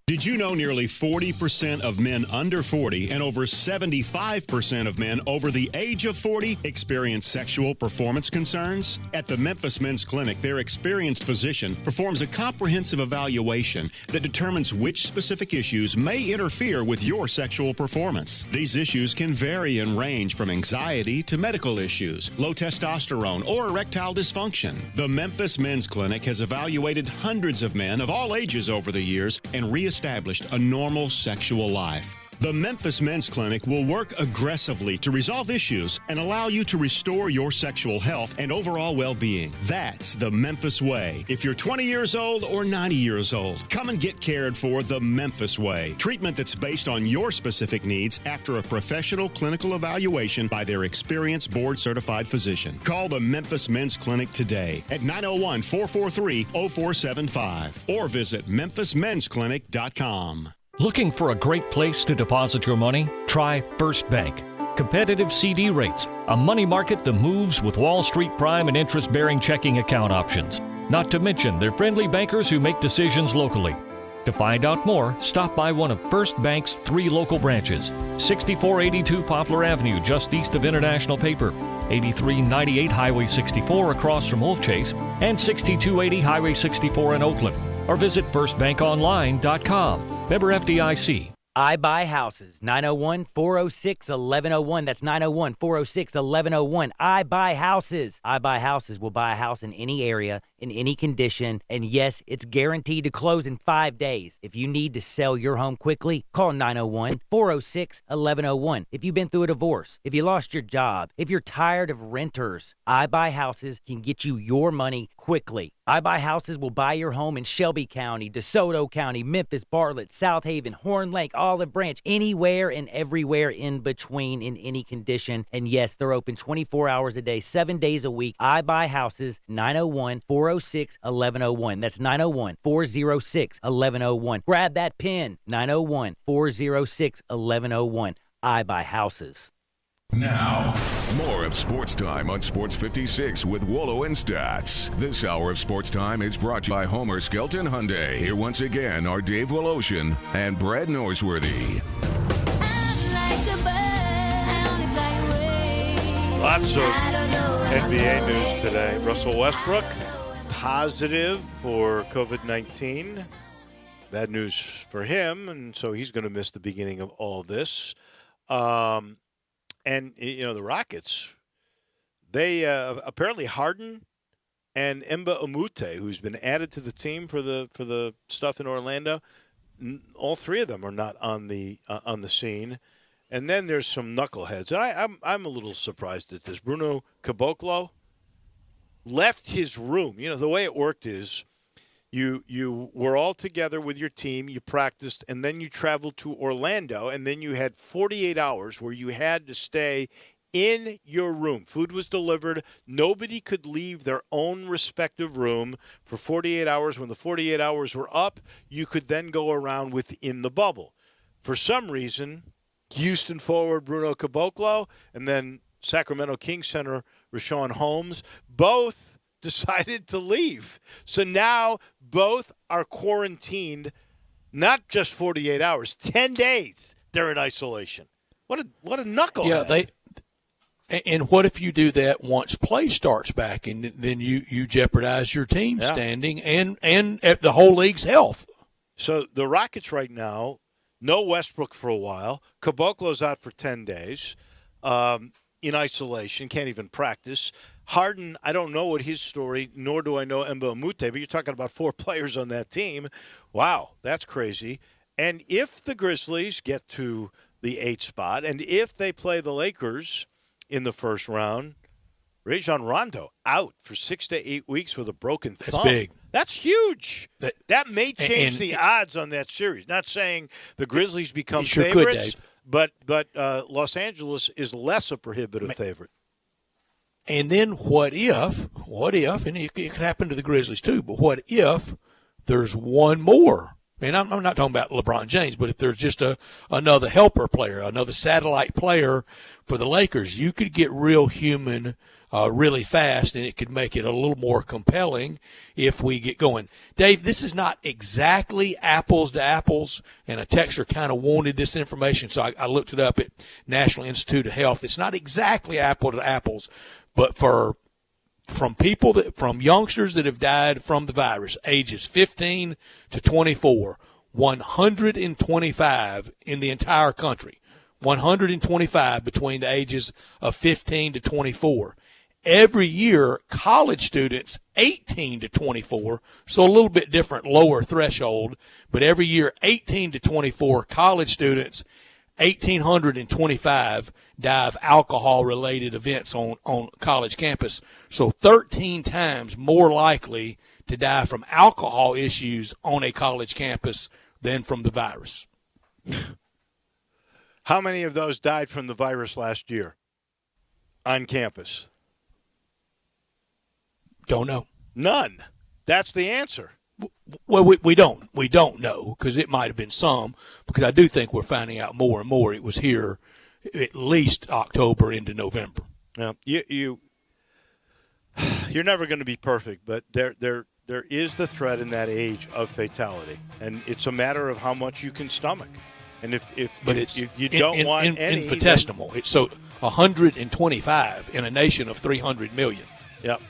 Did you know nearly 40% of men under 40 and over 75% of men over the age of 40 experience sexual performance concerns? At the Memphis Men's Clinic, their experienced physician performs a comprehensive evaluation that determines which specific issues may interfere with your sexual performance. These issues can vary and range from anxiety to medical issues, low testosterone, or erectile dysfunction. The Memphis Men's Clinic has evaluated hundreds of men of all ages over the years and reestablished a normal sexual life. The Memphis Men's Clinic will work aggressively to resolve issues and allow you to restore your sexual health and overall well-being. That's the Memphis way. If you're 20 years old or 90 years old, come and get cared for the Memphis way. Treatment that's based on your specific needs after a professional clinical evaluation by their experienced board-certified physician. Call the Memphis Men's Clinic today at 901-443-0475 or visit memphismensclinic.com. Looking for a great place to deposit your money? Try First Bank. Competitive CD rates, a money market that moves with Wall Street prime and interest-bearing checking account options. Not to mention their friendly bankers who make decisions locally. To find out more, stop by one of First Bank's 3 local branches. 6482 Poplar Avenue, just east of International Paper. 8398 Highway 64 across from Wolf Chase. And 6280 Highway 64 in Oakland. Or visit firstbankonline.com. Member FDIC. I Buy Houses, 901-406-1101. That's 901-406-1101. I Buy Houses. I Buy Houses will buy a house in any area, in any condition, and yes, it's guaranteed to close in 5 days. If you need to sell your home quickly, call 901-406-1101. If you've been through a divorce, if you lost your job, if you're tired of renters, I Buy Houses can get you your money quickly. I Buy Houses will buy your home in Shelby County, DeSoto County, Memphis, Bartlett, South Haven, Horn Lake, Olive Branch, anywhere and everywhere in between in any condition. And yes, they're open 24 hours a day, 7 days a week. I Buy Houses, 901-406-1101. That's 901-406-1101. Grab that pen, 901-406-1101. I Buy Houses. Now, more of Sports Time on Sports 56 with Wallow and Stats. This hour of Sports Time is brought to you by Homer Skelton Hyundai. Here once again are Dave Woloshin and Brad Norsworthy. Lots of NBA news today. Russell Westbrook, positive for COVID-19. Bad news for him, and so he's going to miss the beginning of all this. And, you know, the Rockets, they apparently Harden and Emba Umute, who's been added to the team for the stuff in Orlando, all 3 of them are not on the scene. And then there's some knuckleheads. And I'm a little surprised at this. Bruno Caboclo left his room. You know, the way it worked is you were all together with your team, you practiced, and then you traveled to Orlando, and then you had 48 hours where you had to stay in your room. Food was delivered. Nobody could leave their own respective room for 48 hours. When the 48 hours were up, you could then go around within the bubble. For some reason, Houston forward Bruno Caboclo and then Sacramento Kings center Richaun Holmes both decided to leave. So now both are quarantined, not just 48 hours, 10 days they're in isolation. What a knucklehead. Yeah, and what if you do that once play starts back, and then you jeopardize your team standing and the whole league's health? So the Rockets right now, no Westbrook for a while. Caboclo's out for 10 days. in isolation, can't even practice. Harden, I don't know what his story, nor do I know Emba Amute, but you're talking about 4 players on that team. Wow, that's crazy. And if the Grizzlies get to the 8th spot, and if they play the Lakers in the first round, Rajon Rondo out for 6 to 8 weeks with a broken thumb. That's big. That's huge. That may change and the odds on that series. Not saying the Grizzlies become sure favorites, could, but Los Angeles is less a prohibitive favorite. And then what if, and it could happen to the Grizzlies too, but what if there's one more? And I'm not talking about LeBron James, but if there's just another helper player, another satellite player for the Lakers, you could get real human really fast, and it could make it a little more compelling if we get going. Dave, this is not exactly apples to apples, and a texter kind of wanted this information, so I looked it up at National Institute of Health. It's not exactly apple to apples, but from youngsters that have died from the virus, ages 15 to 24, 125 in the entire country, 125 between the ages of 15 to 24. Every year, college students 18 to 24, so a little bit different, lower threshold, but every year 18 to 24 college students, 1,825 die of alcohol-related events on college campus. So 13 times more likely to die from alcohol issues on a college campus than from the virus. How many of those died from the virus last year on campus? Don't know. None. That's the answer. Well, we don't know, because it might have been some, because I do think we're finding out more and more. It was here at least October into November. Now, you're never going to be perfect, but there is the threat in that age of fatality, and it's a matter of how much you can stomach. And if you don't want any infinitesimal, it's so 125 in a nation of 300 million. Yep.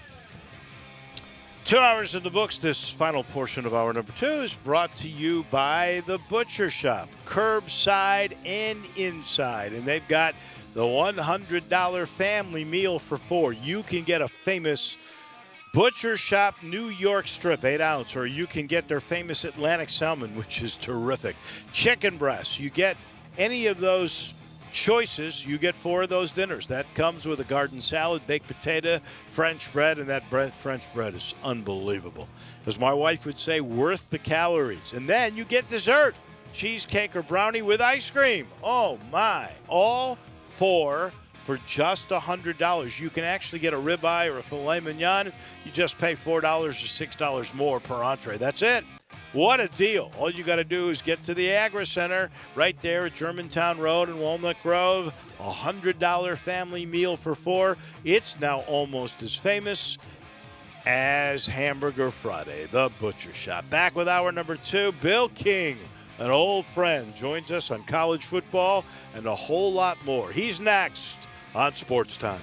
2 hours in the books. This final portion of hour number 2 is brought to you by The Butcher Shop, curbside and inside. And they've got the $100 family meal for 4. You can get a famous Butcher Shop New York strip, 8-ounce, or you can get their famous Atlantic salmon, which is terrific. Chicken breasts. You get any of those choices, you get 4 of those dinners. That comes with a garden salad, baked potato, French bread, and that French bread is unbelievable. As my wife would say, worth the calories. And then you get dessert, cheesecake or brownie with ice cream. Oh, my. All 4 for just $100. You can actually get a ribeye or a filet mignon. You just pay $4 or $6 more per entree. That's it. What a deal. All you got to do is get to the Agri Center right there at Germantown Road in Walnut Grove. $100 family meal for 4. It's now almost as famous as Hamburger Friday, The Butcher Shop. Back with hour number 2, Bill King, an old friend, joins us on college football and a whole lot more. He's next on Sports Time.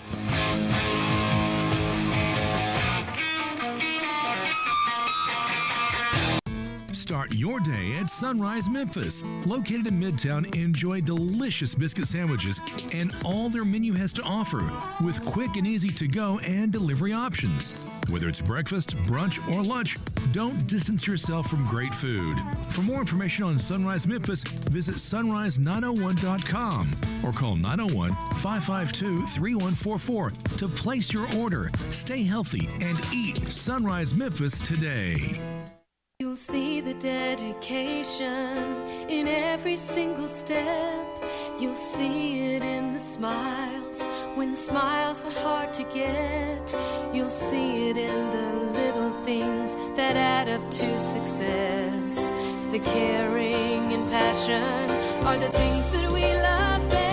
Start your day at Sunrise Memphis. Located in Midtown, enjoy delicious biscuit sandwiches and all their menu has to offer with quick and easy to-go and delivery options. Whether it's breakfast, brunch, or lunch, don't distance yourself from great food. For more information on Sunrise Memphis, visit sunrise901.com or call 901-552-3144 to place your order. Stay healthy and eat Sunrise Memphis today. You'll see the dedication in every single step. You'll see it in the smiles when smiles are hard to get. You'll see it in the little things that add up to success. The caring and passion are the things that we love best.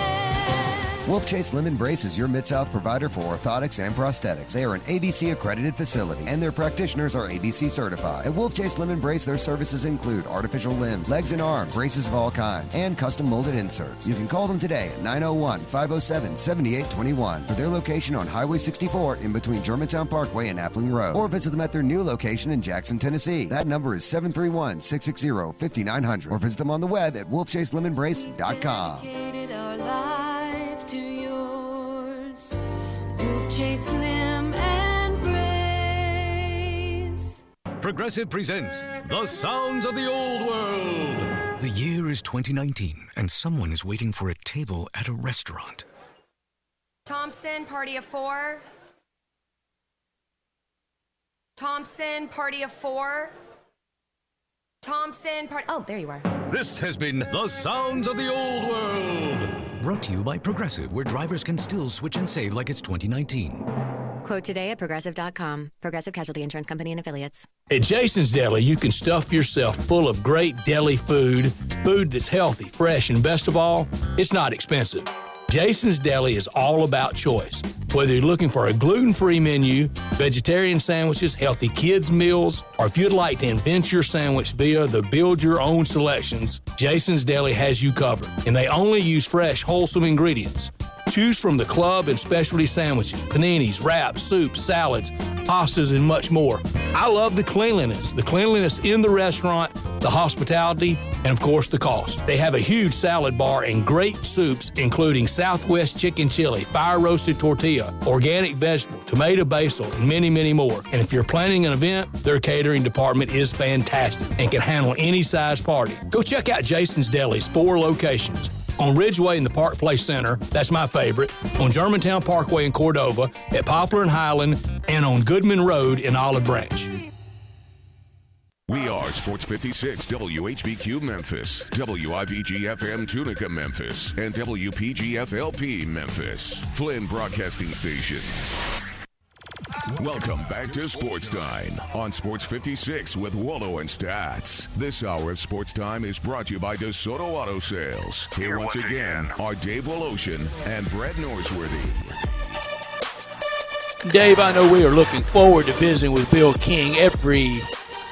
Wolf Chase Lemon Brace is your Mid-South provider for orthotics and prosthetics. They are an ABC accredited facility and their practitioners are ABC certified. At Wolf Chase Lemon Brace, their services include artificial limbs, legs and arms, braces of all kinds, and custom molded inserts. You can call them today at 901-507-7821 for their location on Highway 64 in between Germantown Parkway and Appling Road, or visit them at their new location in Jackson, Tennessee. That number is 731-660-5900, or visit them on the web at wolfchaselemonbrace.com. Dedicated our life to yours. Chase, limb, and brace. Progressive presents The Sounds of the Old World. The year is 2019, and someone is waiting for a table at a restaurant. Thompson, party of 4. Thompson, party of 4. Thompson, oh, there you are. This has been The Sounds of the Old World. Brought to you by Progressive, where drivers can still switch and save like it's 2019. Quote today at Progressive.com. Progressive Casualty Insurance Company and Affiliates. At Jason's Deli, you can stuff yourself full of great deli food that's healthy, fresh, and best of all, it's not expensive. Jason's Deli is all about choice. Whether you're looking for a gluten-free menu, vegetarian sandwiches, healthy kids' meals, or if you'd like to invent your sandwich via the build-your-own selections, Jason's Deli has you covered. And they only use fresh, wholesome ingredients. Choose from the club and specialty sandwiches, paninis, wraps, soups, salads, pastas, and much more. I love the cleanliness in the restaurant, the hospitality, and of course the cost. They have a huge salad bar and great soups, including Southwest chicken chili, fire roasted tortilla, organic vegetable, tomato basil, and many, many more. And if you're planning an event, their catering department is fantastic and can handle any size party. Go check out Jason's Deli's 4 locations. On Ridgeway in the Park Place Center, that's my favorite, on Germantown Parkway in Cordova, at Poplar and Highland, and on Goodman Road in Olive Branch. We are Sports 56 WHBQ Memphis, WIVG-FM Tunica Memphis, and WPG-FLP Memphis, Flynn Broadcasting Stations. Welcome back to Sports Time on Sports 56 with Wallo and Stats. This hour of Sports Time is brought to you by DeSoto Auto Sales. Here once again are Dave Woloshin and Brett Norsworthy. Dave, I know we are looking forward to visiting with Bill King every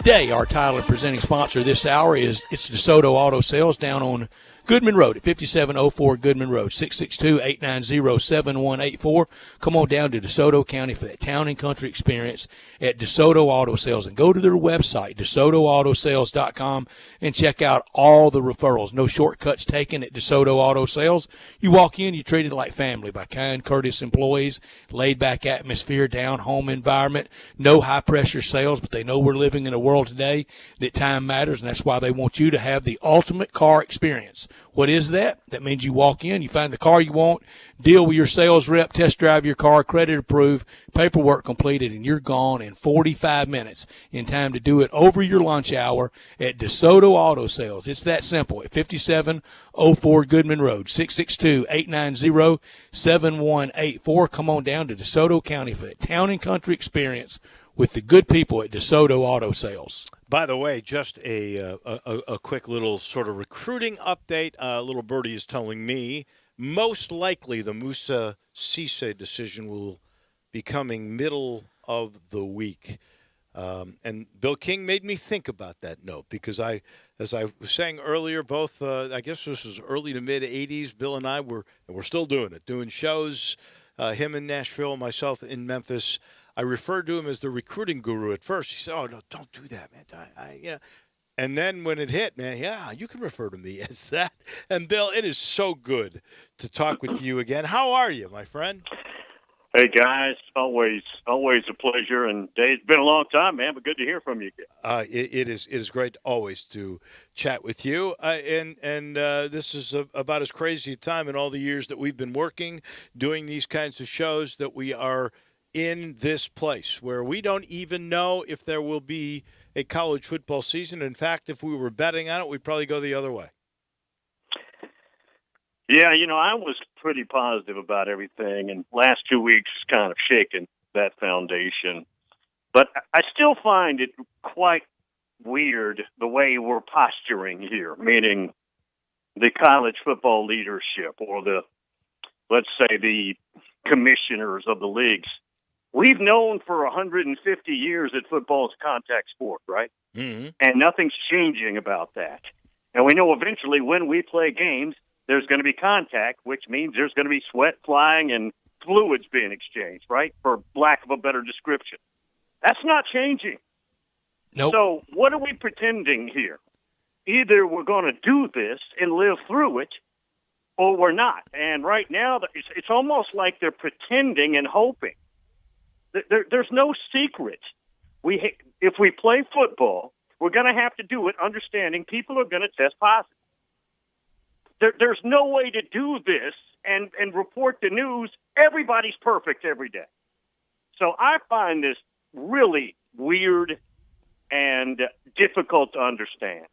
day. Our title and presenting sponsor this hour it's DeSoto Auto Sales down on Goodman Road at 5704 Goodman Road, 662-890-7184. Come on down to DeSoto County for that town and country experience at DeSoto Auto Sales. And go to their website, DeSotoAutoSales.com, and check out all the referrals. No shortcuts taken at DeSoto Auto Sales. You walk in, you're treated like family by kind, courteous employees, laid-back atmosphere, down-home environment, no high-pressure sales, but they know we're living in a world today that time matters, and that's why they want you to have the ultimate car experience. What is that? That means you walk in, you find the car you want, deal with your sales rep, test drive your car, credit approved, paperwork completed, and you're gone in 45 minutes in time to do it over your lunch hour at DeSoto Auto Sales. It's that simple at 5704 Goodman Road, 662-890-7184. Come on down to DeSoto County for that town and country experience with the good people at DeSoto Auto Sales. By the way, just a quick little sort of recruiting update. Little birdie is telling me most likely the Musa Cisse decision will be coming middle of the week. And Bill King made me think about that note because as I was saying earlier, both, I guess this was early to mid 80s, Bill and I we're still doing it, doing shows, him in Nashville, myself in Memphis. I referred to him as the recruiting guru at first. He said, "Oh, no, don't do that, man." And then when it hit, man, yeah, you can refer to me as that. And Bill, it is so good to talk with you again. How are you, my friend? Hey, guys, always a pleasure. And Dave, it's been a long time, man, but good to hear from you again. It is great always to chat with you. And this is about as crazy a time in all the years that we've been working, doing these kinds of shows, that we are in this place where we don't even know if there will be a college football season. In fact, if we were betting on it, we'd probably go the other way. Yeah, I was pretty positive about everything, and last 2 weeks kind of shaken that foundation. But I still find it quite weird the way we're posturing here, meaning the college football leadership or let's say the commissioners of the leagues. We've known for 150 years that football is a contact sport, right? Mm-hmm. And nothing's changing about that. And we know eventually when we play games, there's going to be contact, which means there's going to be sweat flying and fluids being exchanged, right? For lack of a better description. That's not changing. Nope. So what are we pretending here? Either we're going to do this and live through it, or we're not. And right now, it's almost like they're pretending and hoping There's no secret. If we play football, we're going to have to do it understanding people are going to test positive. There's no way to do this and report the news. Everybody's perfect every day. So I find this really weird and difficult to understand.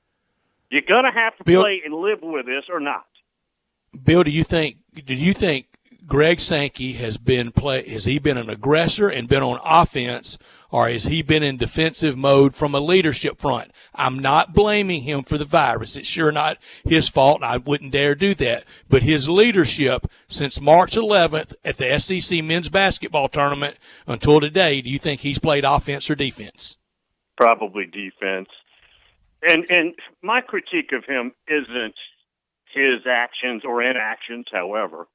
You're going to have to play and live with this or not. Bill, do you think Greg Sankey has he been an aggressor and been on offense, or has he been in defensive mode from a leadership front? I'm not blaming him for the virus. It's sure not his fault, and I wouldn't dare do that. But his leadership since March 11th at the SEC men's basketball tournament until today, do you think he's played offense or defense? Probably defense. And my critique of him isn't his actions or inactions, however,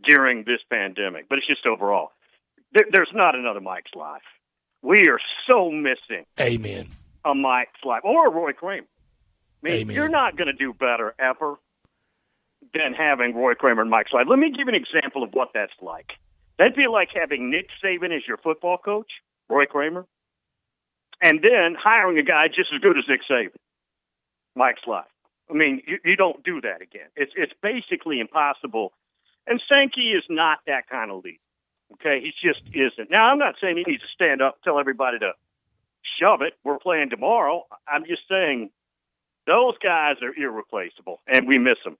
during this pandemic, but it's just overall. There's not another Mike's life. We are so missing Amen. A Mike's life or a Roy Kramer. I mean, Amen. You're not going to do better ever than having Roy Kramer and Mike's life. Let me give you an example of what that's like. That'd be like having Nick Saban as your football coach, Roy Kramer, and then hiring a guy just as good as Nick Saban, Mike's life. I mean, you don't do that again. It's basically impossible. And Sankey is not that kind of leader. Okay, he just isn't. Now, I'm not saying he needs to stand up and tell everybody to shove it. We're playing tomorrow. I'm just saying those guys are irreplaceable, and we miss them.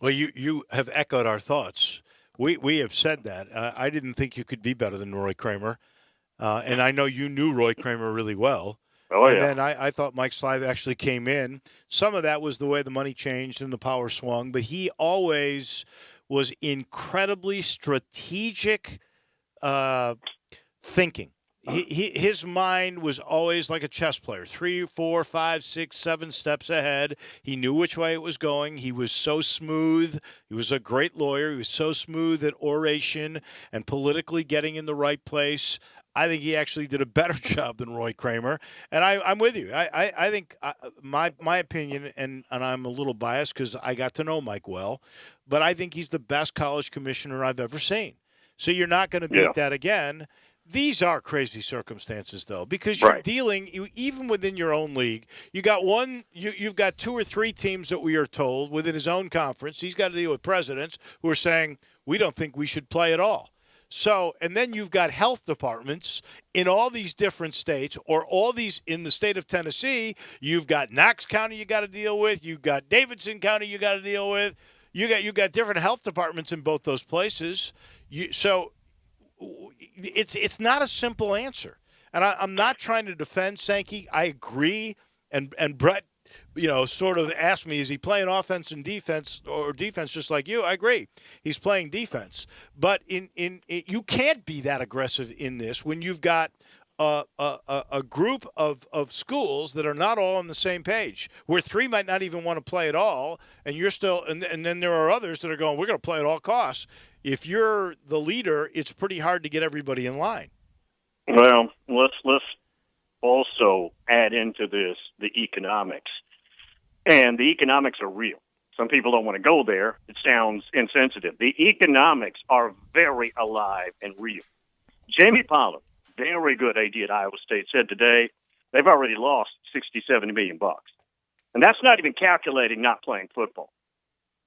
Well, you have echoed our thoughts. We have said that. I didn't think you could be better than Roy Kramer, and I know you knew Roy Kramer really well. Oh, and yeah. then I thought Mike Slive actually came in. Some of that was the way the money changed and the power swung, but he always was incredibly strategic thinking. His mind was always like a chess player, 3, 4, 5, 6, 7 steps ahead. He knew which way it was going. He was so smooth. He was a great lawyer. He was so smooth at oration and politically getting in the right place. I think he actually did a better job than Roy Kramer, and I'm with you. I think my opinion, and I'm a little biased because I got to know Mike well, but I think he's the best college commissioner I've ever seen. So you're not going to beat that again. These are crazy circumstances, though, because you're dealing even within your own league. You've got 2 or 3 teams that we are told within his own conference. He's got to deal with presidents who are saying we don't think we should play at all. So, and then you've got health departments in all these different states, or all these in the state of Tennessee. You've got Knox County you got to deal with. You've got Davidson County you got to deal with. You got different health departments in both those places. So it's not a simple answer. And I'm not trying to defend Sankey. I agree. And Brett, sort of asked me, is he playing offense and defense or defense just like you? I agree. He's playing defense. But you can't be that aggressive in this when you've got a group of schools that are not all on the same page, where 3 might not even want to play at all, and you're still – and then there are others that are going, we're going to play at all costs. If you're the leader, it's pretty hard to get everybody in line. Well, let's also add into this the economics. And the economics are real. Some people don't want to go there. It sounds insensitive. The economics are very alive and real. Jamie Pollard, very good AD at Iowa State, said today they've already lost $60-70 million. And that's not even calculating not playing football.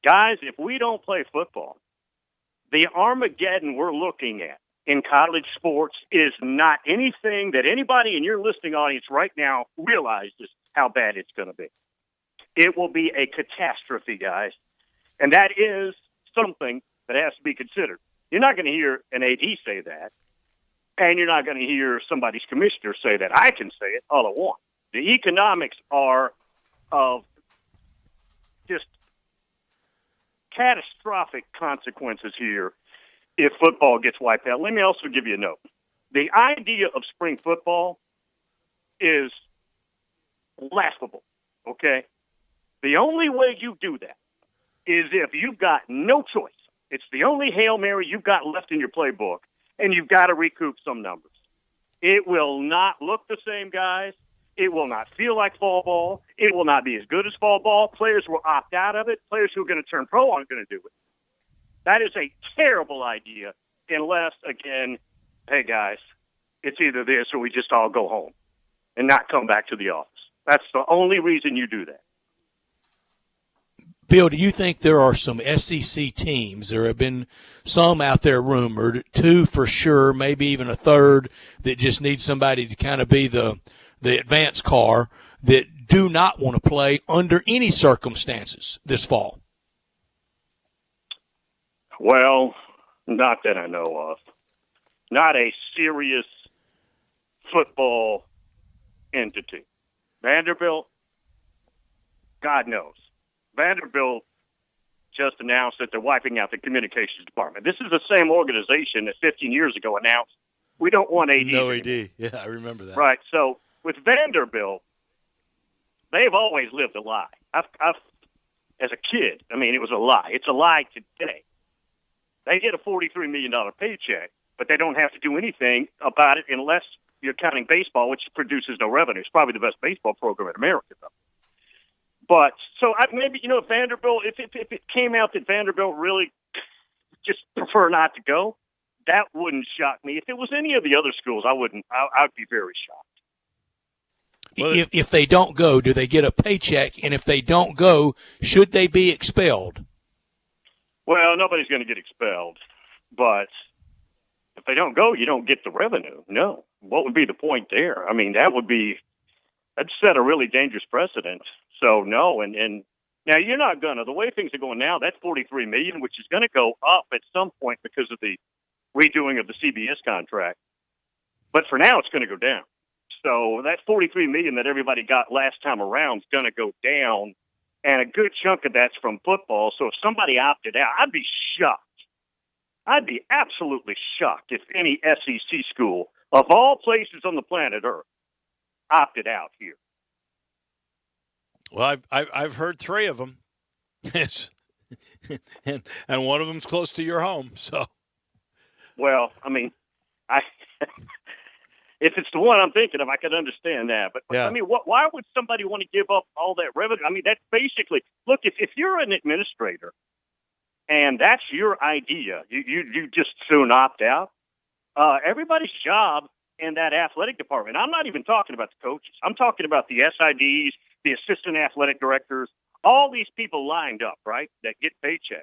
Guys, if we don't play football, the Armageddon we're looking at in college sports is not anything that anybody in your listening audience right now realizes how bad it's going to be. It will be a catastrophe, guys. And that is something that has to be considered. You're not going to hear an AD say that, and you're not going to hear somebody's commissioner say that. I can say it all I want. The economics are of just catastrophic consequences here if football gets wiped out. Let me also give you a note. The idea of spring football is laughable, okay? The only way you do that is if you've got no choice. It's the only Hail Mary you've got left in your playbook, and you've got to recoup some numbers. It will not look the same, guys. It will not feel like fall ball. It will not be as good as fall ball. Players will opt out of it. Players who are going to turn pro aren't going to do it. That is a terrible idea unless, again, hey, guys, it's either this or we just all go home and not come back to the office. That's the only reason you do that. Bill, do you think there are some SEC teams? There have been some out there rumored, 2 for sure, maybe even a third, that just need somebody to kind of be the advance car, that do not want to play under any circumstances this fall? Well, not that I know of. Not a serious football entity. Vanderbilt, God knows. Vanderbilt just announced that they're wiping out the communications department. This is the same organization that 15 years ago announced we don't want AD. No anymore. AD. Yeah, I remember that. Right. So with Vanderbilt, they've always lived a lie. I've as a kid, I mean, it was a lie. It's a lie today. They get a $43 million paycheck, but they don't have to do anything about it unless you're counting baseball, which produces no revenue. It's probably the best baseball program in America, though. But so maybe, Vanderbilt, if it came out that Vanderbilt really just prefer not to go, that wouldn't shock me. If it was any of the other schools, I wouldn't. I'd be very shocked. Well, if they don't go, do they get a paycheck? And if they don't go, should they be expelled? Well, nobody's going to get expelled. But if they don't go, you don't get the revenue. No. What would be the point there? I mean, that'd set a really dangerous precedent. So, no. And now you're not going to. The way things are going now, that's $43 million, which is going to go up at some point because of the redoing of the CBS contract. But for now, it's going to go down. So that $43 million that everybody got last time around is going to go down, and a good chunk of that's from football. So if somebody opted out, I'd be shocked. I'd be absolutely shocked if any SEC school, of all places on the planet Earth, opted out here. Well, I've heard 3 of them, and one of them's close to your home. So, well, I mean, if it's the one I'm thinking of, I could understand that. But yeah. I mean, why would somebody want to give up all that revenue? I mean, that's basically look. If you're an administrator and that's your idea, you just soon opt out. Everybody's job in that athletic department. I'm not even talking about the coaches. I'm talking about the SIDs, the assistant athletic directors, all these people lined up, right, that get paychecks.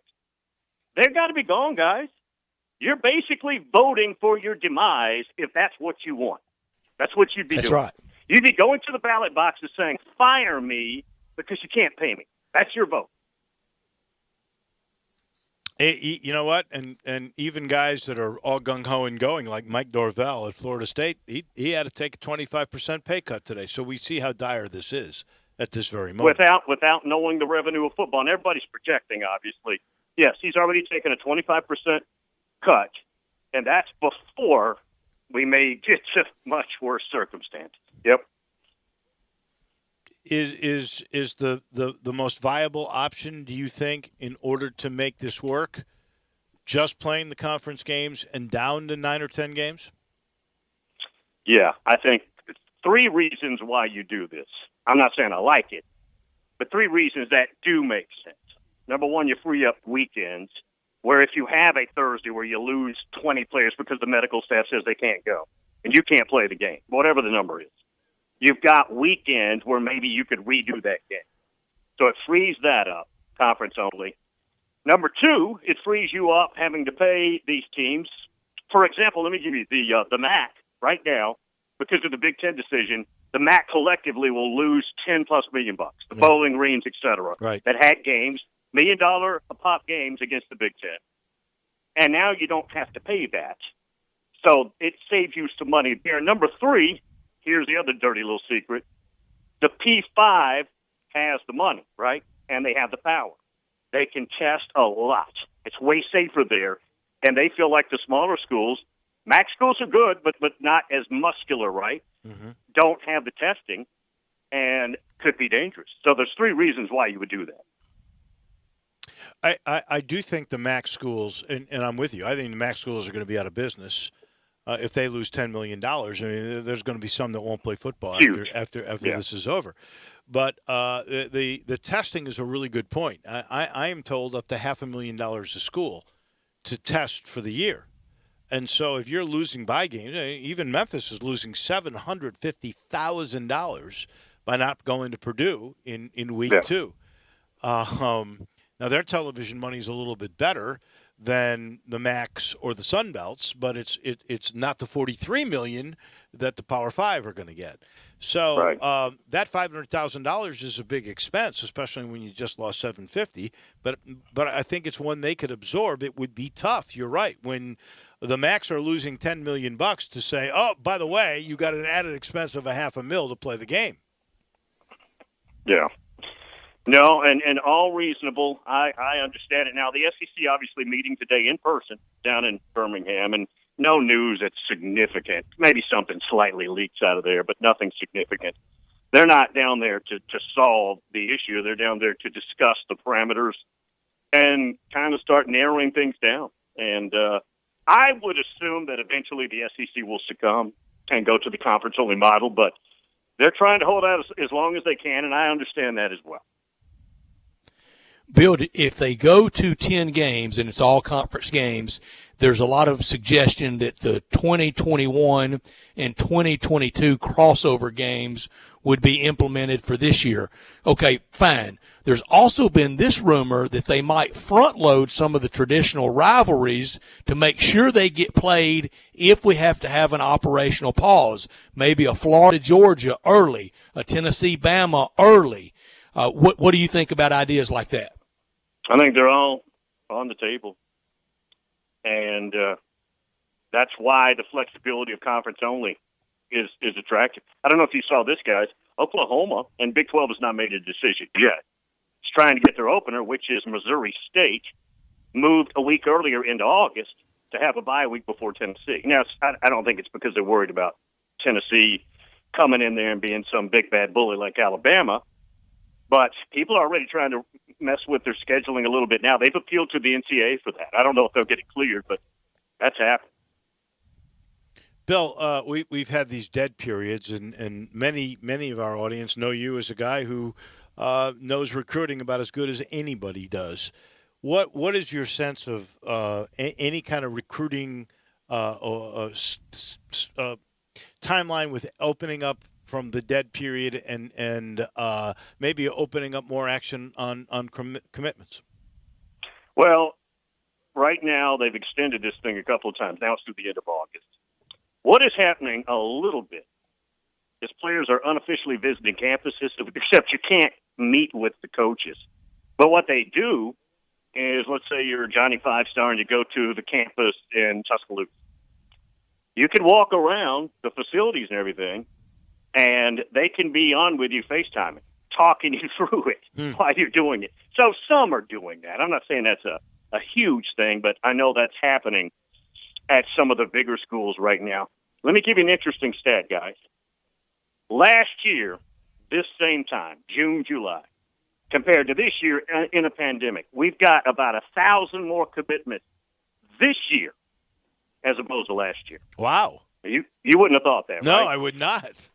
They've got to be gone, guys. You're basically voting for your demise if that's what you want. That's what you'd be doing. That's right. You'd be going to the ballot box and saying, fire me because you can't pay me. That's your vote. You know what? And even guys that are all gung-ho and going, like Mike Norvell at Florida State, he had to take a 25% pay cut today. So we see how dire this is at this very moment. Without knowing the revenue of football, and everybody's projecting, obviously. Yes, he's already taken a 25% cut, and that's before we may get to much worse circumstances. Yep. Is the most viable option, do you think, in order to make this work, just playing the conference games and down to 9 or 10 games? Yeah, I think 3 reasons why you do this. I'm not saying I like it, but 3 reasons that do make sense. Number one, you free up weekends, where if you have a Thursday where you lose 20 players because the medical staff says they can't go, and you can't play the game, whatever the number is, you've got weekends where maybe you could redo that game. So it frees that up, conference only. Number 2, it frees you up having to pay these teams. For example, let me give you the MAC right now, because of the Big Ten decision. The MAC collectively will lose $10+ million. The Bowling Greens, et cetera, that had games, $1 million a pop games against the Big Ten. And now you don't have to pay that. So it saves you some money there. Number 3, here's the other dirty little secret. The P5 has the money, right? And they have the power. They can test a lot. It's way safer there. And they feel like the smaller schools, MAC schools are good, but not as muscular, right? Mm-hmm. Don't have the testing and could be dangerous. So there's 3 reasons why you would do that. I do think the MAC schools, and I'm with you, I think the MAC schools are going to be out of business if they lose $10 million. I mean, there's going to be some that won't play football after this is over. But the testing is a really good point. I am told up to $500,000 a school to test for the year. And so if you're losing by games, even Memphis is losing $750,000 by not going to Purdue in week 2. Now their television money is a little bit better than the Max or the Sun Belts, but it's not the $43 million that the Power Five are going to get. So that $500,000 is a big expense, especially when you just lost $750. But I think it's one they could absorb. It would be tough. You're right. When the Max are losing $10 million to say, oh, by the way, you got an added expense of $500,000 to play the game. Yeah. No, and all reasonable. I understand it. Now, the SEC obviously meeting today in person down in Birmingham, and no news that's significant. Maybe something slightly leaks out of there, but nothing significant. They're not down there to solve the issue. They're down there to discuss the parameters and kind of start narrowing things down. And I would assume that eventually the SEC will succumb and go to the conference-only model, but they're trying to hold out as long as they can, and I understand that as well. Bill, if they go to 10 games and it's all conference games, there's a lot of suggestion that the 2021 and 2022 crossover games would be implemented for this year. Okay, fine. There's also been this rumor that they might front load some of the traditional rivalries to make sure they get played if we have to have an operational pause. Maybe a Florida-Georgia early, a Tennessee-Bama early. What do you think about ideas like that? I think they're all on the table. And that's why the flexibility of conference only is attractive. I don't know if you saw this, guys. Oklahoma, and Big 12 has not made a decision yet. It's trying to get their opener, which is Missouri State, moved a week earlier into August to have a bye week before Tennessee. Now, I don't think it's because they're worried about Tennessee coming in there and being some big bad bully like Alabama. But people are already trying to mess with their scheduling a little bit now. They've appealed to the NCAA for that. I don't know if they'll get it cleared, but that's happened. Bill, we've had these dead periods, and many of our audience know you as a guy who knows recruiting about as good as anybody does. What is your sense of any kind of recruiting timeline with opening up from the dead period and maybe opening up more action on commitments? Well, right now they've extended this thing a couple of times. Now it's through the end of August. What is happening a little bit is players are unofficially visiting campuses, except you can't meet with the coaches. But what they do is, let's say you're a Johnny Five-Star and you go to the campus in Tuscaloosa. You can walk around the facilities and everything, and they can be on with you FaceTiming, talking you through it while you're doing it. So some are doing that. I'm not saying that's a huge thing, but I know that's happening at some of the bigger schools right now. Let me give you an interesting stat, guys. Last year, this same time, June, July, compared to this year in a pandemic, we've got about 1,000 more commitments this year as opposed to last year. Wow. You wouldn't have thought that, No, right? I would not.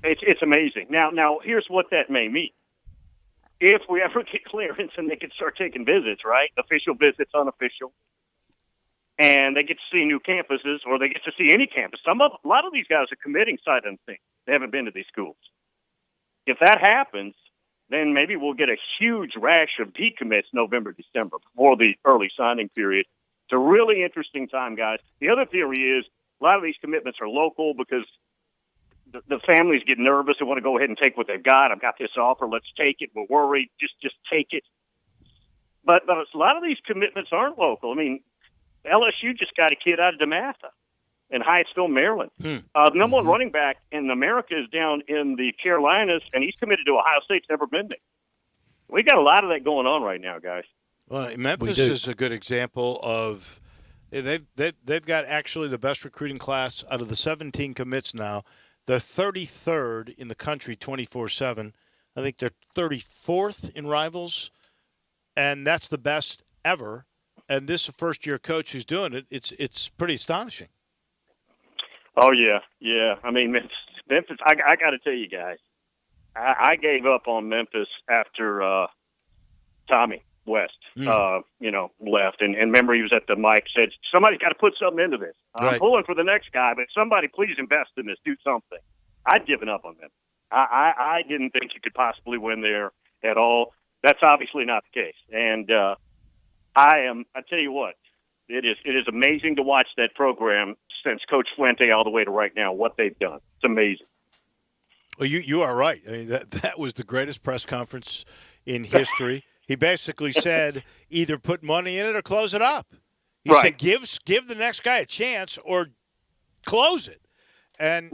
It's amazing. Now, here's what that may mean. If we ever get clearance and they can start taking visits, right? Official visits, unofficial. And they get to see new campuses, or they get to see any campus. A lot of these guys are committing sight unseen. They haven't been to these schools. If that happens, then maybe we'll get a huge rash of decommits November, December, before the early signing period. It's a really interesting time, guys. The other theory is a lot of these commitments are local because the families get nervous and want to go ahead and take what they've got. I've got this offer. Let's take it. We're worried. Just take it. But a lot of these commitments aren't local. I mean, LSU just got a kid out of DeMatha in Hyattsville, Maryland. The number one running back in America is down in the Carolinas, and he's committed to Ohio State. Never been there. We got a lot of that going on right now, guys. Well, Memphis is a good example of they've got actually the best recruiting class out of the 17 commits now. They're 33rd in the country 24/7. I think they're 34th in rivals, and that's the best ever. And this is a first-year coach who's doing it. It's pretty astonishing. Oh, yeah. I mean, Memphis, I got to tell you guys, I gave up on Memphis after Tommy. West, left. And remember, he was at the mic, said, somebody's got to put something into this. I'm pulling for the next guy, but somebody please invest in this, do something. I'd given up on them. I didn't think you could possibly win there at all. That's obviously not the case. And I tell you what, it is amazing to watch that program since Coach Fuente all the way to right now, what they've done. It's amazing. Well, you are right. I mean, that was the greatest press conference in history. He basically said either put money in it or close it up. He said give the next guy a chance or close it. And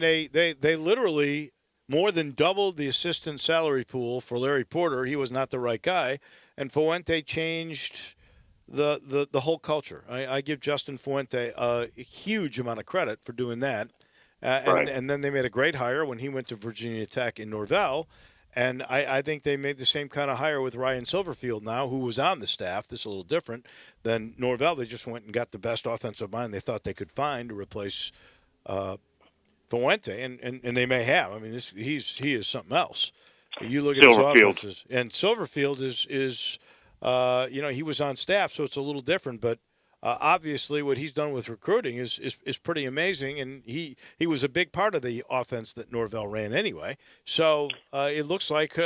they literally more than doubled the assistant salary pool for Larry Porter. He was not the right guy, and Fuente changed the whole culture. I give Justin Fuente a huge amount of credit for doing that. And then they made a great hire when he went to Virginia Tech in Norvell. And I think they made the same kind of hire with Ryan Silverfield now, who was on the staff. This is a little different than Norvell. They just went and got the best offensive mind they thought they could find to replace Fuente, and they may have. I mean, he is something else. You look at his offenses, and Silverfield is he was on staff, so it's a little different. But obviously, what he's done with recruiting is pretty amazing, and he was a big part of the offense that Norvell ran anyway. So it looks like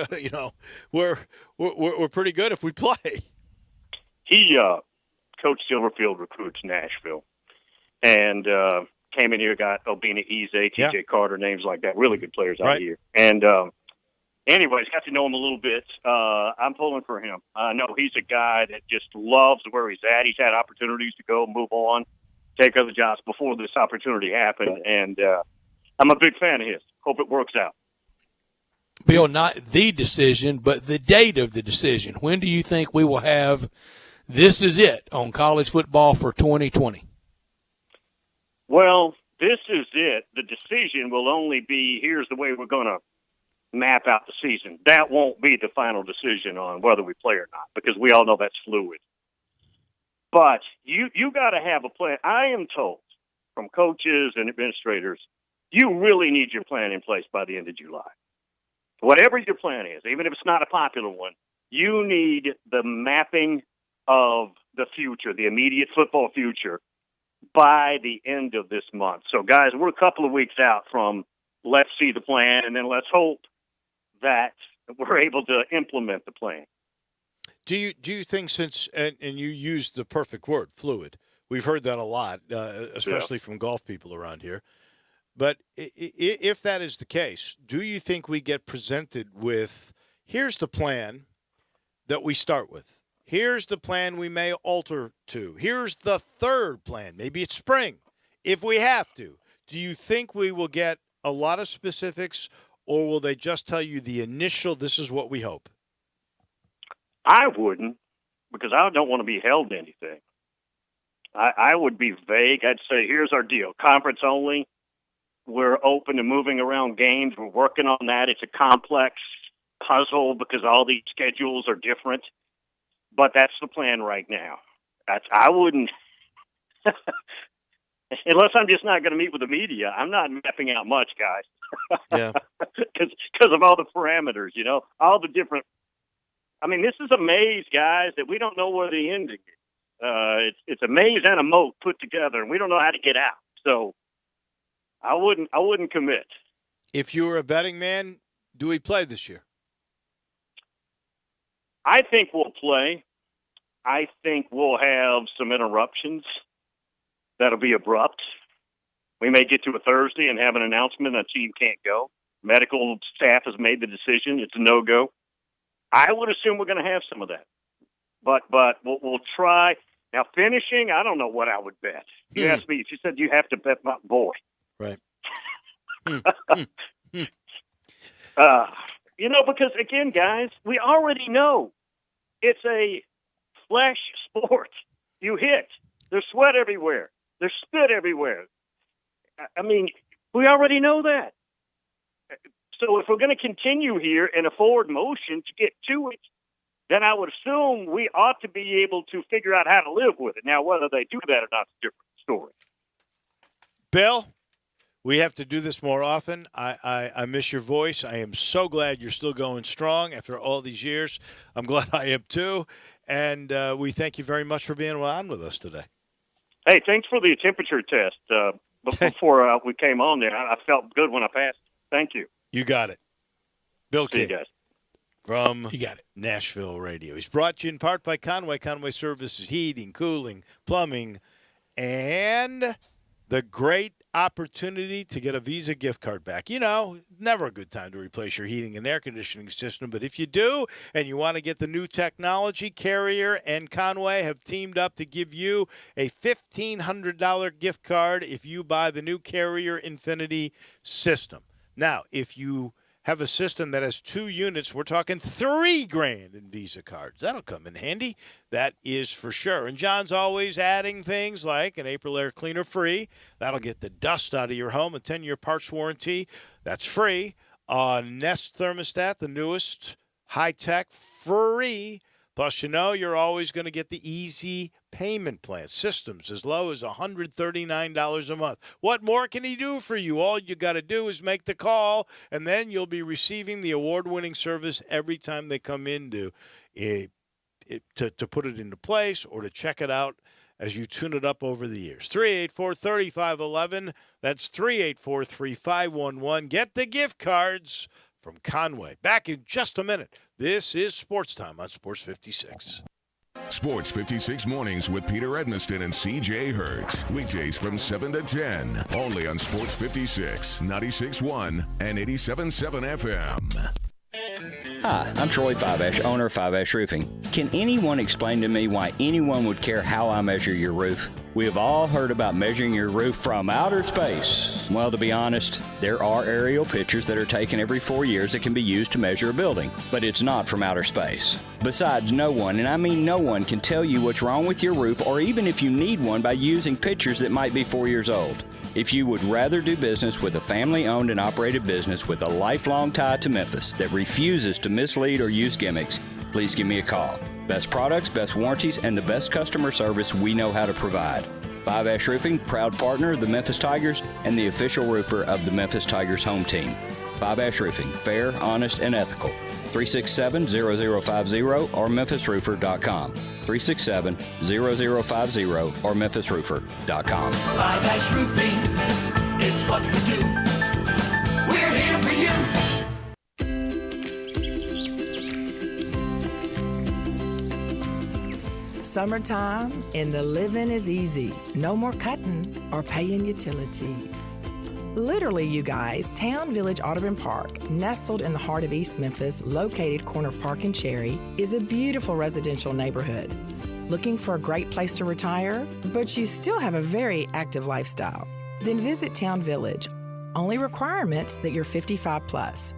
we're pretty good if we play. He Coach Silverfield recruits Nashville, and came in here, got Obina Eze, T.J. Carter, names like that, really good players out here. And anyways, got to know him a little bit. I'm pulling for him. I know he's a guy that just loves where he's at. He's had opportunities to go, move on, take other jobs before this opportunity happened, and I'm a big fan of his. Hope it works out. Bill, not the decision, but the date of the decision. When do you think we will have this is it on college football for 2020? Well, this is it. The decision will only be, here's the way we're going to map out the season. That won't be the final decision on whether we play or not, because we all know that's fluid. But you got to have a plan. I am told from coaches and administrators, you really need your plan in place by the end of July. Whatever your plan is, even if it's not a popular one, you need the mapping of the future, the immediate football future, by the end of this month. So, guys, we're a couple of weeks out from let's see the plan, and then let's hope that we're able to implement the plan. Do you think since and you used the perfect word, fluid? We've heard that a lot, especially from golf people around here. But if that is the case, do you think we get presented with, here's the plan that we start with? Here's the plan we may alter to. Here's the third plan. Maybe it's spring, if we have to. Do you think we will get a lot of specifics, or will they just tell you the initial, this is what we hope? I wouldn't, because I don't want to be held to anything. I would be vague. I'd say, here's our deal. Conference only. We're open to moving around games. We're working on that. It's a complex puzzle because all these schedules are different. But that's the plan right now. I wouldn't, unless I'm just not going to meet with the media. I'm not mapping out much, guys. Yeah. Because of all the parameters, all the different. I mean, this is a maze, guys, that we don't know where the ending is. It's a maze and a moat put together, and we don't know how to get out. So I wouldn't commit. If you were a betting man, do we play this year? I think we'll play. I think we'll have some interruptions that'll be abrupt. We may get to a Thursday and have an announcement a team can't go. Medical staff has made the decision. It's a no-go. I would assume we're going to have some of that. But we'll try. Now, finishing, I don't know what I would bet. You asked me, if you said you have to bet my boy. Right. Because, again, guys, we already know it's a flesh sport. You hit. There's sweat everywhere. There's spit everywhere. I mean, we already know that. So if we're going to continue here in a forward motion to get to it, then I would assume we ought to be able to figure out how to live with it. Now, whether they do that or not is a different story. Bill, We have to do this more often. I miss your voice. I am so glad you're still going strong after all these years. I'm glad I am too. And we thank you very much for being on with us today. Hey, thanks for the temperature test. Before we came on there, I felt good when I passed. Thank you. You got it. Bill See you King guys. from You got it. Nashville Radio. He's brought to you in part by Conway. Conway Services, heating, cooling, plumbing, and the great opportunity to get a Visa gift card back. You know, never a good time to replace your heating and air conditioning system, but if you do and you want to get the new technology, Carrier and Conway have teamed up to give you a $1,500 gift card if you buy the new Carrier Infinity system. Now, if you have a system that has 2 units, we're talking $3,000 in Visa cards. That'll come in handy. That is for sure. And John's always adding things like an April air cleaner free. That'll get the dust out of your home. A 10-year parts warranty. That's free. Nest thermostat, the newest high-tech, free. Plus, you know, you're always going to get the easy payment plan. Systems as low as $139 a month. What more can he do for you? All you got to do is make the call, and then you'll be receiving the award-winning service every time they come in to put it into place or to check it out as you tune it up over the years. 384-3511. That's 384-3511. Get the gift cards from Conway. Back in just a minute. This is Sports Time on Sports 56. Sports 56 mornings with Peter Edmiston and CJ Hertz. Weekdays from 7 to 10. Only on Sports 56, 96.1 and 87.7 FM. Hi, I'm Troy Fiveash, owner of Fiveash Roofing. Can anyone explain to me why anyone would care how I measure your roof? We have all heard about measuring your roof from outer space. Well, to be honest, there are aerial pictures that are taken every 4 years that can be used to measure a building, but it's not from outer space. Besides, no one, and I mean no one, can tell you what's wrong with your roof or even if you need one by using pictures that might be 4 years old. If you would rather do business with a family-owned and operated business with a lifelong tie to Memphis that refuses to mislead or use gimmicks, please give me a call. Best products, best warranties, and the best customer service we know how to provide. Five Ash Roofing, proud partner of the Memphis Tigers and the official roofer of the Memphis Tigers home team. Five Ash Roofing, fair, honest, and ethical. 367-0050 or memphisroofer.com. 367-0050 or memphisroofer.com. Five Ash Roofing, it's what we do. We're here for you. Summertime and the living is easy. No more cutting or paying utilities. Literally, you guys, Town Village Audubon Park, nestled in the heart of East Memphis, located corner of Park and Cherry, is a beautiful residential neighborhood. Looking for a great place to retire, but you still have a very active lifestyle? Then visit Town Village. Only requirements that you're 55 plus.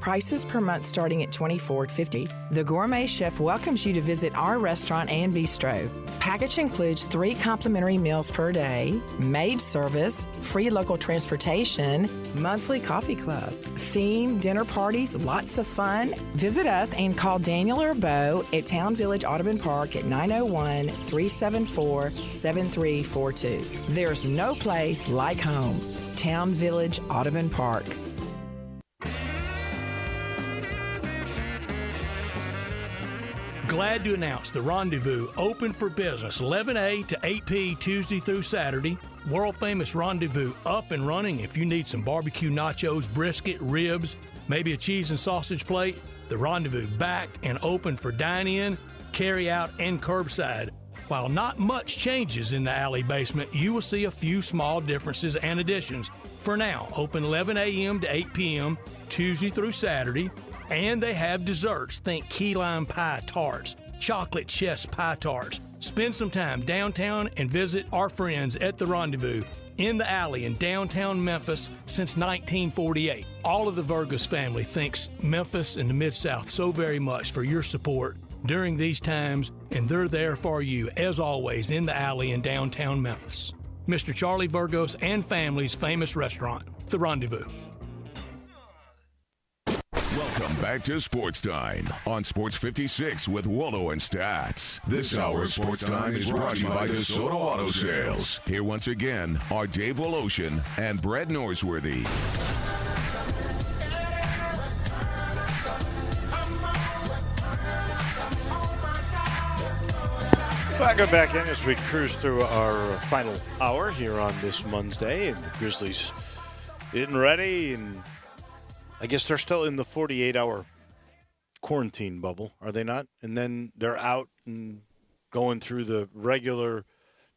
Prices per month starting at $24.50. The Gourmet Chef welcomes you to visit our restaurant and bistro. Package includes 3 complimentary meals per day, maid service, free local transportation, monthly coffee club, themed dinner parties, lots of fun. Visit us and call Daniel or Bo at Town Village Audubon Park at 901-374-7342. There's no place like home. Town Village Audubon Park. Glad to announce the Rendezvous open for business 11 to 8 p. Tuesday through Saturday. World famous Rendezvous up and running. If you need some barbecue nachos, brisket, ribs, maybe a cheese and sausage plate, the Rendezvous back and open for dine-in, carry out, and curbside. While not much changes in the alley basement, you will see a few small differences and additions. For now, open 11 a.m. to 8 p.m. Tuesday through Saturday. And they have desserts. Think key lime pie tarts, chocolate chess pie tarts. Spend some time downtown and visit our friends at the Rendezvous in the alley in downtown Memphis since 1948. All of the Virgus family thanks Memphis and the Mid-South so very much for your support during these times, and they're there for you, as always, in the alley in downtown Memphis. Mr. Charlie Virgos and family's famous restaurant, the Rendezvous. Welcome back to Sports Time on Sports 56 with Wallo and Stats. This hour of Sports Time is brought to you by DeSoto Auto Sales. Here once again are Dave Woloshin and Brett Norsworthy. Welcome back in as we cruise through our final hour here on this Monday, and the Grizzlies getting ready, and I guess they're still in the 48-hour quarantine bubble, are they not? And then they're out and going through the regular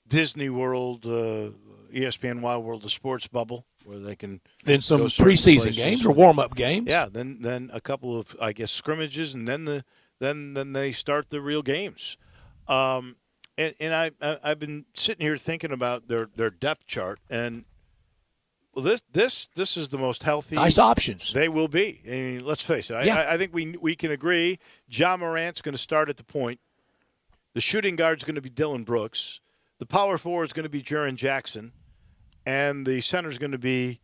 Disney World, ESPN Wild World of Sports bubble, where they can then some go certain preseason places. games or warm-up games. Yeah, then a couple of, I guess, scrimmages, and then they start the real games. And I've been sitting here thinking about their depth chart, and well, this is the most healthy. Nice options. They will be. I mean, let's face it. Yeah. I think we can agree. Ja Morant's going to start at the point. The shooting guard's going to be Dylan Brooks. The power forward is going to be Jaren Jackson, and the center is going to be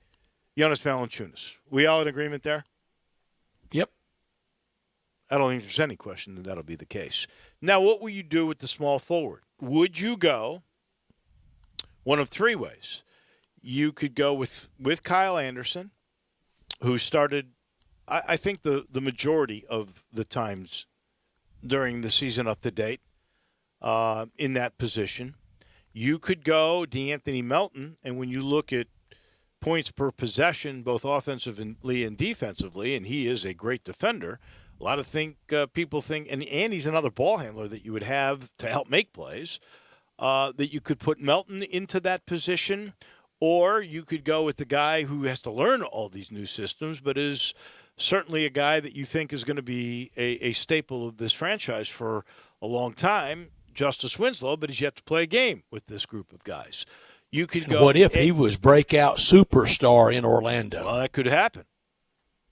Jonas Valanciunas. We all in agreement there? Yep. I don't think there's any question that that'll be the case. Now, what will you do with the small forward? Would you go one of three ways? You could go with Kyle Anderson, who started, I think, the majority of the times during the season up to date in that position. You could go DeAnthony Melton, and when you look at points per possession, both offensively and defensively, and he is a great defender, a lot of people think, and he's another ball handler that you would have to help make plays, that you could put Melton into that position, or you could go with the guy who has to learn all these new systems, but is certainly a guy that you think is going to be a staple of this franchise for a long time, Justice Winslow, but he's yet to play a game with this group of guys. You could go. What if he was breakout superstar in Orlando? Well, that could happen.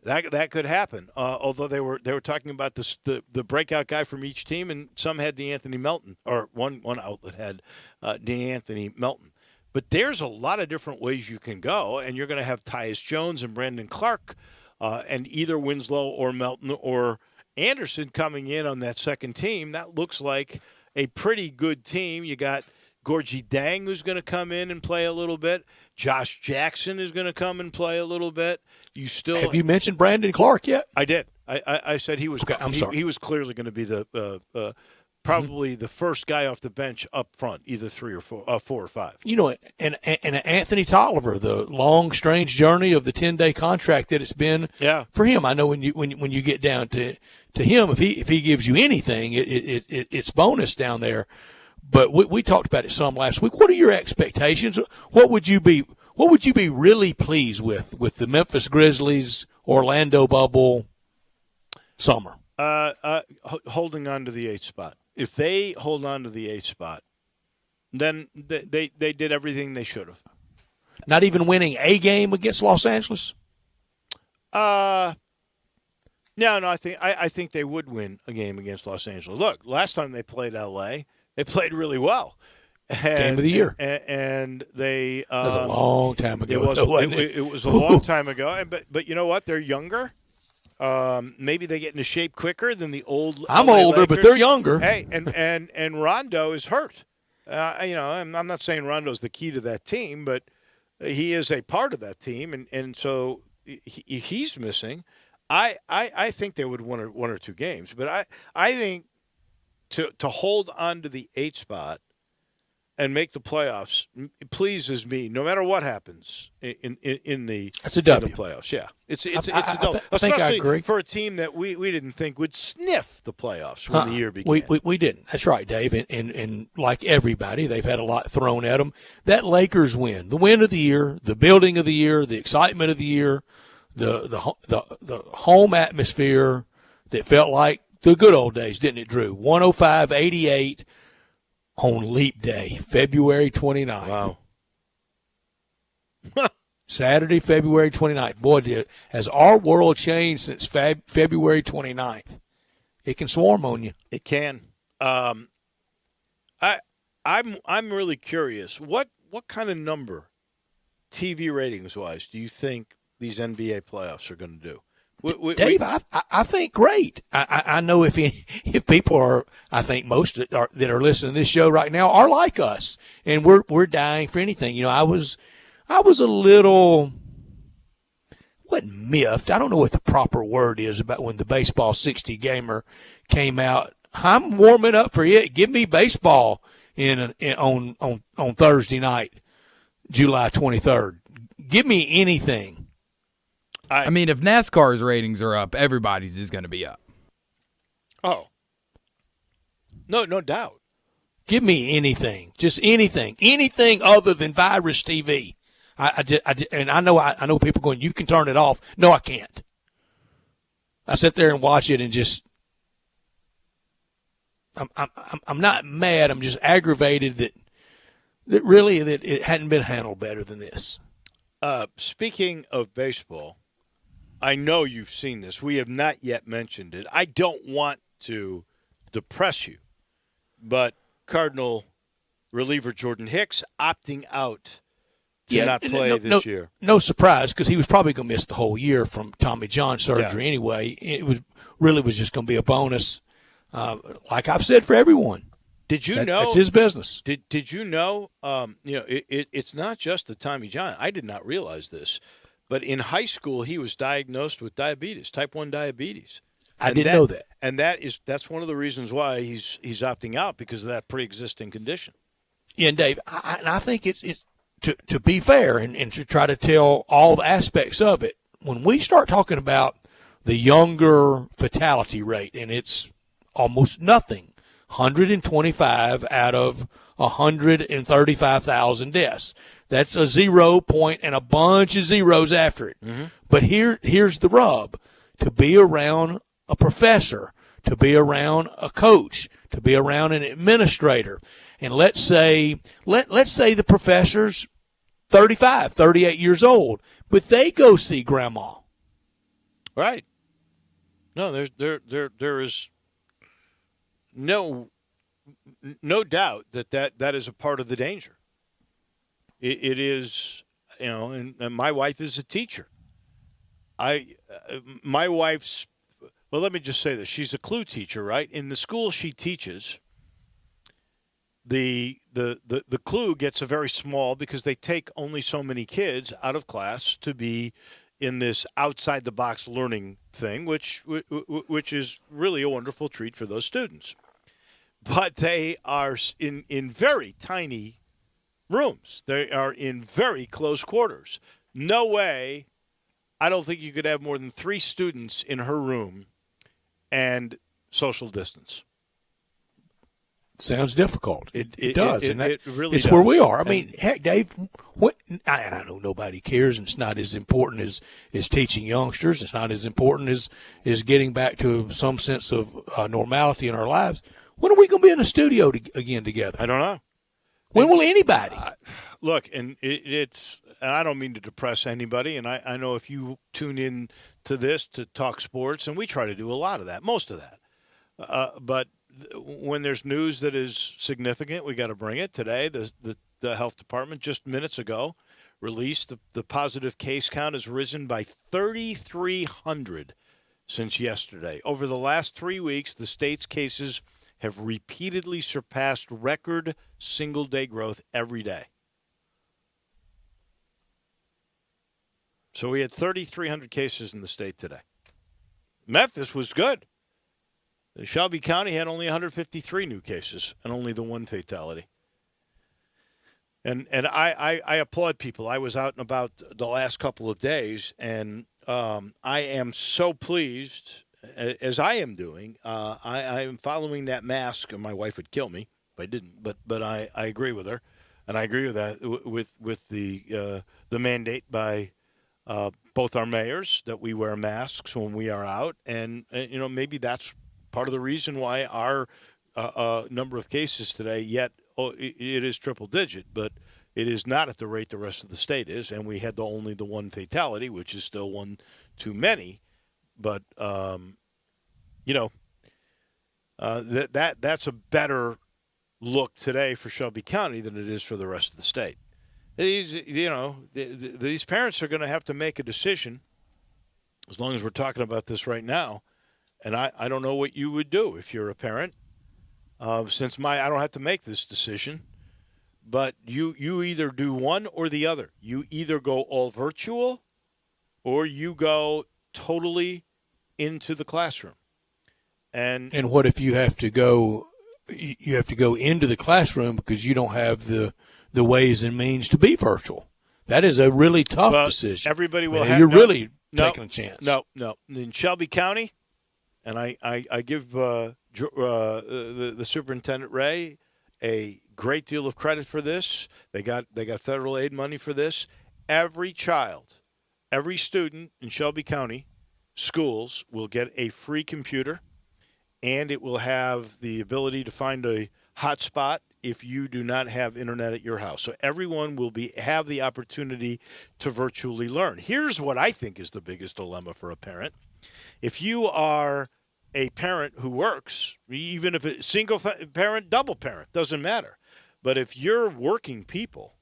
That could happen. Although they were talking about the breakout guy from each team, and some had DeAnthony Melton, or one outlet had DeAnthony Melton. But there's a lot of different ways you can go, and you're going to have Tyus Jones and Brandon Clark, and either Winslow or Melton or Anderson coming in on that second team. That looks like a pretty good team. You got Gorgie Dang, who's going to come in and play a little bit. Josh Jackson is going to come and play a little bit. Have you mentioned Brandon Clark yet? I did. I said he was. Okay, I'm sorry. He was clearly going to be the probably the first guy off the bench up front, either 3 or 4 or 5. You know, and Anthony Tolliver, the long, strange journey of the 10-day contract that it's been for him. I know when you get down to him, if he gives you anything, it's bonus down there. But we talked about it some last week. What are your expectations? What would you be really pleased with the Memphis Grizzlies Orlando bubble summer? Holding on to the 8th spot. If they hold on to the 8th spot, then they did everything they should have. Not even winning a game against Los Angeles? No. I think they would win a game against Los Angeles. Look, last time they played L.A., they played really well. Game of the year. And they that was a long time ago. It was a long time ago. But you know what? They're younger. Maybe they get into shape quicker than the old. I'm LA older, Lakers. but they're younger. Hey, and Rondo is hurt. I'm not saying Rondo's the key to that team, but he is a part of that team, and so he's missing. I think they would win one or two games, but I think to hold on to the 8th spot and make the playoffs pleases me, no matter what happens in the That's a W. in the playoffs. Yeah, it's a W. I think I Especially agree. for a team that we didn't think would sniff the playoffs when the year began. We didn't. That's right, Dave. And like everybody, they've had a lot thrown at them. That Lakers win, the win of the year, the building of the year, the excitement of the year, the home atmosphere that felt like the good old days, didn't it, Drew? 105-88 on Leap Day, February 29th. Wow. Saturday, February 29th. Boy, has our world changed since February 29th. It can swarm on you. It can. I'm really curious. What kind of number, TV ratings wise, do you think these NBA playoffs are going to do? Dave, I think great. I know if people are, I think most that are listening to this show right now are like us, and we're dying for anything. You know, I was a little, wasn't miffed. I don't know what the proper word is about when the baseball 60 gamer came out. I'm warming up for it. Give me baseball on Thursday night, July 23rd. Give me anything. I mean, if NASCAR's ratings are up, everybody's is going to be up. Oh. No doubt. Give me anything. Just anything. Anything other than Virus TV. And I know people going, you can turn it off. No, I can't. I sit there and watch it and just I'm not mad. I'm just aggravated that it hadn't been handled better than this. Speaking of baseball, I know you've seen this. We have not yet mentioned it. I don't want to depress you, but Cardinal reliever Jordan Hicks opting out to not play this year. No surprise, because he was probably going to miss the whole year from Tommy John surgery anyway. It was just going to be a bonus, like I've said for everyone. Did you know that's his business? Did you know? It's not just the Tommy John. I did not realize this. But in high school, he was diagnosed with diabetes, type 1 diabetes. I didn't know that. And that's one of the reasons why he's opting out, because of that pre-existing condition. Yeah, and Dave, I think it's to be fair and to try to tell all the aspects of it. When we start talking about the younger fatality rate, and it's almost nothing, 125 out of 135,000 deaths. That's a 0 point and a bunch of zeros after it. Mm-hmm. But here's the rub. To be around a professor, to be around a coach, to be around an administrator, and let's say the professor's 35, 38 years old, but they go see grandma. Right. No, there is no doubt that is a part of the danger. It is, and my wife is a teacher. My wife's, well, let me just say this. She's a CLU teacher, right? In the school she teaches, the CLU gets a very small, because they take only so many kids out of class to be in this outside-the-box learning thing, which is really a wonderful treat for those students. But they are in very tiny rooms. They are in very close quarters. No way. I don't think you could have more than 3 students in her room and social distance. Sounds difficult. It does. It really it's does. Where we are. I mean, heck, Dave, I know nobody cares, and it's not as important as teaching youngsters. It's not as important as getting back to some sense of normality in our lives. When are we going to be in a studio again together? I don't know. When will anybody? Look, and it's, and I don't mean to depress anybody, and I know if you tune in to this to talk sports, and we try to do a lot of that, most of that. But when there's news that is significant, we got to bring it. Today, the health department just minutes ago released the positive case count has risen by 3,300 since yesterday. Over the last 3 weeks, the state's cases have repeatedly surpassed record single-day growth every day. So we had 3,300 cases in the state today. Memphis was good. Shelby County had only 153 new cases and only the 1 fatality. And I applaud people. I was out and about the last couple of days, and I am so pleased, as I am doing. I am following that mask, and my wife would kill me if I didn't. But I agree with her, and I agree with that with the mandate by both our mayors that we wear masks when we are out, and maybe that's part of the reason why our number of cases today, yet it is triple digit, but it is not at the rate the rest of the state is, and we had only the 1 fatality, which is still one too many. But that's a better look today for Shelby County than it is for the rest of the state. These parents are going to have to make a decision as long as we're talking about this right now, and I don't know what you would do if you're a parent, since I don't have to make this decision, but you either do one or the other. You either go all virtual or you go totally into the classroom. And what if you have to go into the classroom because you don't have the ways and means to be virtual? That is a really tough decision. Everybody will You're really taking a chance. No. In Shelby County, and I give the superintendent, Ray, a great deal of credit for this. They got federal aid money for this. Every child, every student in Shelby County schools will get a free computer, and it will have the ability to find a hotspot if you do not have internet at your house. So everyone will have the opportunity to virtually learn. Here's what I think is the biggest dilemma for a parent. If you are a parent who works, even if it's single parent, double parent, doesn't matter. But if you're working people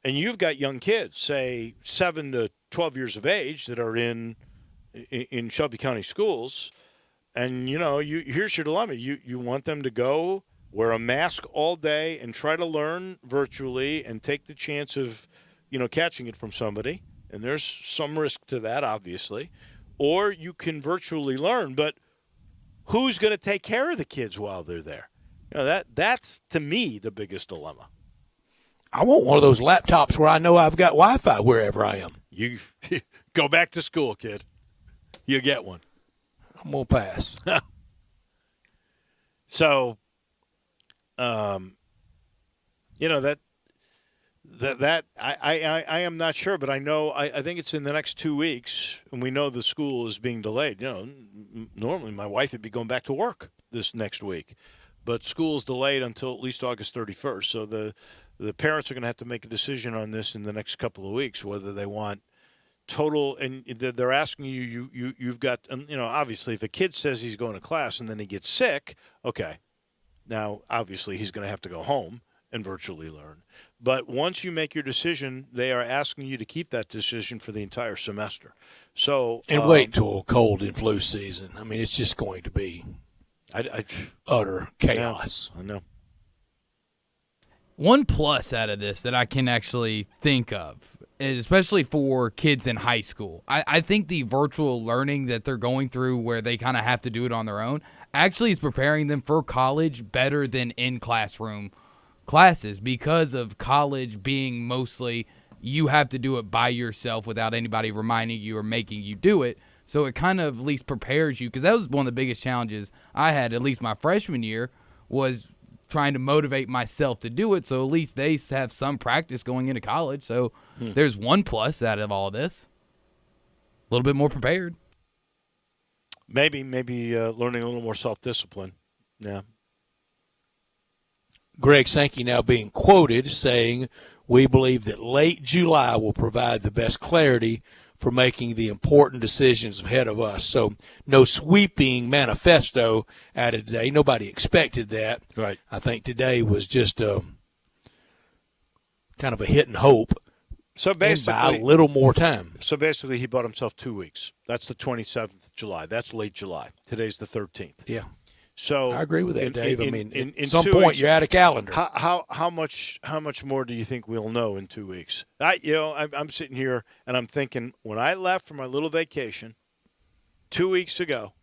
and you've got young kids, say 7 to 12 years of age, that are in Shelby County schools, and here's your dilemma. You want them to go wear a mask all day and try to learn virtually and take the chance of, catching it from somebody. And there's some risk to that, obviously. Or you can virtually learn, but who's going to take care of the kids while they're there? That's, to me, the biggest dilemma. I want one of those laptops where I know I've got Wi-Fi wherever I am. You go back to school, kid. You get one. I'm going to pass. So, I am not sure, but I know I think it's in the next 2 weeks, and we know the school is being delayed. Normally my wife would be going back to work this next week, but school's delayed until at least August 31st. So the parents are going to have to make a decision on this in the next couple of weeks, whether they want total, and they're asking you've got, obviously if a kid says he's going to class and then he gets sick, okay, now obviously he's going to have to go home and virtually learn. But once you make your decision, they are asking you to keep that decision for the entire semester. So and wait till cold and flu season. I mean, it's just going to be utter chaos. I know. One plus out of this that I can actually think of, especially for kids in high school, I think the virtual learning that they're going through where they kind of have to do it on their own actually is preparing them for college better than in-classroom classes, because of college being mostly you have to do it by yourself without anybody reminding you or making you do it. So it kind of at least prepares you, because that was one of the biggest challenges I had, at least my freshman year, was trying to motivate myself to do it, so at least they have some practice going into college. So there's one plus out of all this. A little bit more prepared. Maybe learning a little more self-discipline. Yeah. Greg Sankey now being quoted saying, "We believe that late July will provide the best clarity for making the important decisions ahead of us." So no sweeping manifesto added today. Nobody expected that. Right. I think today was just kind of a hit and hope. So basically, and buy a little more time. So basically, he bought himself 2 weeks. That's the 27th of July. That's late July. Today's the 13th. Yeah. So I agree with that, Dave. In at some point, you're out of calendar. How much more do you think we'll know in 2 weeks? I'm sitting here and I'm thinking, when I left for my little vacation 2 weeks ago,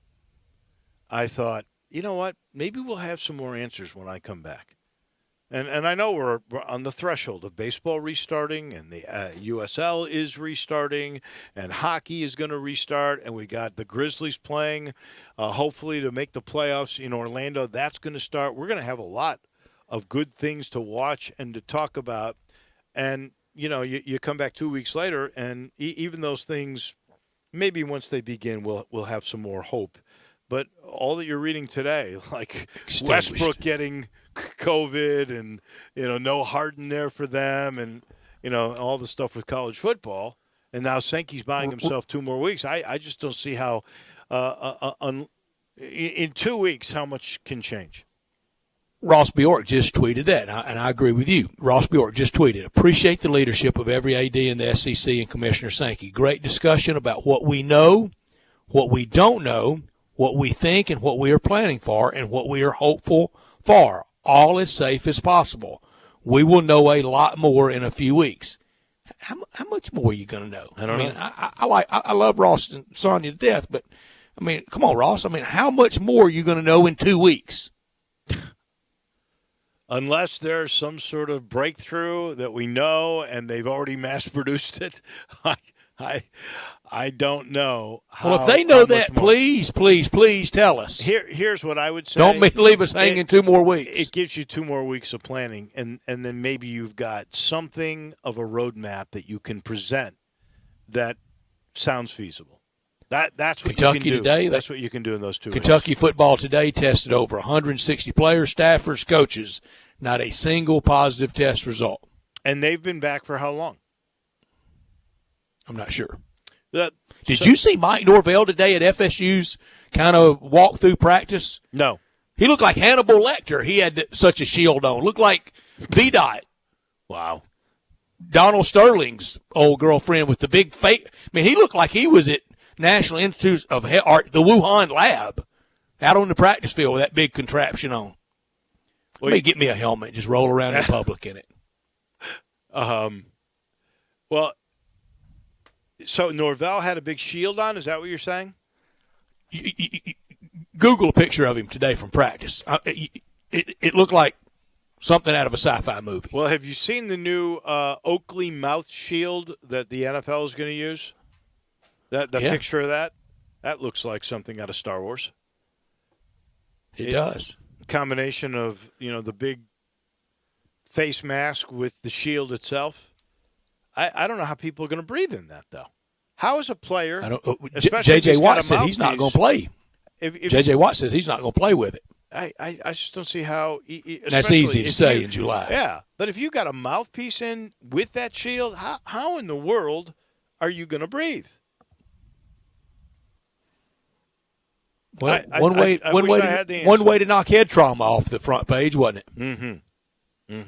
I thought, you know what? Maybe we'll have some more answers when I come back. And I know we're on the threshold of baseball restarting, and the USL is restarting, and hockey is going to restart, and we got the Grizzlies playing, hopefully to make the playoffs in Orlando. That's going to start. We're going to have a lot of good things to watch and to talk about. And, you come back 2 weeks later, and even those things, maybe once they begin, we'll have some more hope. But all that you're reading today, like Westbrook getting COVID and, no Harden there for them and, all the stuff with college football. And now Sankey's buying himself 2 more weeks. I just don't see how in 2 weeks how much can change. Ross Bjork just tweeted that, and I agree with you. Ross Bjork just tweeted, appreciate the leadership of every AD in the SEC and Commissioner Sankey. Great discussion about what we know, what we don't know, what we think and what we are planning for, and what we are hopeful for. All as safe as possible. We will know a lot more in a few weeks. How much more are you going to know? I don't know. I love Ross and Sonya to death, but, I mean, come on, Ross. I mean, how much more are you going to know in 2 weeks? Unless there's some sort of breakthrough that we know and they've already mass-produced it, I don't know. Well, if they know that, please tell us. Here's what I would say. Don't leave us hanging 2 more weeks. It gives you 2 more weeks of planning, and then maybe you've got something of a roadmap that you can present that sounds feasible. That's what Kentucky you can do. Today, that's what you can do in those 2 weeks. Kentucky football today tested over 160 players, staffers, coaches. Not a single positive test result. And they've been back for how long? I'm not sure. Did you see Mike Norvell today at FSU's kind of walk-through practice? No. He looked like Hannibal Lecter. He had such a shield on. Looked like VDOT. Wow. Donald Sterling's old girlfriend with the big face. I mean, he looked like he was at National Institute of Art, the Wuhan lab, out on the practice field with that big contraption on. Let me get me a helmet, just roll around in public in it. Well, so Norvell had a big shield on? Is that what you're saying? Google a picture of him today from practice. It looked like something out of a sci-fi movie. Well, have you seen the new Oakley mouth shield that the NFL is going to use? The picture of that? That looks like something out of Star Wars. It does. Combination of, the big face mask with the shield itself. I don't know how people are going to breathe in that, though. How is a player, J.J. Watt said he's not going to play. J.J. Watt says he's not going to play with it. I just don't see how. That's easy to say in July. Yeah, but if you got a mouthpiece in with that shield, how in the world are you going to breathe? Well, one way to knock head trauma off the front page, wasn't it? Mm-hmm.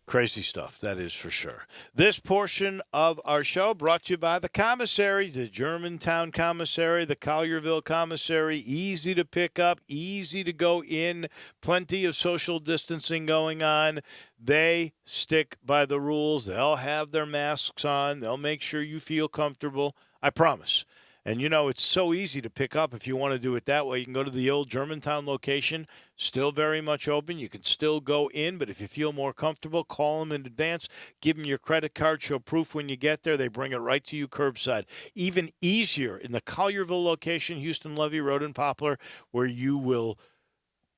Crazy stuff, that is for sure. This portion of our show brought to you by the commissary, the Germantown commissary, the Collierville commissary. Easy to pick up, easy to go in, plenty of social distancing going on. They stick by the rules. They'll have their masks on. They'll make sure you feel comfortable. I promise. And, it's so easy to pick up if you want to do it that way. You can go to the old Germantown location, still very much open. You can still go in, but if you feel more comfortable, call them in advance. Give them your credit card, show proof when you get there. They bring it right to you curbside. Even easier in the Collierville location, Houston Levy Road and Poplar, where you will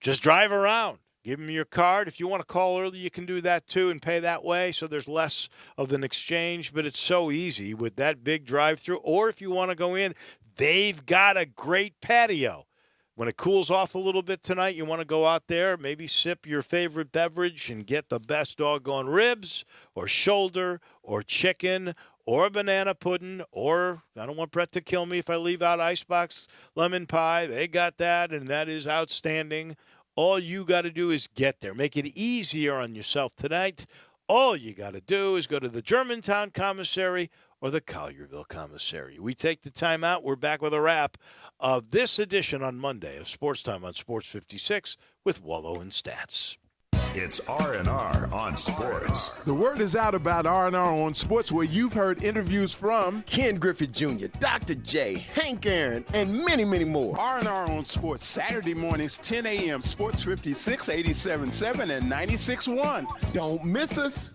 just drive around. Give them your card. If you want to call early, you can do that too and pay that way, so there's less of an exchange, but it's so easy with that big drive-through. Or if you want to go in, they've got a great patio. When it cools off a little bit tonight, you want to go out there, maybe sip your favorite beverage and get the best doggone ribs or shoulder or chicken or banana pudding, or I don't want Brett to kill me if I leave out icebox lemon pie. They got that, and that is outstanding. All you got to do is get there. Make it easier on yourself tonight. All you got to do is go to the Germantown Commissary or the Collierville Commissary. We take the time out. We're back with a wrap of this edition on Monday of Sports Time on Sports 56 with Wallow and Stats. It's R&R on Sports. The word is out about R&R on Sports, where you've heard interviews from Ken Griffith Jr., Dr. J, Hank Aaron, and many, many more. R&R on Sports, Saturday mornings, 10 a.m., Sports 56, 87.7, and 96.1. Don't miss us.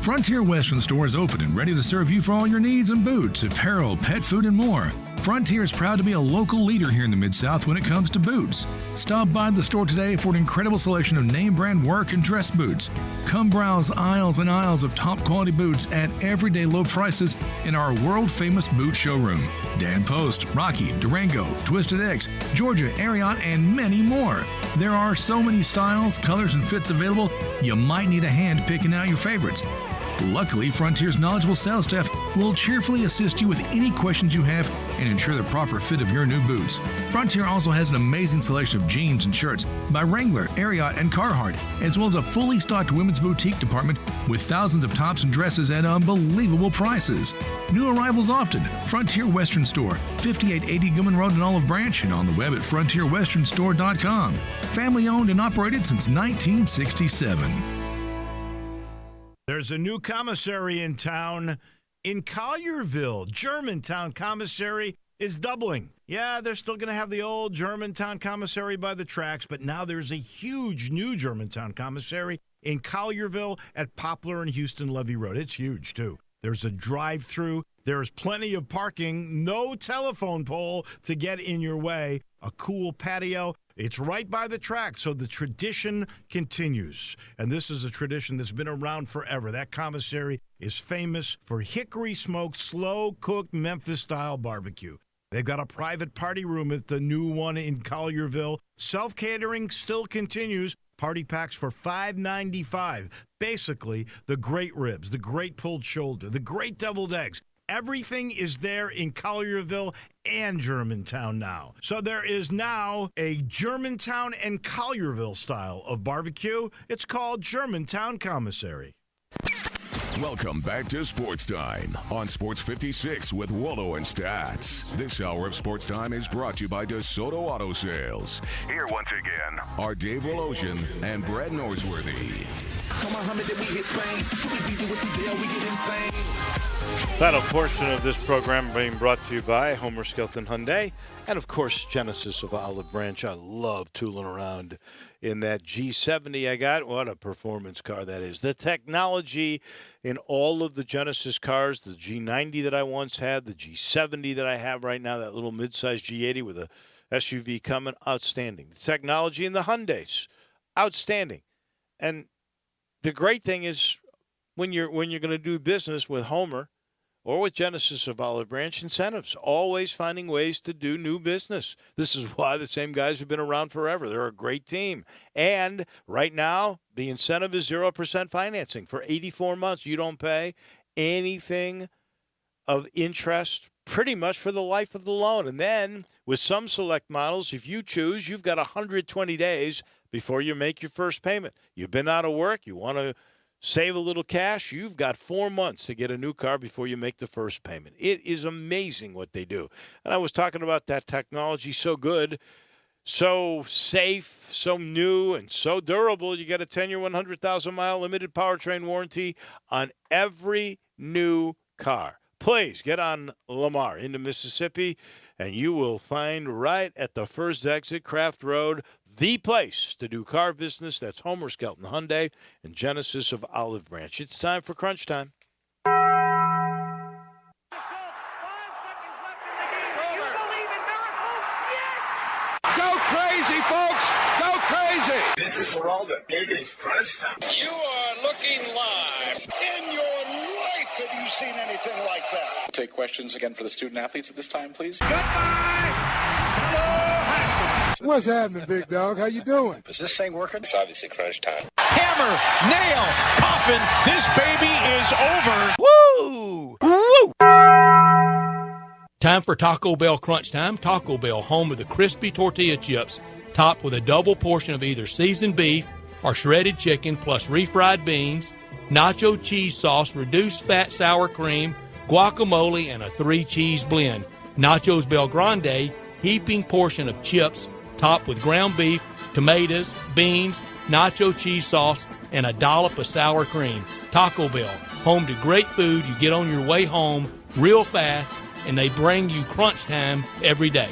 Frontier Western Store is open and ready to serve you for all your needs in boots, apparel, pet food, and more. Frontier is proud to be a local leader here in the Mid-South when it comes to boots. Stop by the store today for an incredible selection of name brand work and dress boots. Come browse aisles and aisles of top quality boots at everyday low prices in our world famous boot showroom. Dan Post, Rocky, Durango, Twisted X, Georgia, Ariat, and many more. There are so many styles, colors, and fits available, you might need a hand picking out your favorites. Luckily, Frontier's knowledgeable sales staff will cheerfully assist you with any questions you have and ensure the proper fit of your new boots. Frontier also has an amazing selection of jeans and shirts by Wrangler, Ariat, and Carhartt, as well as a fully stocked women's boutique department with thousands of tops and dresses at unbelievable prices. New arrivals often. Frontier Western Store, 5880 Gilman Road in Olive Branch, and on the web at frontierwesternstore.com. Family owned and operated since 1967. There's a new commissary in town in Collierville. Germantown Commissary is doubling. Yeah, they're still going to have the old Germantown Commissary by the tracks, but now there's a huge new Germantown Commissary in Collierville at Poplar and Houston Levee Road. It's huge, too. There's a drive-through. There's plenty of parking. No telephone pole to get in your way. A cool patio. It's right by the track, so the tradition continues. And this is a tradition that's been around forever. That commissary is famous for hickory-smoked, slow-cooked Memphis-style barbecue. They've got a private party room at the new one in Collierville. Self-catering still continues. Party packs for $5.95. Basically, the great ribs, the great pulled shoulder, the great deviled eggs. Everything is there in Collierville and Germantown now. So there is now a Germantown and Collierville style of barbecue. It's called Germantown Commissary. Welcome back to Sports Time on Sports 56 with Wallo and Stats. This hour of Sports Time is brought to you by DeSoto Auto Sales. Here once again are Dave Woloshin and Brad Norsworthy. Final portion of this program being brought to you by Homer Skelton Hyundai and, of course, Genesis of Olive Branch. I love tooling around in that G70 I got. What a performance car that is. The technology in all of the Genesis cars, the G90 that I once had, the G70 that I have right now, that little midsize G80 with a SUV coming, outstanding. The technology in the Hyundais, outstanding. And the great thing is when you're going to do business with Homer or with Genesis of Olive Branch, incentives, always finding ways to do new business. This is why the same guys have been around forever. They're a great team. And right now, the incentive is 0% financing for 84 months. You don't pay anything of interest pretty much for the life of the loan. And then with some select models, if you choose, you've got 120 days before you make your first payment. You've been out of work. You want to save a little cash. You've got 4 months to get a new car before you make the first payment. It is amazing what they do. And I was talking about that technology, so good, so safe, so new, and so durable. You get a 10-year, 100,000-mile limited powertrain warranty on every new car. Please get on Lamar into Mississippi, and you will find right at the first exit, Craft Road, the place to do car business. That's Homer Skelton Hyundai and Genesis of Olive Branch. It's time for Crunch Time. Go crazy, folks! Go crazy! This is Geraldo. It is Crunch Time. You are looking live. In your life have you seen anything like that? Take questions again for the student athletes at this time, please. What's happening, big dog? How you doing? Is this thing working? It's obviously Crunch Time. Hammer, nail, coffin. This baby is over. Woo! Woo! Time for Taco Bell Crunch Time. Taco Bell, home of the crispy tortilla chips, topped with a double portion of either seasoned beef or shredded chicken, plus refried beans, nacho cheese sauce, reduced fat sour cream, guacamole, and a 3-cheese blend. Nachos Bel Grande, heaping portion of chips, topped with ground beef, tomatoes, beans, nacho cheese sauce, and a dollop of sour cream. Taco Bell, home to great food you get on your way home real fast, and they bring you crunch time every day.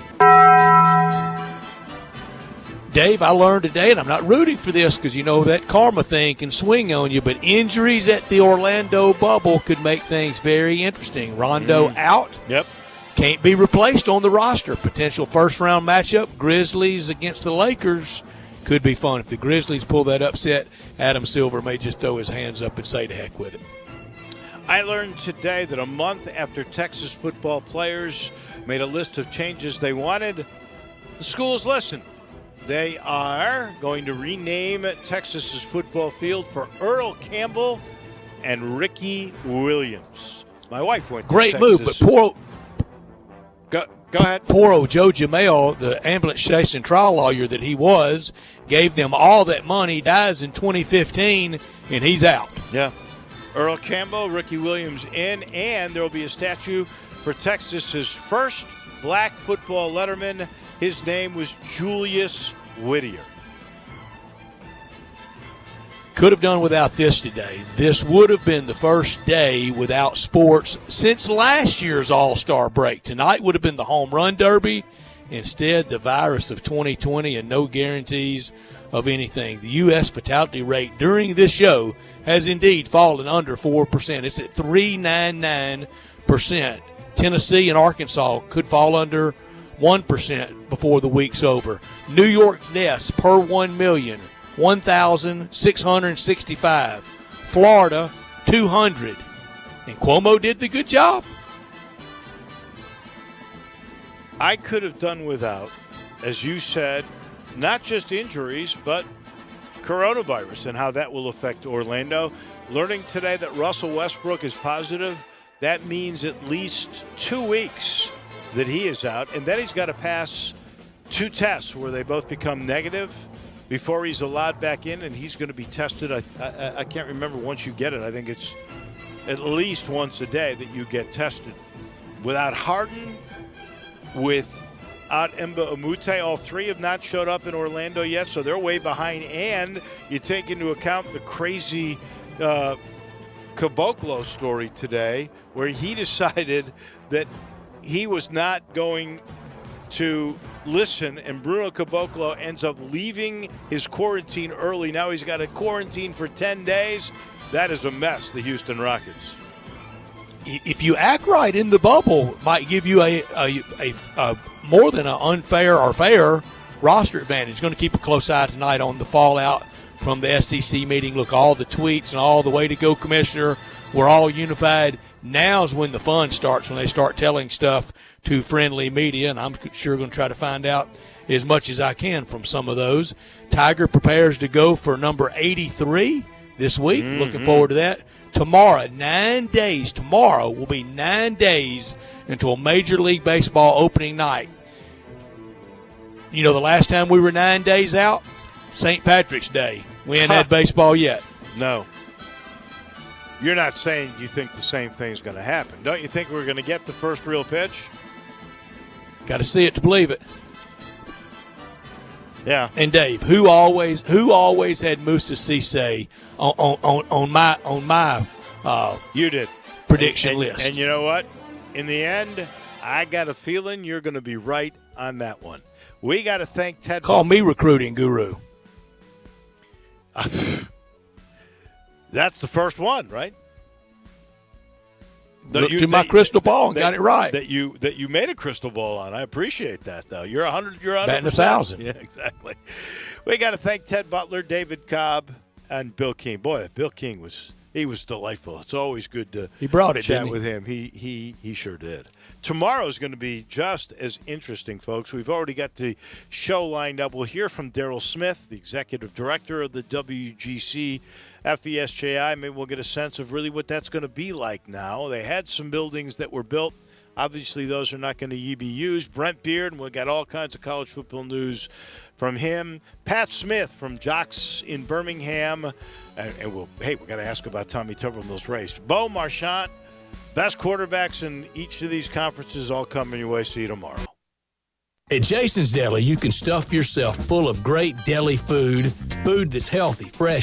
Dave, I learned today, and I'm not rooting for this because you know that karma thing can swing on you, but injuries at the Orlando bubble could make things very interesting. Rondo out. Yep. Can't be replaced on the roster. Potential first-round matchup, Grizzlies against the Lakers, could be fun. If the Grizzlies pull that upset, Adam Silver may just throw his hands up and say to heck with it. I learned today that a month after Texas football players made a list of changes they wanted, the schools listened. They are going to rename Texas's football field for Earl Campbell and Ricky Williams. My wife went to Great Texas. move, but poor Go ahead. Poor old Joe Jamel, the ambulance chasing trial lawyer that he was, gave them all that money, dies in 2015, and he's out. Yeah. Earl Campbell, Ricky Williams in, and there will be a statue for Texas's first black football letterman. His name was Julius Whittier. Could have done without this today. This would have been the first day without sports since last year's All-Star break. Tonight would have been the Home Run Derby. Instead, the virus of 2020 and no guarantees of anything. The U.S. fatality rate during this show has indeed fallen under 4%. It's at 3.99%. Tennessee and Arkansas could fall under 1% before the week's over. New York deaths per 1 million. 1,665. Florida, 200. And Cuomo did the good job. I could have done without, as you said, not just injuries, but coronavirus and how that will affect Orlando. Learning today that Russell Westbrook is positive, that means at least 2 weeks that he is out. And then he's got to pass 2 tests where they both become negative before he's allowed back in, and he's going to be tested. I can't remember once you get it. I think it's at least once a day that you get tested. Without Harden, without Emba Umute, all 3 have not showed up in Orlando yet, so they're way behind. And you take into account the crazy Caboclo story today, where he decided that he was not going to listen, and Bruno Caboclo ends up leaving his quarantine early. Now he's got to quarantine for 10 days. That is a mess, the Houston Rockets. If you act right in the bubble, it might give you a more than an unfair or fair roster advantage. Going to keep a close eye tonight on the fallout from the SEC meeting. Look, all the tweets and all the way to go, Commissioner. We're all unified. Now's when the fun starts, when they start telling stuff to friendly media, and I'm sure going to try to find out as much as I can from some of those. Tiger prepares to go for number 83 this week. Mm-hmm. Looking forward to that. Tomorrow, 9 days. Tomorrow will be 9 days until Major League Baseball opening night. You know, the last time we were 9 days out, St. Patrick's Day. We ain't had baseball yet. No. You're not saying you think the same thing's going to happen. Don't you think we're going to get the first real pitch? Got to see it to believe it. Yeah. And Dave, who always had Moussa Cisse on my you did prediction list? And you know what? In the end, I got a feeling you're going to be right on that one. We got to thank Ted. Call me recruiting guru. That's the first one, right? Looked to my crystal ball and got it right. That you made a crystal ball on. I appreciate that, though. You're 100. You're 100%. Batting 1,000. Yeah, exactly. We got to thank Ted Butler, David Cobb, and Bill King. Boy, Bill King was delightful. It's always good to chat with him. He sure did. Tomorrow is going to be just as interesting, folks. We've already got the show lined up. We'll hear from Daryl Smith, the executive director of the WGC FESJI. Maybe we'll get a sense of really what that's going to be like now. They had some buildings that were built. Obviously, those are not going to be used. Brent Beard, and we've got all kinds of college football news from him. Pat Smith from Jocks in Birmingham. And we're going to ask about Tommy Tuberville's race. Bo Marchant, best quarterbacks in each of these conferences, all coming your way. See you tomorrow. At Jason's Deli, you can stuff yourself full of great deli food that's healthy, fresh,